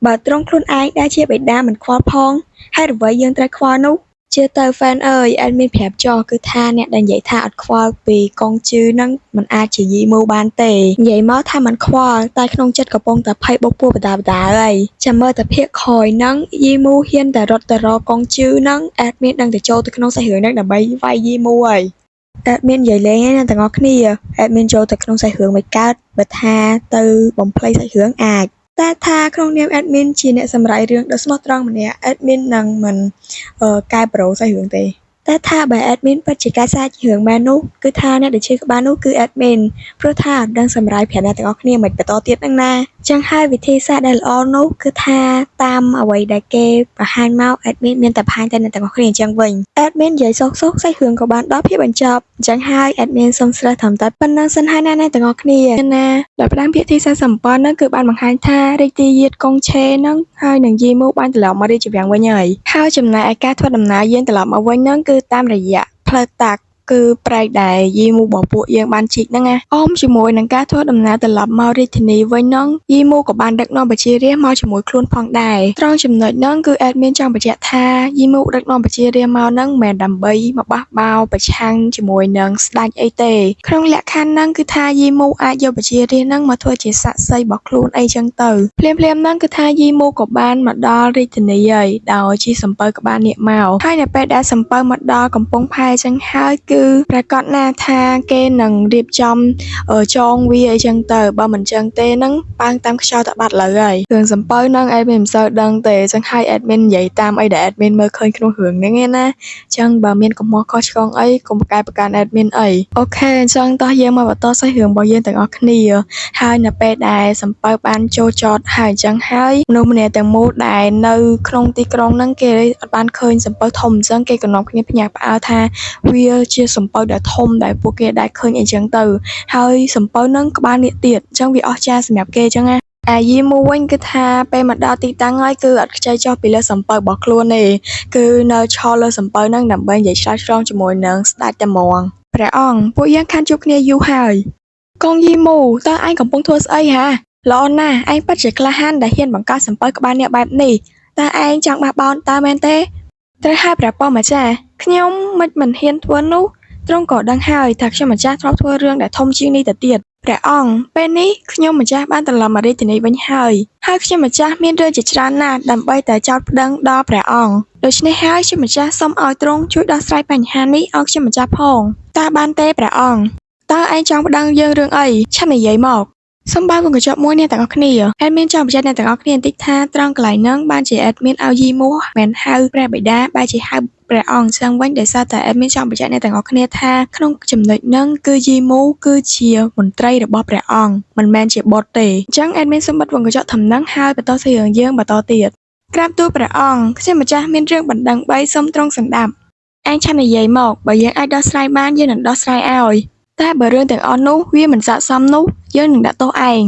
បើទ្រង់ខ្លួនឯងដែលជាបិតាមិនខ្វល់ផងហើយអ្វីយើងត្រូវខ្វល់នោះជឿទៅហ្វេនអើយអែតមានប្រាប់ចោះគឺថាអ្នកដែលនិយាយថាអត់ខ្វល់ពីកងជឺនឹងមិនអាចជាយីមូបានទេនិយាយមកថាមិនខ្វល់តែក្នុងចិត្តកំពុងតែភ័យបោកពួរបដាហើយចាំមើលតែភាគក្រោយនឹងយីមូហ៊ានតែរត់ទៅរកកងជឺនឹងអែតមានដឹងទៅចូលទៅក្នុងសាច់រឿងនឹងដើម្បីវាយយីមូហើយអែតមាននិយាយលេងណាទាំងអស់គ្នាអែតមានចូលទៅក្នុងសាច់រឿងមិនកើតបើថាទៅបំភ្លៃសាច់រឿងអាចតែថាក្នុងនាមអេដមីនជាអ្នកសម្រាយរឿងដ៏ស្មោះត្រង់ម្នាក់អេដមីននឹងមិនកែប្រូសាច់រឿងទេតែថាបើអេដមីនពិតជាកែសាច់រឿងមែននោះគឺថាអ្នកដែលជឿក្បាលនោះគឺអេដមីនព្រោះថាអត់ដឹងសម្រាយប្រាប់អ្នកទាំងអស់គ្នាមិនបន្តទៀតហ្នឹងណាចឹងហើយវិធីសាស្ត្រដែលល្អនោះគឺថាតាមអ្វីដែលគេបង្ហាញមកអេដមីនមានតែបង្ហាញតែអ្នកទាំងអស់គ្នាអញ្ចឹងវិញអេដមីននិយាយសុកសាច់រឿងក៏បានដល់ភាពបញ្ចប់អញ្ចឹងហើយអេដមីនសូមស្រេះត្រឹមតែប៉ុណ្ណឹងសិនហើយអ្នកទាំងអស់គ្នាណាដែលផ្ដើមភាគទី47ហ្នឹងគឺបានបង្ហាញថារាជទាយាទកុងឆេហ្នឹងហើយនឹងយីមូបានត្រឡប់មករាជវាំងវិញហើយចំណែកឯការធ្វើដំណើរយាងត្រឡប់មកវិញហ្នឹងគឺតាមរយៈផ្លូវតាក់គឺប្រែកដែលយីមូរបស់ពួកយើងបានជីកហ្នឹងណាអមជាមួយនឹងការធ្វើដំណើរត្រឡប់មករាជធានីវិញហ្នឹងយីមូក៏បានដឹកនាំប្រជារាស្ត្រមកជាមួយខ្លួនផងដែរត្រង់ចំណុចហ្នឹងគឺអេដមានចង់បញ្ជាក់ថាយីមូដឹកនាំប្រជារាស្ត្រមកហ្នឹងមិនមែនដើម្បីមកបះបោរប្រឆាំងជាមួយនឹងស្ដេចអីទេក្នុងលក្ខខណ្ឌហ្នឹងគឺថាយីមូអាចយកប្រជារាស្ត្រហ្នឹងមកធ្វើជាសាក្សីរបស់ខ្លួនអីចឹងទៅភ្លាមហ្នឹងគឺថាយីមូក៏បានមកដល់រាជធានីហើយដោយជិះសំពៅក្បាលនាគមកហើយនៅពេលដែលសំពៅមកដល់កំពង់ផែចឹងហើយគឺប្រកាសណាថាគេនឹងរៀបចំចងវាអីចឹងទៅបើមិនចឹងទេហ្នឹងប៉ាងតាមខ្យល់ទៅបាត់លើហើយរឿងសំពៅហ្នឹងអេដមីនមិនសូវដឹងទេចឹងហើយអេដមីននិយាយតាមអីដែលអេដមីនមើលឃើញក្នុងរឿងហ្នឹងឯណាចឹងបើមានកំហុសខុសឆ្គងអីកុំប្រកែកប្រកាន់អេដមីនអីអូខេអញ្ចឹងតោះយើងមកបន្តសាច់រឿងរបស់យើងទាំងអស់គ្នាហើយនៅពេលដែលសំពៅបានចូលចតហើយអញ្ចឹងហើយមនុស្សម្នាក់ទាំងមូលដែលនៅក្នុងទីក្រុងហ្នឹងគេអត់បានឃើញសំពៅធំអញ្ចឹងគេក៏នាំគ្នាភ្ញាក់ផ្អើលថាវាជាសំពៅដែលធំដែលពួកគេដែលឃើញអីចឹងទៅហើយសំពៅហ្នឹងក្បាលនាគទៀតអញ្ចឹងវាអស្ចារ្យសម្រាប់គេអញ្ចឹងណាឯយីមូវិញគឺថាពេលមកដល់ទីតាំងហើយគឺអត់ខ្ចីចុះពីលើសំពៅរបស់ខ្លួនទេគឺនៅឈរលើសំពៅហ្នឹងដើម្បីនិយាយឆ្លើយឆ្លងជាមួយនឹងស្ដេចតែហ្មងព្រះអង្គពួកយើងខានជួបគ្នាយូរហើយកងយីមូតើឯងកំពុងធ្វើស្អីហ่าល្អណាស់ឯងពិតជាក្លាហានដែលហ៊ានបង្កើតសំពៅក្បាលនាគបែបនេះតើឯងចង់បះបោរតើមែនទេត្រូវហើយព្រះប៉ម្ចាស់ខ្ញុំមិនហ៊ានធ្វើនោះទ្រង់ក៏ដឹងហើយថាខ្ញុំម្ចាស់ធ្លាប់ធ្វើរឿងដែលធំជាងនេះទៅទៀតព្រះអង្គពេលនេះខ្ញុំម្ចាស់បានត្រឡប់មករាជធានីវិញហើយខ្ញុំម្ចាស់មានរឿងជាច្រើនណាស់ដើម្បីតែចោទប្តឹងដល់ព្រះអង្គដូច្នេះហើយខ្ញុំម្ចាស់សូមឲ្យទ្រង់ជួយដោះស្រាយបញ្ហានេះឲ្យខ្ញុំម្ចាស់ផងតើបានទេព្រះអង្គតើឯងចង់ប្តឹងយើងរឿងអីឆាប់និយាយមក សូមបើកកញ្ចក់មួយអ្នកទាំងអស់គ្នា admin ចង់បញ្ជាក់អ្នកទាំងអស់គ្នាបន្តិចថាត្រង់កន្លែងហ្នឹងបានជា admin ឲ្យយីមូមិនហៅព្រះបិតាបែរជាហៅព្រះអង្គចឹងវិញដោយសារតែ admin ចង់បញ្ជាក់អ្នកទាំងអស់គ្នាថាក្នុងចំណុចហ្នឹងគឺយីមូគឺជាមន្ត្រីរបស់ព្រះអង្គមិនមែនជាបុត្រទេអញ្ចឹង admin សូមបិទវងកញ្ចក់ធំហ្នឹងហើយបន្តសាច់រឿងយើងបន្តទៀតក្រាបទូលព្រះអង្គខ្ញុំម្ចាស់មានរឿងបណ្ដឹង3សូមទ្រង់សណ្ដាប់ឯងឆាប់និយាយមកបើយើងអាចដោះស្រាយបានយើងនឹងដោះស្រាយឲ្យតែបើរឿងទាំងអស់នោះវាមិនស័ក្តិសមនោះយើងនឹងដាក់ទោសឯង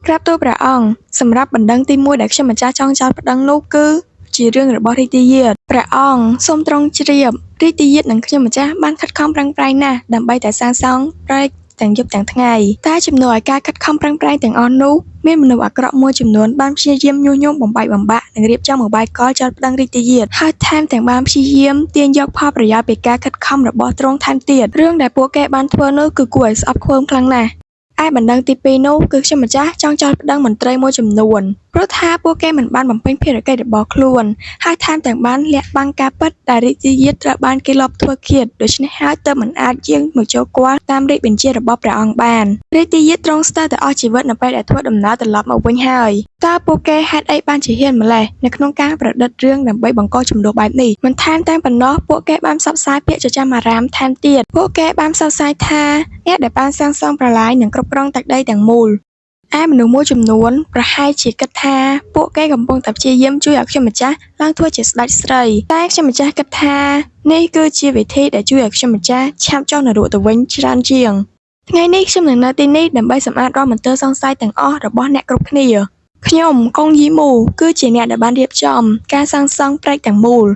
ក្រាបទូលព្រះអង្គសម្រាប់បណ្ដឹងទី1ដែលខ្ញុំម្ចាស់ចង់ចោទប្តឹងនោះគឺជារឿងរបស់រាជទាយាទព្រះអង្គសូមទ្រង់ជ្រាបរាជទាយាទនិងខ្ញុំម្ចាស់បានខិតខំប្រឹងប្រែងណាស់ដើម្បីតែសាងសង់ព្រែកទាំងយប់ទាំងថ្ងៃតែជំនួសឲ្យការខិតខំប្រឹងប្រែងទាំងអស់នោះមានមនុស្សអាក្រក់មួយចំនួនបានព្យាយាមញុះញង់បំបែកបំបាក់និងរៀបចំឧបាយកលចោទប្តឹងរាជទាយាទហើយថែមទាំងបានព្យាយាមទាញយកផលប្រយោជន៍ពីការខិតខំរបស់ទ្រង់ថែមទៀតរឿងដែលពួកគេបានធ្វើនោះគឺគួរឲ្យស្អប់ខ្ពើមខ្លាំងណាស់ឯបណ្ដឹងទី2នោះគឺខ្ញុំម្ចាស់ចង់ចោទប្តឹងមន្ត្រីមួយចំនួនព្រោះថាពួកគេមិនបានបំពេញភារកិច្ចរបស់ខ្លួនហើយថែមទាំងបានលាក់បាំងការពិតដែលរាជទាយាទត្រូវបានគេលបធ្វើឃាតដូច្នេះហើយទើបមិនអាចយាងមកចូលគាល់តាមរាជបញ្ជារបស់ព្រះអង្គបានរាជទាយាទទ្រង់ស្ទើរតែអស់ជីវិតនៅពេលដែលធ្វើដំណើរត្រឡប់មកវិញហើយតើពួកគេហេតុអីបានជាហ៊ានម្ល៉េះនៅក្នុងការប្រឌិតរឿងដើម្បីបង្កចំនួនបែបនេះមិនថែមទាំងប៉ុណ្ណោះពួកគេបានផ្សព្វផ្សាយពាក្យចចាមអារាមថែមទៀតពួកគេបានផ្សព្វផ្សាយថាអ្នកដែលបានសាងសង់ប្រឡាយនឹងគ្រប់គ្រងទឹកដីទាំងមូលឯមនុស្សមួយចំនួនប្រហែលជាគិតថាពួកគេកំពុងតែព្យាយាមជួយឲ្យខ្ញុំម្ចាស់ឡើងធ្វើជាស្ដេចស្រីតែខ្ញុំម្ចាស់គិតថានេះគឺជាវិធីដែលជួយឲ្យខ្ញុំម្ចាស់ឆាប់ចុះនរកទៅវិញច្រើនជាងថ្ងៃនេះខ្ញុំនឹងនៅទីនេះដើម្បីសម្អាតរាល់មន្ទិលសង្ស័យទាំងអស់របស់អ្នកគ្រប់គ្នាខ្ញុំកុងយីមូគឺជាអ្នកដែលបានរៀបចំការសាងសង់ព្រែកទាំងមូល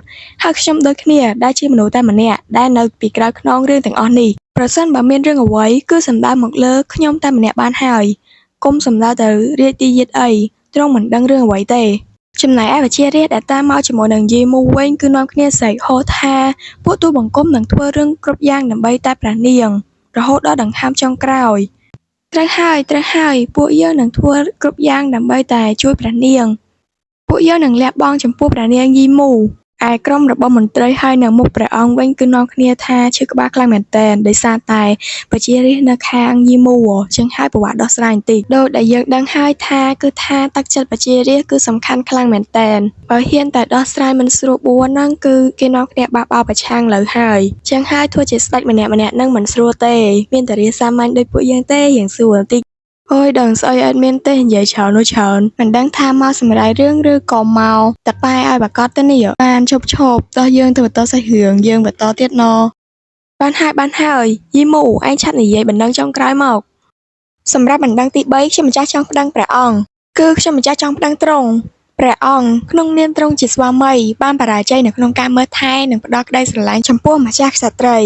ហើយខ្ញុំដូចគ្នាដែលជាមនុស្សតែម្នាក់ដែលនៅពីក្រោយខ្នងរឿងទាំងអស់នេះប្រសិនបើមានរឿងអ្វីគឺសំដៅមកលើខ្ញុំតែម្នាក់បានហើយគុំសំដៅទៅរាជទាយាទអីទ្រង់មិនដឹងរឿងអ្វីទេចំណែកឯវជារាជដែលតាមមកជាមួយនឹងយីមូវិញគឺនាំគ្នាស្រែកហូថាពួកទូបង្គំនឹងធ្វើរឿងគ្រប់យ៉ាងដើម្បីតែព្រះនាងរហូតដល់ដង្ហើមចុងក្រោយត្រូវហើយពួកយើងនឹងធ្វើគ្រប់យ៉ាងដើម្បីតែជួយព្រះនាងពួកយើងនឹងលះបង់ចំពោះព្រះនាងយីមូឯក្រុមរបស់មន្ត្រីហើយនៅមុខព្រះអង្គវិញគឺនាំគ្នាថាឈឺក្បាលខ្លាំងមែនទែនដោយសារតែប្រជារាស្ត្រនៅខាងយីមូចឹងហើយប្រវត្តិដោះស្រាយបន្តិចដូចដែលយើងដឹងហើយថាគឺថាទឹកចិត្តប្រជារាស្ត្រគឺសំខាន់ខ្លាំងមែនទែនបើហ៊ានតែដោះស្រាយមិនស្រួលបួនហ្នឹងគឺគេនាំគ្នាបះបោរប្រឆាំងលើហើយចឹងហើយធ្វើជាស្ដេចម្នាក់នឹងមិនស្រួលទេមានតែរាសាមញ្ញដូចពួកយើងទេយ៉ាងស្រួលបន្តិចអូយដឹងស្អីអត់មានទេនិយាយច្រើននោះច្រើនមិនដឹងថាមកសម្រាប់រឿងឬក៏មកតែប៉ែឲ្យប្រកាសទៅនេះបានឈប់តោះយើងទៅបន្តសាច់រឿងយើងបន្តទៀតណបានហើយយីមូឯងឆាប់និយាយបណ្ដឹងចុងក្រោយមកសម្រាប់បណ្ដឹងទី3ខ្ញុំម្ចាស់ចង់ប្តឹងព្រះអង្គគឺខ្ញុំម្ចាស់ចង់ប្តឹងទ្រង់ព្រះអង្គក្នុងនាមទ្រង់ជាស្វាមីបានបរាជ័យនៅក្នុងការមើលថែនិងផ្ដល់ក្តីស្រឡាញ់ចំពោះម្ចាស់ក្សត្រី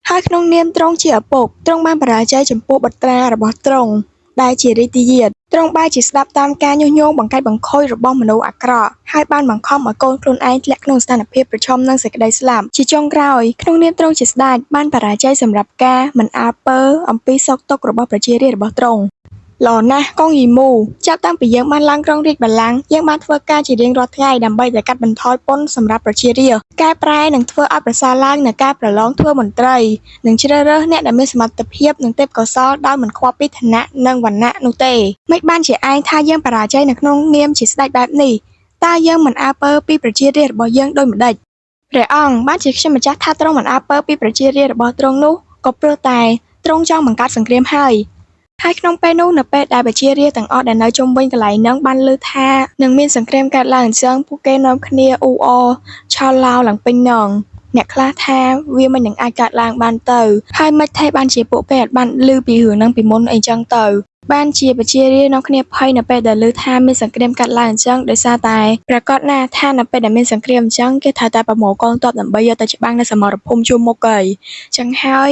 ហើយក្នុងនាមទ្រង់ជាឪពុកទ្រង់បានបរាជ័យចំពោះបុត្រារបស់ទ្រង់ដែលជារាជទាយាទទ្រង់បែរជាស្ដាប់តាមការញុះញង់បង្កាច់បង្ខូចរបស់មនុស្សអាក្រក់ហើយបានបង្ខំឲ្យកូនខ្លួនឯងធ្លាក់ក្នុងស្ថានភាពប្រឈមនឹងសេចក្តីស្លាប់ជាចុងក្រោយក្នុងនាមទ្រង់ជាស្ដេចបានបរាជ័យសម្រាប់ការមិនអើពើអំពីសោកទុក្ខរបស់ប្រជារាស្ត្ររបស់ទ្រង់ល្អណាស់កងយីមូចាប់តាំងពីយើងបានឡើងគ្រងរាជបល្ល័ង្កយើងបានធ្វើការជារៀងរាល់ថ្ងៃដើម្បីតែកាត់បន្ថយពន្ធសម្រាប់ប្រជារាស្ត្រកែប្រែនិងធ្វើឲ្យប្រសើរឡើងនៅការប្រឡងធ្វើមន្ត្រីនិងជ្រើសរើសអ្នកដែលមានសមត្ថភាពនិងទេពកោសល្យដោយមិនខ្វល់ពីឋានៈនិងវណ្ណៈនោះទេមិនបានជាឯងថាយើងបរាជ័យនៅក្នុងនាមជាស្ដេចបែបនេះតើយើងមិនអើពើពីប្រជារាស្ត្ររបស់យើងដូចម្ដេចព្រះអង្គបានជាខ្ញុំម្ចាស់ថាទ្រង់មិនអើពើពីប្រជារាស្ត្ររបស់ទ្រង់នោះក៏ព្រោះតែទ្រង់ចង់បង្កើតសង្គ្រាមហើយក្នុងពេលនោះនៅពេលដែលប្រជារាស្ត្រទាំងអស់ដែលនៅជុំវិញកន្លែងហ្នឹងបានឮថានឹងមានសង្គ្រាមកើតឡើងអញ្ចឹងពួកគេនាំគ្នាអ៊ូអរឆោឡោឡើងពេញនងអ្នកខ្លះថាវាមិននឹងអាចកើតឡើងបានទៅហើយមិនថេបានជាពួកគេអត់បានឮពីរឿងហ្នឹងពីមុនអីចឹងទៅបានជាប្រជារាស្ត្រនាំគ្នាភ័យនៅពេលដែលឮថាមានសង្គ្រាមកើតឡើងអញ្ចឹងដោយសារតែប្រកាសណាថានៅពេលដែលមានសង្គ្រាមអញ្ចឹងគេត្រូវតែប្រមូលកងទ័ពដើម្បីយកទៅច្បាំងនៅសមរភូមិជួរមុខហើយអញ្ចឹងហើយ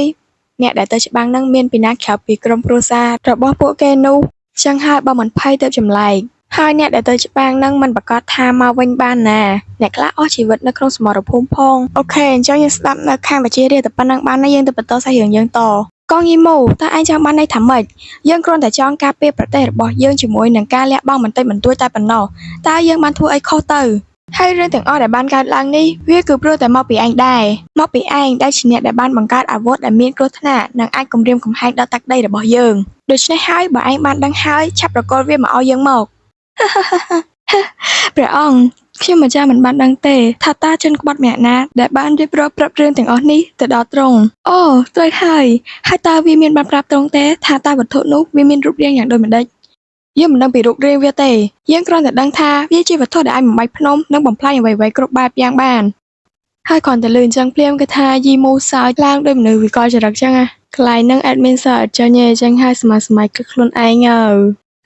អ្នកដែលទៅច្បាំងហ្នឹងមានពីណាក្រៅពីក្រុមគ្រួសាររបស់ពួកគេនោះចឹងហើយបើមិនភ័យទៅចម្លែកហើយអ្នកដែលទៅច្បាំងហ្នឹងមិនប្រកាសថាមកវិញបានណាអ្នកខ្លះអស់ជីវិតនៅក្នុងសមរភូមិផងអូខេអញ្ចឹងយើងស្ដាប់នៅខាងវិជារាតែប៉ុណ្្នឹងបានហើយយើងទៅបន្តសាច់រឿងយើងតកងយីមូតើឯងចង់បានន័យថាម៉េចយើងគ្រាន់តែចង់ការពារប្រទេសរបស់យើងជាមួយនឹងការលះបង់បន្តិចបន្តួចតែប៉ុណ្ណោះតើយើងបានធ្វើអីខុសទៅ ហើយរឿងទាំងអស់ដែលបានកើតឡើងនេះវាគឺព្រោះតែមកពីឯងដែរមកពីឯងដែលជាអ្នកដែលបានបង្កើតអាវុធដែលមានគ្រោះថ្នាក់និងអាចគំរាមកំហែងដល់ទឹកដីរបស់យើងដូច្នេះហើយបើឯងបានដឹងហើយឆាប់ប្រកល់វាមកឲ្យយើងមកព្រះអង្គខ្ញុំម្ចាស់មិនបានដឹងទេថាតើជនក្បត់ម្នាក់ណាដែលបានរៀបរាប់ប្រាប់រឿងទាំងអស់នេះទៅដល់ទ្រង់អូត្រូវហើយតើវាមានបានប្រាប់ទ្រង់ទេថាតើវត្ថុនោះវាមានរូបរាងយ៉ាងដូចម្តេចយើងមិនដឹងពីរូបរាងវាទេយើងគ្រាន់តែដឹងថាវាជាវត្ថុដែលអាចបំបែកភ្នំនិងបំផ្លាញអ្វីៗគ្រប់បែបយ៉ាងបានហើយគ្រាន់តែលឺអញ្ចឹងភ្លាមគឺថាយីមូសើចឡើងដោយមនុស្សវិកលចរិតចឹងណាកន្លែងហ្នឹងអេដមីនសើចចាញ់ឯងចឹងហើយសម័យគឺខ្លួនឯង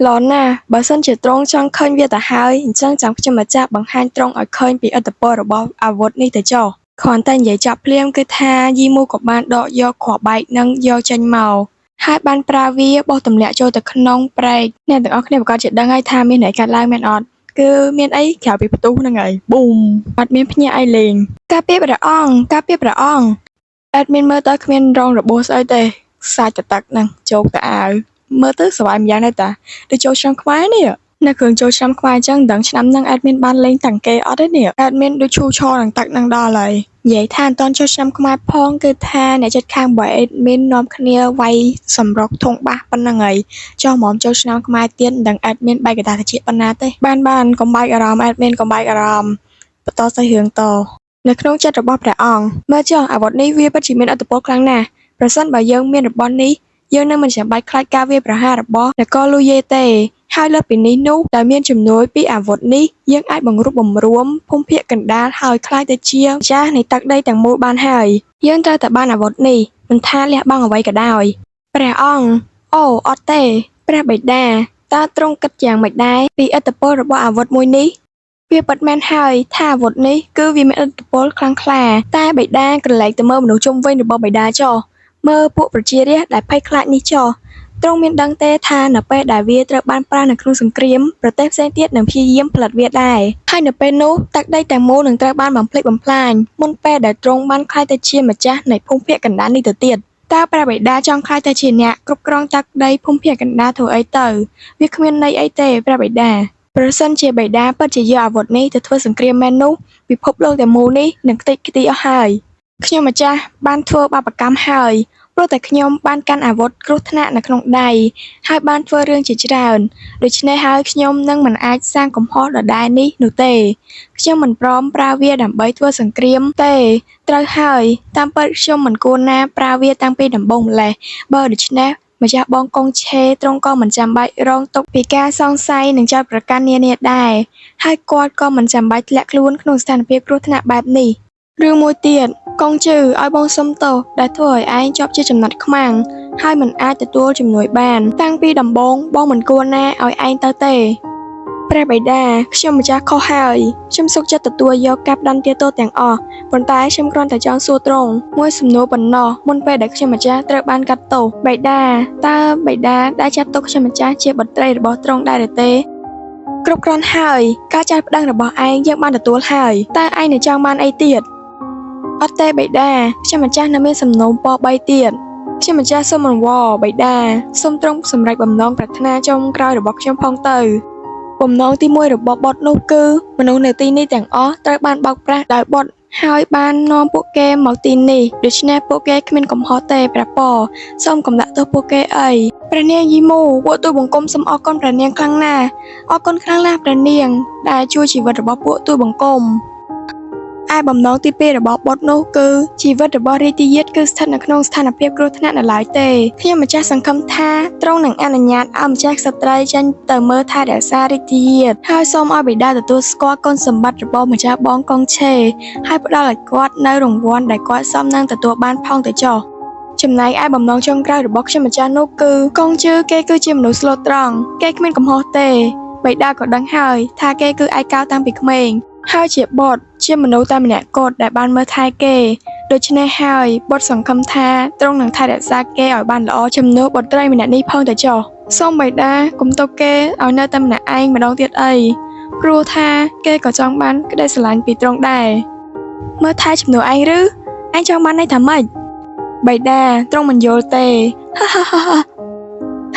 ល្អណាស់បើសិនជាទ្រង់ចង់ឃើញវាទៅហើយអញ្ចឹងចាំខ្ញុំម្ចាស់បង្ហាញទ្រង់ឲ្យឃើញពីឥទ្ធិពលរបស់អាវុធនេះទៅចុះគ្រាន់តែនិយាយចប់ភ្លាមគឺថាយីមូក៏បានដកយកគ្រាប់បែកនឹងយកចេញមកហើយបានប្រើវាបោះទម្លាក់ចូលទៅក្នុងព្រែកអ្នកទាំងអស់គ្នាប្រកាសជាដឹងហើយថាមានអីកើតឡើងមែនអត់គឺមានអីក្រៅពីផ្ទុះហ្នឹងហើយប៊ូមអត់មានភ្ញាក់អីលេងការពារព្រះអង្គអេដមីនមើលទៅគ្មានរងរបួសស្អីទេខ្សាច់ទៅទឹកហ្នឹងជោគទៅអាវមើលទៅសប្បាយម្យ៉ាងដែរតាដូចចូលឆ្នាំខ្មែរនេះនៅគ្រឿងចូលឆ្នាំខ្មែរអញ្ចឹងដឹងឆ្នាំហ្នឹងអេដមីនបានលេងតាំងគេអត់ទេនេះអេដមីនដូចឈូឆរនឹងទឹកហ្នឹងដល់ហើយនិយាយថាអត់តន់ចូលឆ្នាំខ្មែរផងគឺថាអ្នកចិត្តខាងបើអេដមីននាំគ្នាវាយសម្រុកធុងបាសប៉ុណ្្នឹងហើយចុះហ្មងចូលឆ្នាំខ្មែរទៀតមិនដឹងអេដមីនបែកកតាតិចប៉ុណ្ណាទេបានកុំបែកអារម្មណ៍អេដមីនកុំបែកអារម្មណ៍បន្តទៅរឿងតនៅក្នុងចិត្តរបស់ព្រះអង្គមើលចុះអាវុធនេះវាពិតជាមានឥទ្ធិពលខ្លាំងណាស់ប្រសិនបើយើងមានរបស់នេះយើងនឹងមិនចាំបាច់ខ្លាចការវាយប្រហាររបស់នគរលូយេទេហើយលើសពីនេះនោះដែលមានជំនួយពីអាវុធនេះយើងអាចបង្រួបបង្រួមភូមិភាគកណ្ដាលហើយខ្លាយទៅជាម្ចាស់នៃទឹកដីទាំងមូលបានហើយយើងត្រូវតែបានអាវុធនេះមិនថាលះបង់អ្វីក៏ដោយព្រះអង្គអូអត់ទេព្រះបិតាតើទ្រង់គិតយ៉ាងម៉េចដែរពីឥទ្ធិពលរបស់អាវុធមួយនេះវាពិតមែនហើយថាអាវុធនេះគឺវាមានឥទ្ធិពលខ្លាំងក្លាតែបិតាក្រឡេកទៅមើលមនុស្សជុំវិញរបស់បិតាចុះមើលពួកប្រជារាស្ត្រដែលភ័យខ្លាចនេះចុះទ្រង់មានដឹងទេថានៅពេលដែលវាត្រូវបានប្រើនៅក្នុងសង្គ្រាមប្រទេសផ្សេងទៀតនឹងព្យាយាមផលិតវាដែរហើយនៅពេលនោះទឹកដីទាំងមូលនឹងត្រូវបានបំផ្លិចបំផ្លាញមុនពេលដែលទ្រង់បានក្លាយទៅជាម្ចាស់នៃភូមិភាគកណ្ដាលនេះទៅទៀតតើព្រះបិតាចង់ក្លាយទៅជាអ្នកគ្រប់គ្រងទឹកដីភូមិភាគកណ្ដាលធ្វើអីទៅវាគ្មានន័យអីទេព្រះបិតាប្រសិនជាបិតាពិតជាយកអាវុធនេះទៅធ្វើសង្គ្រាមមែននោះពិភពលោកទាំងមូលនេះនឹងខ្ទេចខ្ទីអស់ហើយខ្ញុំម្ចាស់បានធ្វើបាបកម្មហើយព្រោះតែខ្ញុំបានកាន់អាវុធគ្រោះថ្នាក់នៅក្នុងដៃហើយបានធ្វើរឿងជាច្រើនដូច្នេះហើយខ្ញុំនឹងមិនអាចសាងកំហុសដដែលនេះនោះទេខ្ញុំមិនព្រមប្រើវាដើម្បីធ្វើសង្គ្រាមទេត្រូវហើយតាមពិតខ្ញុំមិនគួរណាប្រើវាតាំងពីដំបូងម្ល៉េះបើដូច្នេះម្ចាស់បងកុងឆេទ្រង់ក៏មិនចាំបាច់រងទុក្ខពីការសង្ស័យនិងចោទប្រកាន់នានាដែរហើយគាត់ក៏មិនចាំបាច់ធ្លាក់ខ្លួនក្នុងស្ថានភាពគ្រោះថ្នាក់បែបនេះរឿងមួយទៀតកុងជឺឲ្យបងសុំទោសដែលធ្វើឲ្យឯងជាប់ជាចំណាត់ខ្មាំងហើយមិនអាចទទួលជំនួយបានតាំងពីដំបូងបងមិនគួរណាឲ្យឯងទៅទេព្រះបិតាខ្ញុំម្ចាស់ខុសហើយខ្ញុំសុខចិត្តទទួលយកការផ្ដន្ទាទោសទាំងអស់ប៉ុន្តែខ្ញុំគ្រាន់តែចង់សួរទ្រង់មួយសំណួរប៉ុណ្ណោះមុនពេលដែលខ្ញុំម្ចាស់ត្រូវបានកាត់ទោសបិតាតើបិតាដែលចាត់ទុកខ្ញុំម្ចាស់ជាបុត្រីរបស់ទ្រង់ដែរឬទេគ្រប់គ្រាន់ហើយការចាត់ផ្ដឹងរបស់ឯងយើងបានទទួលហើយតើឯងនៅចង់បានអីទៀតអត់ទេបិតាខ្ញុំម្ចាស់នៅមានសំណូមពរ3ទៀតខ្ញុំម្ចាស់សូមអង្វរបិតាសូមទ្រង់សម្រេចបំណងប្រាថ្នាចុងក្រោយរបស់ខ្ញុំផងទៅបំណងទី1របស់បុត្រនោះគឺមនុស្សនៅទីនេះទាំងអស់ត្រូវបានបោកប្រាស់ដោយបុត្រហើយបាននាំពួកគេមកទីនេះដូច្នេះពួកគេគ្មានកំហុសទេព្រះពរសូមកុំដាក់ទោសពួកគេអីព្រះនាងយីមូពួកទូលបង្គំសូមអរគុណព្រះនាងខ្លាំងណាស់អរគុណខ្លាំងណាស់ព្រះនាងដែលជួយជីវិតរបស់ពួកទូលបង្គំឯបំណងទី2របស់បុត្រនោះគឺជីវិតរបស់រាជទាយាទគឺស្ថិតនៅក្នុងស្ថានភាពគ្រោះថ្នាក់នៅឡើយទេខ្ញុំម្ចាស់សង្ឃឹមថាទ្រង់នឹងអនុញ្ញាតឲ្យម្ចាស់ក្សត្រីចេញទៅមើលថែរក្សារាជទាយាទហើយសូមឲ្យបិតាទទួលស្គាល់គុណសម្បត្តិរបស់ម្ចាស់បងកុងឆេហើយផ្ដល់ឲ្យគាត់នៅរង្វាន់ដែលគាត់សមនឹងទទួលបានផងទៅចុះចំណែកឯបំណងចុងក្រោយរបស់ខ្ញុំម្ចាស់នោះគឺកុងជឺគេគឺជាមនុស្សស្លូតត្រង់គេគ្មានកំហុសទេបិតាក៏ដឹងហើយថាគេគឺឯកោតាំងពីក្មេងហើយជាបុត្រជាមនុស្សតែម្នាក់គត់ដែលបានមើលថែគេដូច្នេះហើយបុត្រសង្ឃឹមថាទ្រង់នឹងថែរក្សាគេឲ្យបានល្អជំនួសបុត្រីម្នាក់នេះផងទៅចុះសូមបិតាកុំទុកគេឲ្យនៅតែម្នាក់ឯងម្ដងទៀតអីព្រោះថាគេក៏ចង់បានក្តីស្រឡាញ់ពីទ្រង់ដែរមើលថែជំនួសឯងឬឯងចង់បានន័យថាម៉េចបិតាទ្រង់មិនយល់ទេ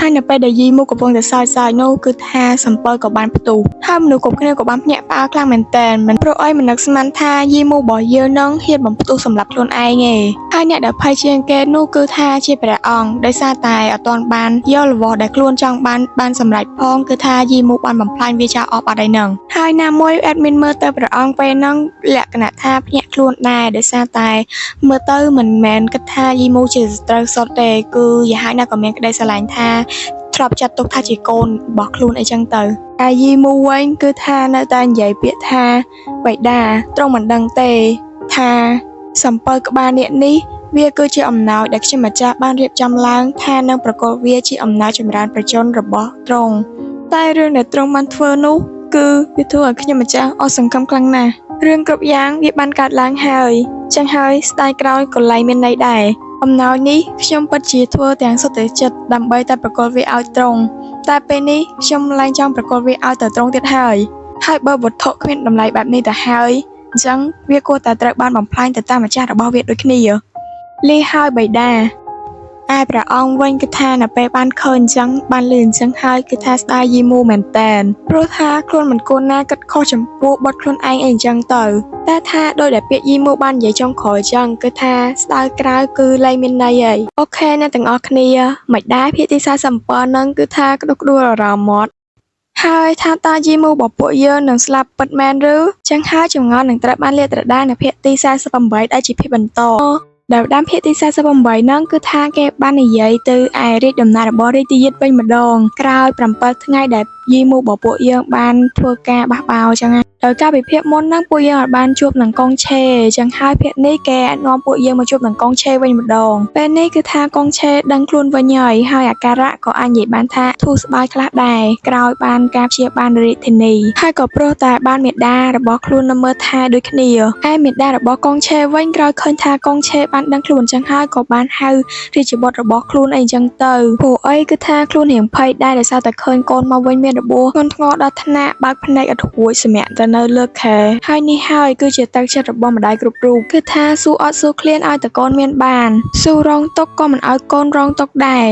ហើយនៅពេលដែលយីមូកំពុងតែសើចៗនោះគឺថាសំពើក៏បានផ្ទុះហើយមនុស្សគ្រប់គ្នាក៏បានភ្ញាក់ផ្អើលខ្លាំងមែនទែនមិនព្រោះអីមិននឹកស្មានថាយីមូរបស់យើងនឹងហ៊ានបំផ្ទុះសម្រាប់ខ្លួនឯងទេហើយអ្នកដែលភ័យជាងគេនោះគឺថាជាព្រះអង្គដោយសារតែអត់ទាន់បានយកលវដែលខ្លួនចង់បានសម្រេចផងគឺថាយីមូបានបំផ្លាញវាចោលអស់បាត់ហើយនឹងហើយណាមួយអេដមីនមើលទៅព្រះអង្គពេលហ្នឹងលក្ខណៈថាភ្ញាក់ខ្លួនដែរដោយសារតែមើលទៅមិនមែនគិតថាយីមូជាសត្រូវសុទ្ធទេគឺយ៉ាងហោចណាស់ក៏មានក្តីស្រឡាញ់ថាធ្លាប់ចាត់ទុកថាជាកូនរបស់ខ្លួនអីចឹងទៅតែយីមូវិញគឺថានៅតែនិយាយពាក្យថាបិតាទ្រង់មិនដឹងទេថាសំពៅក្បាលនាគនេះវាគឺជាអំណោយដែលខ្ញុំម្ចាស់បានរៀបចំឡើងថានឹងប្រកល់វាជាអំណោយចម្រើនប្រជជនរបស់ទ្រង់តែរឿងដែលទ្រង់បានធ្វើនោះគឺវាធ្វើឲ្យខ្ញុំម្ចាស់អស់សង្ឃឹមខ្លាំងណាស់រឿងគ្រប់យ៉ាងវាបានកើតឡើងហើយចឹងហើយស្ដាយក្រោយក៏លែងមានន័យដែរអំណោយនេះខ្ញុំពិតជាធ្វើទាំងសុទ្ធតែចិត្តដើម្បីតែប្រកល់វាឲ្យទ្រង់តែពេលនេះខ្ញុំលែងចង់ប្រកល់វាឲ្យទៅទ្រង់ទៀតហើយបើវត្ថុគ្មានតម្លៃបែបនេះទៅហើយអញ្ចឹងវាគួរតែត្រូវបានបំផ្លាញទៅតាមម្ចាស់របស់វាដូចគ្នាលីហើយបិតាឯព្រះអង្គវិញគឺថានៅពេលបានឃើញអញ្ចឹងបានលឺអញ្ចឹងហើយគឺថាស្ដាយយីមូមែនតែនព្រោះថាខ្លួនមិនគួរណាគិតខុសចំពោះបុត្រខ្លួនឯងអីអញ្ចឹងទៅតែថាដោយដែលពាក្យយីមូបាននិយាយចុងក្រោយអញ្ចឹងគឺថាស្ដាយក្រៅគឺលែងមានន័យហើយអូខេអ្នកទាំងអស់គ្នាមិនដែរភាគទី47ហ្នឹងគឺថាក្តុកក្តួលអារម្មណ៍មាត់ហើយថាតើយីមូរបស់ពួកយើងនឹងស្លាប់ពិតមែនឬចឹងហើយចម្ងល់នឹងត្រូវបានលាតត្រដាងនៅភាគទី48ដែលជាភាគបន្តដែលតាមភាគទី48ហ្នឹងគឺថាគេបាននិយាយទៅឯរាជដំណើររបស់រាជទាយាទវិញម្ដងក្រោយ7ថ្ងៃដែលយីមូរបស់ពួកយើងបានធ្វើការបះបោរចឹងហើយដោយការពិភាក្សាមុនហ្នឹងពួកយើងអាចបានជួបនឹងកងឆេចឹងហើយភាគនេះគេនាំពួកយើងមកជួបនឹងកងឆេវិញម្ដងពេលនេះគឺថាកងឆេដឹងខ្លួនវិញហើយអាការៈក៏អាចនិយាយបានថាធូរស្បើយខ្លះដែរក្រោយបានការព្យាបាលរាជធានីហើយក៏ព្រោះតែបានមេដារបស់ខ្លួននៅមើលថែដូចគ្នាឯមេដារបស់កងឆេវិញក្រោយឃើញថាកងឆេបានដឹងខ្លួនចឹងហើយក៏បានហៅរាជបុត្ររបស់ខ្លួនអីចឹងទៅព្រោះអីគឺថាខ្លួនរៀងភ័យដែរដោយសារតែឃើញកូនមកវិញមានរបួសធ្ងន់ធ្ងរដល់ថ្នាក់បើកភ្នែកអត់រួចសម្រាកទៅនៅលើខែហើយនេះហើយគឺជាទឹកចិត្តរបស់ម្ដាយគ្រប់រូបគឺថាស៊ូអត់ស៊ូឃ្លានឲ្យតែកូនមានបានស៊ូរងទុកក៏មិនឲ្យកូនរងទុកដែរ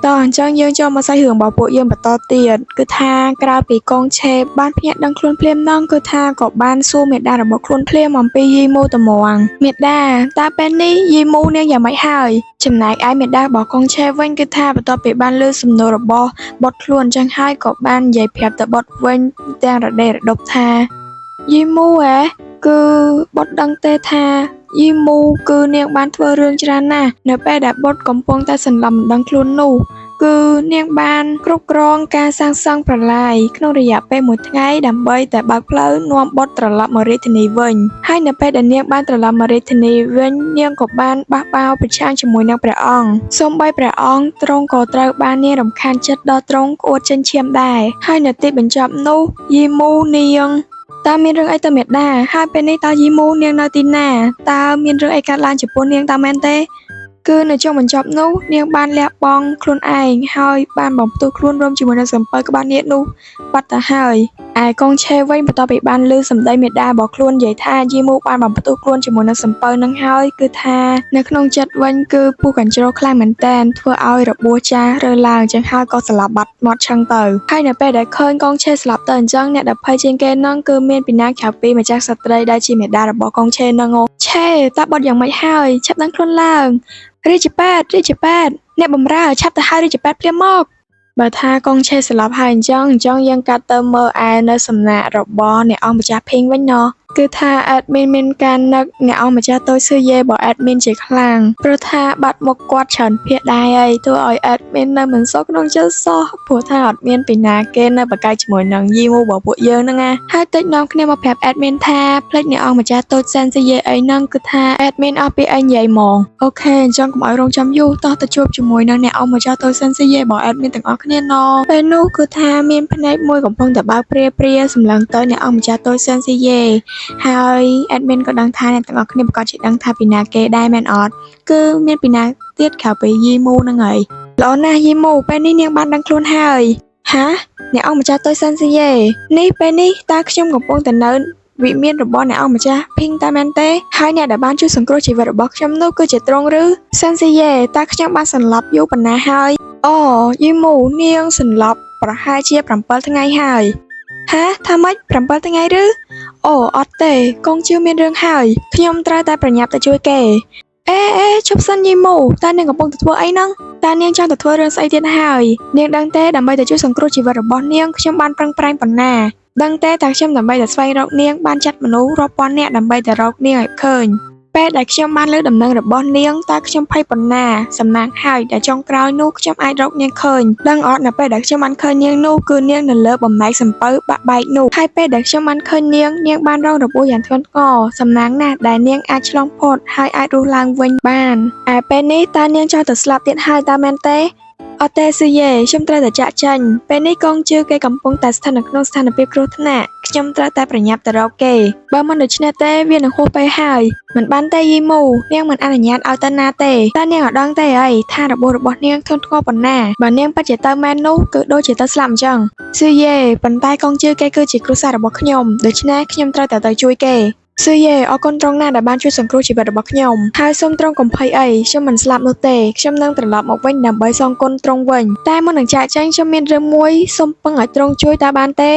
តោះអញ្ចឹងយើងចូលមកសាច់រឿងរបស់ពួកយើងបន្តទៀតគឺថាក្រៅពីកងឆេបានភ្ញាក់ដឹងខ្លួនភ្លាមហ្នឹងគឺថាក៏បានសួរមេដារបស់ខ្លួនភ្លាមអំពីយីមូត្មងមេដាតើពេលនេះយីមូនាងយ៉ាងម៉េចហើយចំណែកឯមេដារបស់កងឆេវិញគឺថាបន្ទាប់ពីបានលើសំណួររបស់បុត្រខ្លួនអញ្ចឹងហើយក៏បាននិយាយប្រាប់ទៅបុត្រវិញទាំងរដេរដប់ថាយីមូគឺបុត្រដឹងទេថាយីមូគឺនាងបានធ្វើរឿងច្រើនណាស់នៅពេលដែលបុត្រកំពុងតែសន្លឹមមិនដឹងខ្លួននោះគឺនាងបានគ្រប់គ្រងការសាងសង់ប្រឡាយក្នុងរយៈពេល1ថ្ងៃដើម្បីតែបើកផ្លូវនាំបុត្រត្រឡប់មករាជធានីវិញហើយនៅពេលដែលនាងបានត្រឡប់មករាជធានីវិញនាងក៏បានបះបោរប្រឆាំងជាមួយនឹងព្រះអង្គសូម្បីព្រះអង្គទ្រង់ក៏ត្រូវបាននាងរំខានចិត្តដល់ទ្រង់ក្អួតចិញ្ចៀមដែរហើយនៅទីបញ្ចប់នោះយីមូនាងតើមានរឿងអីទៅមេដាហើយពេលនេះតើយីមូនាងនៅទីណាតើមានរឿងអីកើតឡើងចំពោះនាងតើមែនទេគឺនៅចុងបញ្ចប់នោះនាងបានលះបង់ខ្លួនឯងហើយបានបំផ្ទុះខ្លួនរួមជាមួយនឹងសំពៅក្បាលនាគនោះបាត់ទៅហើយឯកងឆេវិញបន្ទាប់ពីបានឮសម្ដីមេដារបស់ខ្លួននិយាយថាយីមូបានបំផ្ទុះខ្លួនជាមួយនឹងសំពៅនឹងហើយគឺថានៅក្នុងចិត្តវិញគឺពុះកញ្ជ្រោលខ្លាំងមែនតែនធ្វើឲ្យរបួសចាស់រើឡើងចឹងហើយក៏ស្លាប់បាត់មាត់ឆឹងទៅហើយនៅពេលដែលឃើញកងឆេស្លាប់ទៅអញ្ចឹងអ្នកដែលភ័យជាងគេនឹងគឺមានពីណាក្រៅពីម្ចាស់ស្ត្រីដែលជាមេដារបស់កងឆេនឹងឆេតើបាត់យ៉ាងម៉េចហើយឆាប់ដឹងខ្លួនឡើងរាជប៉ែតអ្នកបម្រើឆាប់ទៅហៅរាជប៉ែតភ្លាមមកបើថាកងឆេស្លាប់ហើយអញ្ចឹងយើងកាត់ទៅមើលឯនៅសំណាក់របស់អ្នកអង្គម្ចាស់ភីងវិញណោះគឺថាអេដមីនមានការនឹកអ្នកអង្គម្ចាស់តូចស៊ឺយេរបស់អេដមីនជាខ្លាំងព្រោះថាបាត់មុខគាត់ច្រើនភាគដែរហើយធ្វើឲ្យអេដមីននៅមិនសុខក្នុងចិត្តសោះព្រោះថាអត់មានពីណាគេនៅបកកាយជាមួយនឹងយីមូរបស់ពួកយើងហ្នឹងណាហើយតិចនាំគ្នាមកប្រាប់អេដមីនថាផ្លេចអ្នកអង្គម្ចាស់តូចស៊ឺយេអីហ្នឹងគឺថាអេដមីនអស់ពីអីនិយាយហ្មងអូខេអញ្ចឹងកុំឲ្យរងចាំយូរតោះទៅជួបជាមួយនឹងអ្នកអង្គម្ចាស់តូចស៊ឺយេរបស់អេដមីនទាំងអស់គ្នាណោះពេលនោះគឺថាមានភ្នែកមួយកំពុងតែបើកព្រាសម្លឹងទៅអ្នកអង្គម្ចាស់តូចស៊ឺយេហើយអេដមីនក៏ដឹងថាអ្នកទាំងអស់គ្នាប្រកាសជាដឹងថាពីណាគេដែរមែនអត់គឺមានពីណាទៀតក្រៅពីយីមូហ្នឹងហើយល្អណាស់យីមូពេលនេះនាងបានដឹងខ្លួនហើយហាអ្នកអង្គម្ចាស់តូចស៊ឺយេនេះពេលនេះតើខ្ញុំកំពុងតែនៅ វិមានរបស់អ្នកអង្គម្ចាស់ Pink តែមែនទេហើយអ្នកដែលបានជួយសង្គ្រោះជីវិតរបស់ខ្ញុំនោះគឺជាទ្រង់ឬ Sensei តើខ្ញុំបានសន្លប់យូរប៉ុណ្ណាហើយអូយីមូនាងសន្លប់ប្រហែលជា7ថ្ងៃហើយហាថាម៉េច7ថ្ងៃឬអូអត់ទេកងជឿមានរឿងហើយខ្ញុំត្រូវតែប្រញាប់ទៅជួយគេអេជប់សិនយីមូតើនាងកំពុងទៅធ្វើអីហ្នឹងតើនាងចង់ទៅធ្វើរឿងស្អីទៀតហើយនាងដឹងទេដើម្បីទៅជួយសង្គ្រោះជីវិតរបស់នាងខ្ញុំបានប្រឹងប្រែងប៉ុណ្ណាដឹងទេតែខ្ញុំដើម្បីតែស្វែងរកនាងបានចាត់មនុស្សរាប់ពាន់នាក់ដើម្បីតែរកនាងឲ្យឃើញពេលដែលខ្ញុំបានលើដំណឹងរបស់នាងតើខ្ញុំភ័យប៉ុណ្ណាសំណាងហើយដែលចុងក្រោយនោះខ្ញុំអាចរកនាងឃើញដឹងអត់នៅពេលដែលខ្ញុំបានឃើញនាងនោះគឺនាងនៅលើបំណែកសំពៅបាក់បែកនោះហើយពេលដែលខ្ញុំបានឃើញនាងបានរងរបួសយ៉ាងធ្ងន់ធ្ងរសំណាងណាស់ដែលនាងអាចឆ្លងផុតហើយអាចរស់ឡើងវិញបានឯពេលនេះតើនាងចង់ទៅស្លាប់ទៀតហើយតើមែនទេអត់ទេស៊ឺយេខ្ញុំត្រូវតែចាក់ចាញ់ពេលនេះកងជឿគេកំពុងតែស្ថិតនៅក្នុងស្ថានភាពគ្រោះថ្នាក់ខ្ញុំត្រូវតែប្រញាប់ទៅរកគេបើមិនដូច្នេះទេវានឹងហួសពេលហើយមិនបានទេយីមូនាងមិនអនុញ្ញាតឲ្យទៅណាទេតើនាងអត់ដឹងទេអីថារបួសរបស់នាងធ្ងន់ធ្ងរប៉ុណ្ណាបើនាងពិតជាទៅមែននោះគឺដូចជាទៅស្លាប់អញ្ចឹងស៊ឺយេប៉ុន្តែកងជឿគេគឺជាគ្រួសាររបស់ខ្ញុំដូច្នេះខ្ញុំត្រូវតែទៅជួយគេស៊ឺយេអរគុណត្រង់ណាស់ដែលបានជួយសង្គ្រោះជីវិតរបស់ខ្ញុំហើយសូមត្រង់កុំភ័យអីខ្ញុំមិនស្លាប់នោះទេខ្ញុំនឹងត្រឡប់មកវិញដើម្បីសងគុណត្រង់វិញតែមុននឹងចាកចេញខ្ញុំមានរឿងមួយសូមពឹងឲ្យត្រង់ជួយតើបានទេ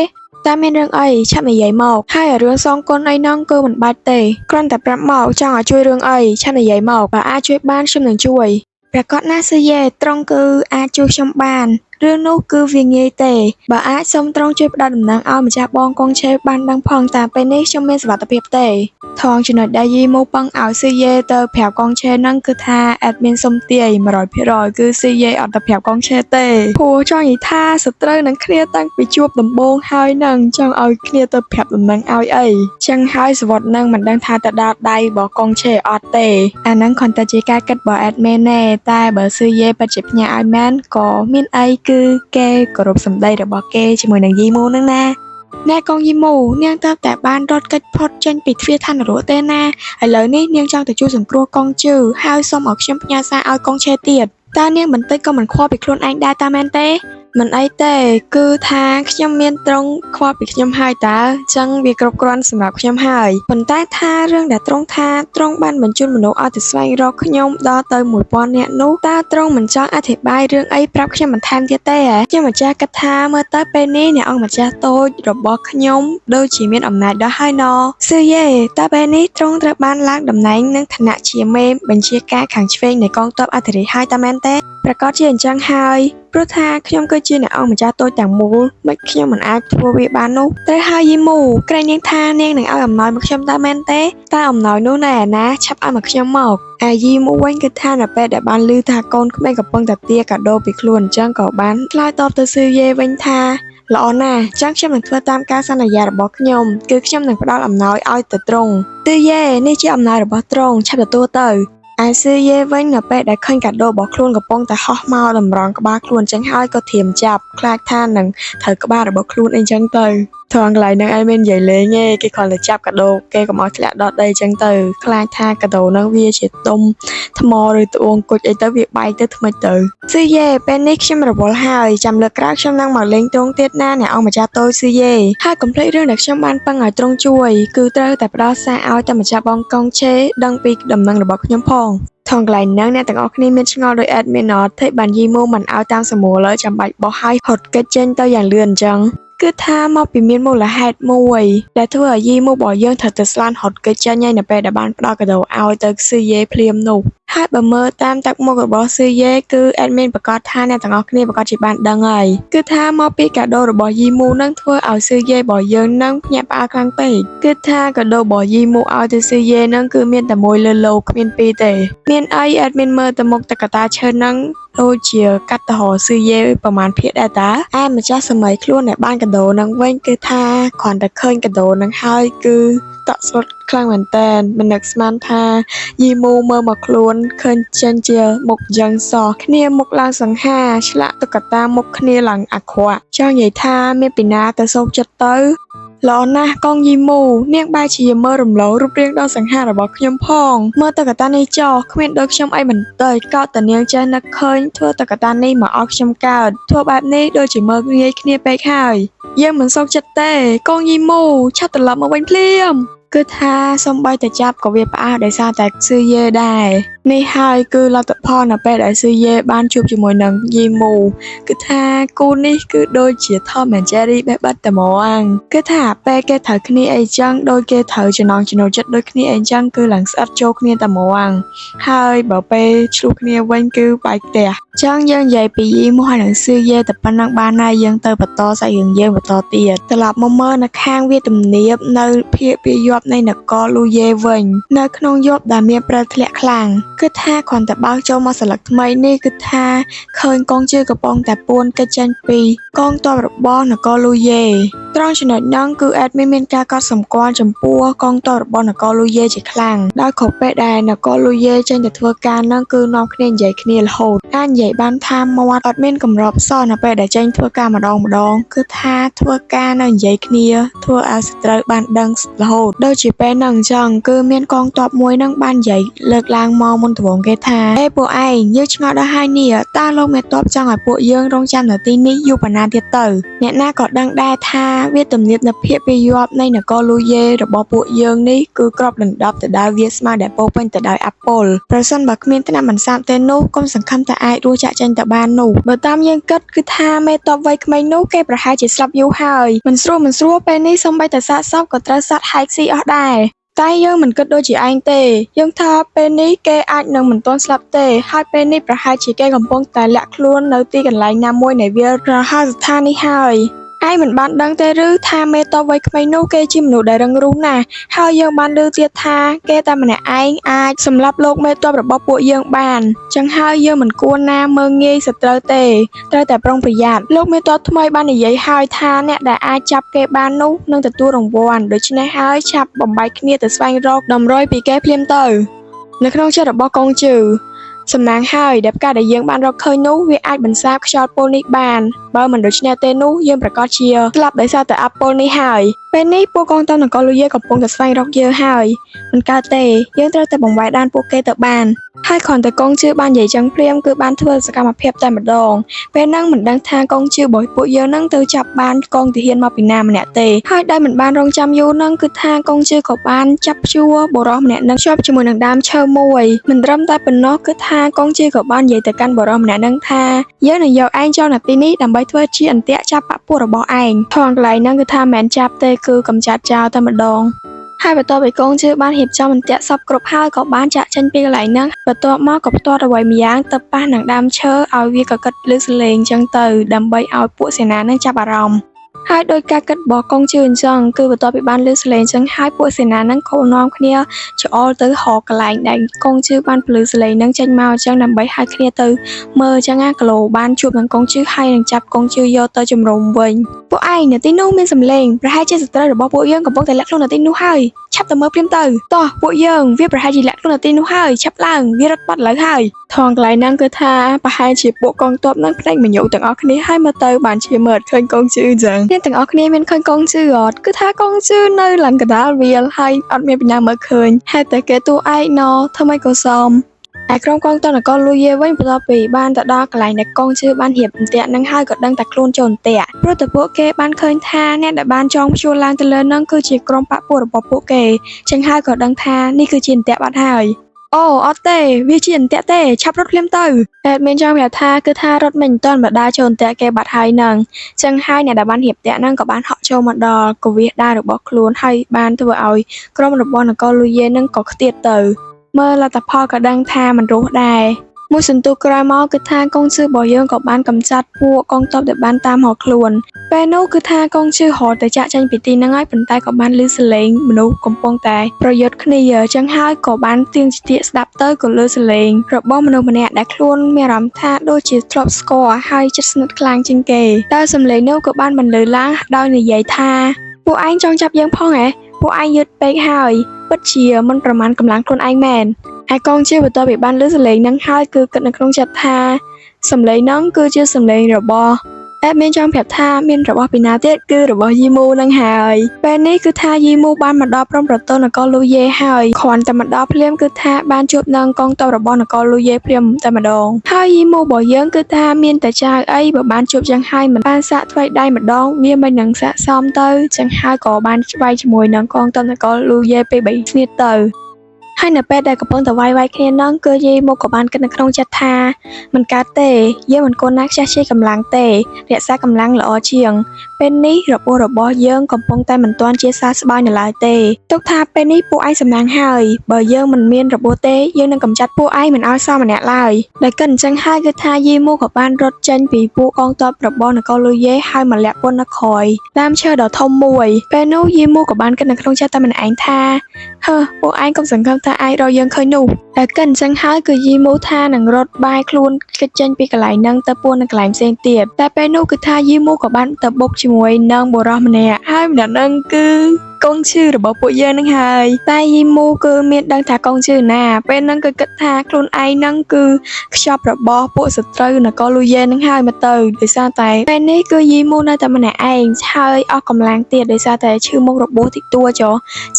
តើមានរឿងអីឆាប់និយាយមកហើយរឿងសងគុណអីហ្នឹងគឺមិនបាច់ទេគ្រាន់តែប្រាប់មកចង់ឲ្យជួយរឿងអីឆាប់និយាយមកបើអាចជួយបានខ្ញុំនឹងជួយប្រកាសណាស៊ឺយេត្រង់គឺអាចជួយខ្ញុំបានរឿងនោះគឺវាងាយទេបើអាចសូមត្រង់ជួយផ្ដល់ដំណឹងឲ្យម្ចាស់បងកងឆេបានដឹងផងតាពេលនេះខ្ញុំមានសុវត្ថិភាពទេថងចំណុចដែលយីមកប៉ឹងឲ្យស៊ឺយេទៅប្រាប់កងឆេហ្នឹងគឺថា admin សុំទាយ 100% គឺស៊ឺយេអត់ទៅប្រាប់កងឆេទេព្រោះចង់និយាយថាសត្រូវនឹងគ្នាតាំងពីជួបដំបូងហើយហ្នឹងចង់ឲ្យគ្នាទៅប្រាប់ដំណឹងឲ្យអីចឹងហើយសវត្តនឹងមិនដឹងថាទៅដល់ដៃរបស់កងឆេអត់ទេអាហ្នឹងគ្រាន់តែជាការគិតរបស់ admin ទេតែបើស៊ឺយេពិតជាផ្ញើឲ្យមែនក៏មានអីគឺគេគោរពសម្ដីរបស់គេជាមួយនឹងយីមូនឹងណាអ្នកកងយីមូនាងតើតែបានរត់គេចផុតចេញពីទ្វារឋាននរកទេណាឥឡូវនេះនាងចង់ទៅជួយសង្គ្រោះកងជឺហើយសូមឲ្យខ្ញុំផ្ញើសារឲ្យកងឆេទៀតតើនាងបន្តិចក៏មិនខ្វល់ពីខ្លួនឯងដែរតើមែនទេមិនអីទេគឺថាខ្ញុំមានត្រង់ខ្វល់ពីខ្ញុំហើយតើចឹងវាគ្រប់គ្រាន់សម្រាប់ខ្ញុំហើយប៉ុន្តែថារឿងដែលត្រង់ថាត្រង់បានបញ្ជូនមនុស្សឲ្យទៅស្វែងរកខ្ញុំដល់ទៅ1000នាក់នោះតើត្រង់មិនចង់អធិប្បាយរឿងអីប្រាប់ខ្ញុំបន្ថែមទៀតទេខ្ញុំម្ចាស់គិតថាមើលទៅពេលនេះអ្នកអង្គម្ចាស់តូចរបស់ខ្ញុំដូចជាមានអំណាចដល់ហើយណស៊ឺយេតើពេលនេះត្រង់ត្រូវបានឡើងតំណែងនឹងឋានៈជាមេបញ្ជាការខាងឆ្វេងនៃកងទ័ពអធិរាជហើយតើមែនទេប្រកាសជាអញ្ចឹងហើយព្រោះថាខ្ញុំគឺជាអ្នកអង្គម្ចាស់តូចទាំងមូលមិនខ្ញុំមិនអាចធ្វើវាបាននោះតែហើយយីមូក្រែងនាងថានាងនឹងឲ្យអំណោយមកខ្ញុំតើមែនទេតែអំណោយនោះណែណាឆាប់ឲ្យមកខ្ញុំមកអាយីមូវិញគឺថានៅពេលដែលបានឮថាកូនក្មេងកំពុងតែទាកាដូពីខ្លួនអញ្ចឹងក៏បានឆ្លើយតបទៅស៊ឺយេវិញថាល្អណាស់ចឹងខ្ញុំនឹងធ្វើតាមការសន្យារបស់ខ្ញុំគឺខ្ញុំនឹងផ្ដល់អំណោយឲ្យទៅត្រង់ស៊ឺយេនេះជាអំណោយរបស់ត្រង់ឆាប់ទទួលទៅឯស៊ឺយេវិញនៅពេលដែលឃើញកាដូរបស់ខ្លួនកំពុងតែហោះមកតម្រង់ក្បាលខ្លួនអញ្ចឹងហើយក៏ធៀមចាប់ខ្លាចថានឹងត្រូវក្បាលរបស់ខ្លួនអីចឹងទៅថងកន្លែងហ្នឹងឯងមាននិយាយលេងទេគេគ្រាន់តែចាប់កាដូគេកុំឲ្យធ្លាក់ដល់ដីអញ្ចឹងទៅខ្លាចថាកាដូហ្នឹងវាជាទុំថ្មឬត្បូងគុជអីទៅវាបែកទៅថ្មិចទៅស៊ឺយេពេលនេះខ្ញុំរវល់ហើយចាំលើកក្រោយខ្ញុំនឹងមកលេងត្រង់ទៀតណាអ្នកអង្គម្ចាស់តូចស៊ឺយេហើយកុំភ្លេចរឿងដែលខ្ញុំបានពឹងឲ្យត្រង់ជួយគឺត្រូវតែផ្ដល់សារឲ្យតែម្ចាស់បងកងឆេដឹងពីដំណឹងរបស់ខ្ញុំផងថងកន្លែងហ្នឹងអ្នកទាំងអស់គ្នាមានឆ្ងល់ដោយ admin អត់ទេបានយីមូមិនឲ្យតាមសមូលលើចាំបាច់បោះឲ្យហត់កិច្ចចេញទៅយ៉ាងលឿនអញ្ចឹងគឺថាមកពីមានមូលហេតុមួយដែលធ្វើឲ្យយីមូរបស់យើងត្រូវទៅស្លានហត់កិច្ចចេញហើយនៅពេលដែលបានផ្ដល់កាដូឲ្យទៅស៊ឺយេភ្លាមនោះហើយបើមើលតាមទឹកមុខរបស់ស៊ឺយេគឺ admin ប្រកាសថាអ្នកទាំងអស់គ្នាប្រកាសជាបានដឹងហើយគឺថាមកពីកាដូរបស់យីមូនឹងធ្វើឲ្យស៊ឺយេរបស់យើងនឹងភ្ញាក់ផ្អើលខ្លាំងពេកគឺថាកាដូរបស់យីមូឲ្យទៅស៊ឺយេនឹងគឺមានតែមួយលើលោគ្មានពីរទេមានអី admin មើលទៅមុខតកតាឈើនឹងដូចជាកាត់ទៅរកស៊ឺយេប្រហែលភាគដែរតាឯម្ចាស់សម័យខ្លួនដែលបានកាដូនឹងវិញគឺថាគ្រាន់តែឃើញកាដូនឹងហើយគឺតក់ស្លុតខ្លាំងមែនតើមិននឹកស្មានថាយីមូមើលមកខ្លួនឃើញចេញជាមុខយ៉ាងសោះគ្នាមុខឡើងសង្ហាឆ្លាក់តុក្កតាមុខគ្នាឡើងអាក្រក់ចង់និយាយថាមានពីណាទៅសោកចិត្តទៅ ល្អណាស់កងយីមូនាងបែរជាមើលរំលងរូបរាងដ៏សង្ហារបស់ខ្ញុំផងមើលទៅកតានេះចោគ្មានដូចខ្ញុំអីបន្តិចកោតតានាងចេះនឹកឃើញធ្វើទៅកតានេះមកឲ្យខ្ញុំកើតធ្វើបែបនេះដូចជាមើលងាយគ្នាពេកហើយយើងមិនសុខចិត្តទេកងយីមូឆាប់ត្រឡប់មកវិញភ្លាមគឺថាសំបីតែចាប់ក៏វាផ្អើលដោយសារតែស៊ឺយេដែរនេះហើយគឺលទ្ធផលនៅពេលដែលស៊ឺយេបានជួបជាមួយនឹងយីមូគឺថាគូនេះគឺដូចជាថមមែនជេរីបេះបិទតែហ្មងគឺថាពេលគេត្រូវគ្នាអីចឹងដូចគេត្រូវចំណងចំណូលចិត្តដូចគ្នាអីចឹងគឺឡើងស្អិតចូលគ្នាតែហ្មងហើយបើពេលឆ្លោះគ្នាវិញគឺបែកផ្ទះចឹងយើងនិយាយពីយីមូហើយនឹងស៊ឺយេតែប៉ុណ្ណឹងបានហើយយើងទៅបន្តសាច់រឿងយើងបន្តទៀតត្រឡប់មកមើលនៅខាងវាទំនាបនៅភាគពាយ័ព្យនៃនគរលូយេវិញនៅក្នុងយប់ដែលមានព្រិលធ្លាក់ខ្លាំងគឺថាគ្រាន់តែបើកចូលមកសន្លឹកថ្មីនេះគឺថាឃើញកងជើកំពុងតែពួនកិច្ចចេញពីកងទ័ពរបស់នគរលូយេត្រង់ចំណុចហ្នឹងគឺអេដមីនមានការកត់សម្គាល់ចំពោះកងទ័ពរបស់នគរលូយេជាខ្លាំងដោយគ្រប់ពេលដែលនគរលូយេចេញទៅធ្វើការហ្នឹងគឺនាំគ្នានិយាយគ្នារហូតអាចនិយាយបានថាមាត់អត់មានកម្របសោះនៅពេលដែលចេញធ្វើការម្ដងគឺថាធ្វើការនៅនិយាយគ្នាធ្វើឲ្យសត្រូវបានដឹងរហូតដូចជាពេលហ្នឹងអញ្ចឹងគឺមានកងទ័ពមួយហ្នឹងបាននិយាយលើកឡើងមកមុនដំបូងគេថាអេពួកឯងយើងឆ្ងល់ដល់ហើយនេះតើលោកមេទ័ពចង់ឲ្យពួកយើងរងចាំនៅទីនេះយូរប៉ុណ្ណាទៀតទៅអ្នកណាក៏ដឹងដែរថាវាទំនៀមនៅភាគពាយ័ព្យនៃនគរលូយេរបស់ពួកយើងនេះគឺក្របដណ្ដប់ទៅដោយវាស្មើដែលពោពេញទៅដោយអពុលប្រសិនបើគ្មានថ្នាក់បន្សាបទេនោះកុំសង្ឃឹមថាអាចរស់ចាក់ចេញទៅបាននោះបើតាមយើងគិតគឺថាមេទ័ពវ័យក្មេងនោះគេប្រហែលជាស្លាប់យូរហើយមិនស្រួលពេលនេះសូម្បីតែសាកសពក៏ត្រូវសត្វហែកស៊ីអស់ដែរតែយើងមិនគិតដូចជាឯងទេយើងថាពេលនេះគេអាចនឹងមិនទាន់ស្លាប់ទេហើយពេលនេះប្រហែលជាគេកំពុងតែលាក់ខ្លួននៅទីកន្លែងណាមួយនៃវាលរហោស្ថាននេះហើយឯងមិនបានដឹងទេឬថាមេទ័ពវ័យក្មេងនោះគេជាមនុស្សដែលរឹងរូសណាស់ហើយយើងបានឮទៀតថាគេតែម្នាក់ឯងអាចសម្លាប់លោកមេទ័ពរបស់ពួកយើងបានចឹងហើយយើងមិនគួរណាមើលងាយសត្រូវទេត្រូវតែប្រុងប្រយ័ត្នលោកមេទ័ពថ្មីបាននិយាយហើយថាអ្នកដែលអាចចាប់គេបាននោះនឹងទទួលរង្វាន់ដូច្នេះហើយឆាប់បំបែកគ្នាទៅស្វែងរកតម្រុយពីគេភ្លាមទៅនៅក្នុងចិត្តរបស់កងជឺសំណាងហើយដែលផ្កាដែលយើងបានរកឃើញនោះវាអាចបន្សាបខ្យល់ពុលនេះបានបើមិនដូច្នេះទេនោះយើងប្រកាសជាស្លាប់ដោយសារតែអពុលនេះហើយពេលនេះពួកកងទ័ពនគរលូយេកំពុងតែស្វែងរកយើងហើយមិនកើតទេយើងត្រូវតែបង្វែរដានពួកគេទៅបានហើយគ្រាន់តែកងជឿបាននិយាយចឹងព្រាមគឺបានធ្វើសកម្មភាពតែម្ដងពេលហ្នឹងមិនដឹងថាកងជឿរបស់ពួកយើងហ្នឹងទៅចាប់បានកងទាហានមកពីណាម្នាក់ទេហើយដែលមិនបានរងចាំយូរហ្នឹងគឺថាកងជឿក៏បានចាប់ជួរបរិសម្នាក់ហ្នឹងជាប់ជាមួយនឹងដើមឈើមួយមិនត្រឹមតែប៉ុណ្ណោះគឺថាកងជឿក៏បាននិយាយទៅកាន់បរិសម្នាក់ហ្នឹងថាយើងនឹងយកឯងចូលនៅទីនេះដើម្បីធ្វើជាអន្ទាក់ចាប់បពុះរបស់ឯងថងកន្លែងហ្នឹងគឺថាមិនមែនចាប់ទេគឺកំចាត់ចោលតែម្ដងហើយបន្ទាប់ពីកងជឿបានរៀបចំអន្ទាក់សពគ្រប់ហើយក៏បានចាក់ចេញពីកន្លែងហ្នឹងបន្ទាប់មកក៏ផ្ទាត់អ្វីម្យ៉ាងទៅប៉ះនឹងដើមឈើឲ្យវាក៏គិតលើសលេងចឹងទៅដើម្បីឲ្យពួកសេនានឹងចាប់អារម្មណ៍ហើយដោយការគិតរបស់កងជឿអញ្ចឹងគឺបន្ទាប់ពីបានលើសលេងចឹងហើយពួកសេនានឹងក៏នាំគ្នាច្អល់ទៅហកន្លែងដែលកងជឿបានពលឺសលេងនឹងចេញមកអញ្ចឹងដើម្បីឲ្យគ្នាទៅមើលអញ្ចឹងគីឡូបានជួបនឹងកងជឿហើយនឹងចាប់កងជឿយកទៅជំរុំវិញពួកឯងនៅទីនោះមានសម្លេងប្រហែលជាសត្រូវរបស់ពួកយើងកំពុងតែលាក់ខ្លួននៅទីនោះហើយឆាប់ទៅមើលព្រាមទៅតោះពួកយើងវាប្រហែលជាលាក់ខ្លួននៅទីនោះហើយឆាប់ឡើងវារត់បាត់លើហើយថងកន្លែងហ្នឹងគឺថាប្រហែលជាពួកកងទ័ពហ្នឹងផ្នែកមញូទាំងអស់គ្នាហើយមើលទៅបានជាមើលឃើញកងជឿអញ្ចឹងអ្នកទាំងអស់គ្នាមានឃើញកងជឿអត់គឺថាកងជឿនៅឡើងកណ្ដាលវាលហើយអត់មានបញ្ញាមើលឃើញហេតុតែគេតួឯកណធ្វើម៉េចក៏សមឯក្រុមកងទ័ពនគរលូយេវិញបន្ទាប់ពីបានទៅដល់កន្លែងដែលកងជឿបានរៀបអន្ទាក់នឹងហើយក៏ដឹងតែខ្លួនចូលអន្ទាក់ព្រោះតែពួកគេបានឃើញថាអ្នកដែលបានចងព្យួរឡើងទៅលើនឹងគឺជាក្រុមបពុះរបស់ពួកគេចឹងហើយក៏ដឹងថានេះគឺជាអន្ទាក់បាត់ហើយអូអត់ទេវាជាអន្ទាក់ទេឆាប់រត់ភ្លាមទៅតែមានចង់ប្រាប់ថាគឺថារត់មិនទាន់មកដើរចូលអន្ទាក់គេបាត់ហើយនឹងចឹងហើយអ្នកដែលបានរៀបអន្ទាក់នឹងក៏បានហក់ចូលមកដល់កវិសដើររបស់ខ្លួនហើយបានធ្វើឲ្យក្រុមរបស់នគរលូយេនឹងក៏ខ្ទាតទៅមើលលទ្ធផលក៏ដឹងថាមិនរស់ដែរមួយសន្ទុះក្រោយមកគឺថាកងជឿរបស់យើងក៏បានកំចាត់ពួកកងទ័ពដែលបានតាមរកខ្លួនពេលនោះគឺថាកងជឿរត់ទៅចាក់ចេញពីទីហ្នឹងហើយប៉ុន្តែក៏បានឮសលេងមនុស្សកំពុងតែប្រយុទ្ធគ្នាចឹងហើយក៏បានទៀងជាទៀកស្ដាប់ទៅក៏ឮសលេងរបស់មនុស្សម្នាក់ដែលខ្លួនមានអារម្មណ៍ថាដូចជាធ្លាប់ស្គាល់ហើយចិត្តស្និទ្ធខ្លាំងជាងគេតែសំឡេងនោះក៏បានបន្លឺឡើងដោយនិយាយថាពួកឯងចង់ចាប់យើងផងហ៎ពួកឯងយឺតពេកហើយពិតជាមិនប្រមាណកម្លាំងខ្លួនឯងមែនហើយកងជឿបន្ទាប់ពីបានឮសំឡេងហ្នឹងហើយគឺគិតនៅក្នុងចិត្តថាសំឡេងហ្នឹងគឺជាសំឡេងរបស់ admin ចង់ប្រាប់ថាមានរបស់ពីណាទៀតគឺរបស់យីមូនឹងហើយពេលនេះគឺថាយីមូបានមកដល់ព្រំប្រទល់នគរលូយេហើយគ្រាន់តែមកដល់ភ្លាមគឺថាបានជួបនឹងកងទ័ពរបស់នគរលូយេភ្លាមតែម្ដងហើយយីមូរបស់យើងគឺថាមានតែចៅអីបើបានជួបយ៉ាងហើយមិនបានសាកថ្វីដៃម្ដងវាមិននឹងសាកសមទៅចឹងហើយក៏បានឆ្វៃជាមួយនឹងកងទ័ពនគរលូយេពេល3គ្នាទៅហើយនៅពេលដែលកំពុងតែវាយគ្នាហ្នឹងគឺយាយមកក៏បានគិតនៅក្នុងចិត្តថាមិនកើតទេយើងមិនគួរណាខ្ជះខ្ជាយកម្លាំងទេរក្សាកម្លាំងល្អជាងពេលនេះរបួសរបស់យើងកំពុងតែមិនទាន់ជាសះស្បើយនៅឡើយទេទុកថាពេលនេះពួកឯងសំណាងហើយបើយើងមិនមានរបួសទេយើងនឹងកម្ចាត់ពួកឯងមិនឲ្យសល់ម្នាក់ឡើយដែលគិតអញ្ចឹងហើយគឺថាយាយមកក៏បានរត់ចេញពីពួកកងទ័ពរបស់នគរលូយេហើយមកលាក់ពន្ធនៅក្រោយដើមឈើដ៏ធំមួយពេលនោះយាយមកក៏បានគិតនៅក្នុងចិត្តតែម្នាក់ឯងថាពួកឯងកុំសង្ឃឹមថាអាចរកយើងឃើញនោះតែកិនអញ្ចឹងហើយគឺយីមូថានឹងរត់បាយខ្លួនគេចចេញពីកន្លែងហ្នឹងទៅពួននៅកន្លែងផ្សេងទៀតតែពេលនោះគឺថាយីមូក៏បានទៅបុកជាមួយនឹងបុរសម្នាក់ហើយម្នាក់ហ្នឹងគឺកងឈឺរបស់ពួកយើងនឹងហើយតែយីមូគឺមានដឹងថាកងឈឺណាពេលហ្នឹងគឺគិតថាខ្លួនឯងហ្នឹងគឺខ្ចប់របស់ពួកសត្រូវនគរលូយេនឹងហើយមកទៅដោយសារតែពេលនេះគឺយីមូនៅតែម្នាក់ឯងហើយអស់កម្លាំងទៀតដោយសារតែឈឺមុខរបួសតិចតួច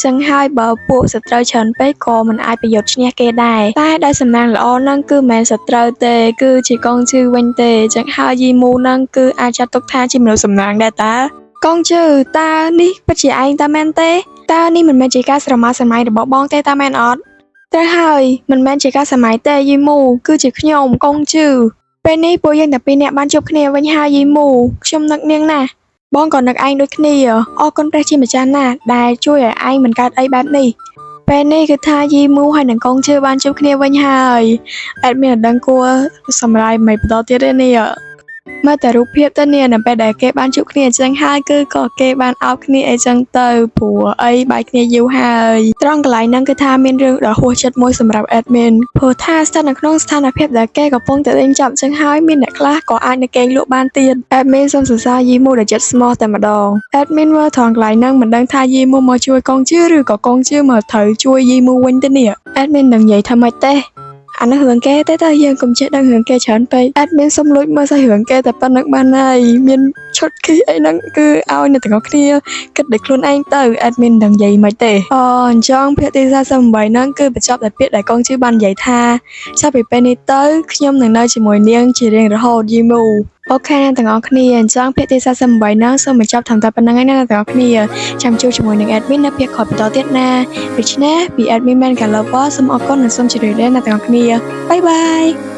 ចឹងហើយបើពួកសត្រូវច្រើនពេកក៏មិនអាចប្រយុទ្ធឈ្នះគេដែរតែដែលសំណាងល្អហ្នឹងគឺមិនមែនសត្រូវទេគឺជាកងឈឺវិញទេចឹងហើយយីមូហ្នឹងគឺអាចចាត់ទុកថាជាមនុស្សសំណាងដែរតើកងជើតើនេះពិតជាឯងតើមែនទេតើនេះមិនមែនជាការស្រមើស្រមៃរបស់បងទេតើមែនអត់ត្រូវហើយមិនមែនជាការសម័យទេយីមូគឺជាខ្ញុំកងជើពេលនេះពួកយើងតែពីរនាក់បានជួបគ្នាវិញហើយយីមូខ្ញុំនឹកនាងណាស់បងក៏នឹកឯងដូចគ្នាអរគុណព្រះជាម្ចាស់ណាស់ដែលជួយឲ្យឯងមិនកើតអីបែបនេះពេលនេះគឺថាយីមូហើយនឹងកងជើបានជួបគ្នាវិញហើយអត់មានដឹងគួរសម្រាយមិនបន្តទៀតទេនេះមើលតែរូបភាពទៅនេះនៅពេលដែលគេបានជួបគ្នាអញ្ចឹងហើយគឺក៏គេបានអោបគ្នាអីចឹងទៅព្រោះអីបាយគ្នាយូរហើយត្រង់កន្លែងហ្នឹងគឺថាមានរឿងដ៏ហួសចិត្តមួយសម្រាប់ admin ព្រោះថាស្ថិតនៅក្នុងស្ថានភាពដែលគេកំពុងតែដេញចាប់អញ្ចឹងហើយមានអ្នកខ្លះក៏អាចនឹងកេងលក់បានទៀត admin សូមសរសើរយីមូដែលចិត្តស្មោះតែម្ដង admin មើលត្រង់កន្លែងហ្នឹងមិនដឹងថាយីមូមកជួយកងជឿឬក៏កងជឿមកត្រូវជួយយីមូវិញទេនេះ admin នឹងនិយាយថាម៉េចទេអានេះរឿងគេទេតើយើងកុំចេះដឹងរឿងគេច្រើនពេកអត់មានសុំលួចមើលសាច់រឿងគេតែប៉ុណ្្នឹងបានហើយមានឈុតគីអីហ្នឹងគឺឲ្យអ្នកទាំងអស់គ្នាគិតដោយខ្លួនឯងទៅអត់មានដឹងនិយាយមិនទេអញ្ចឹងភាគទី48ហ្នឹងគឺបញ្ចប់តែពាក្យដែលកងជឿបាននិយាយថាចាប់ពីពេលនេះទៅខ្ញុំនឹងនៅជាមួយនាងជារៀងរហូតយីមូអូខេអ្នកទាំងអស់គ្នាអញ្ចឹងភាគទី48ហ្នឹងសូមបញ្ចប់ត្រឹមតែប៉ុណ្្នឹងឯងណាអ្នកទាំងអស់គ្នាចាំជួបជាមួយនឹង admin នៅភាគក្រោយបន្តទៀតណាដូច្នេះពី admin មែនកាឡូវ៉ាសូមអរគុណនិងសូមជម្រាបលាអ្នកទាំងអស់គ្នាបាយបាយ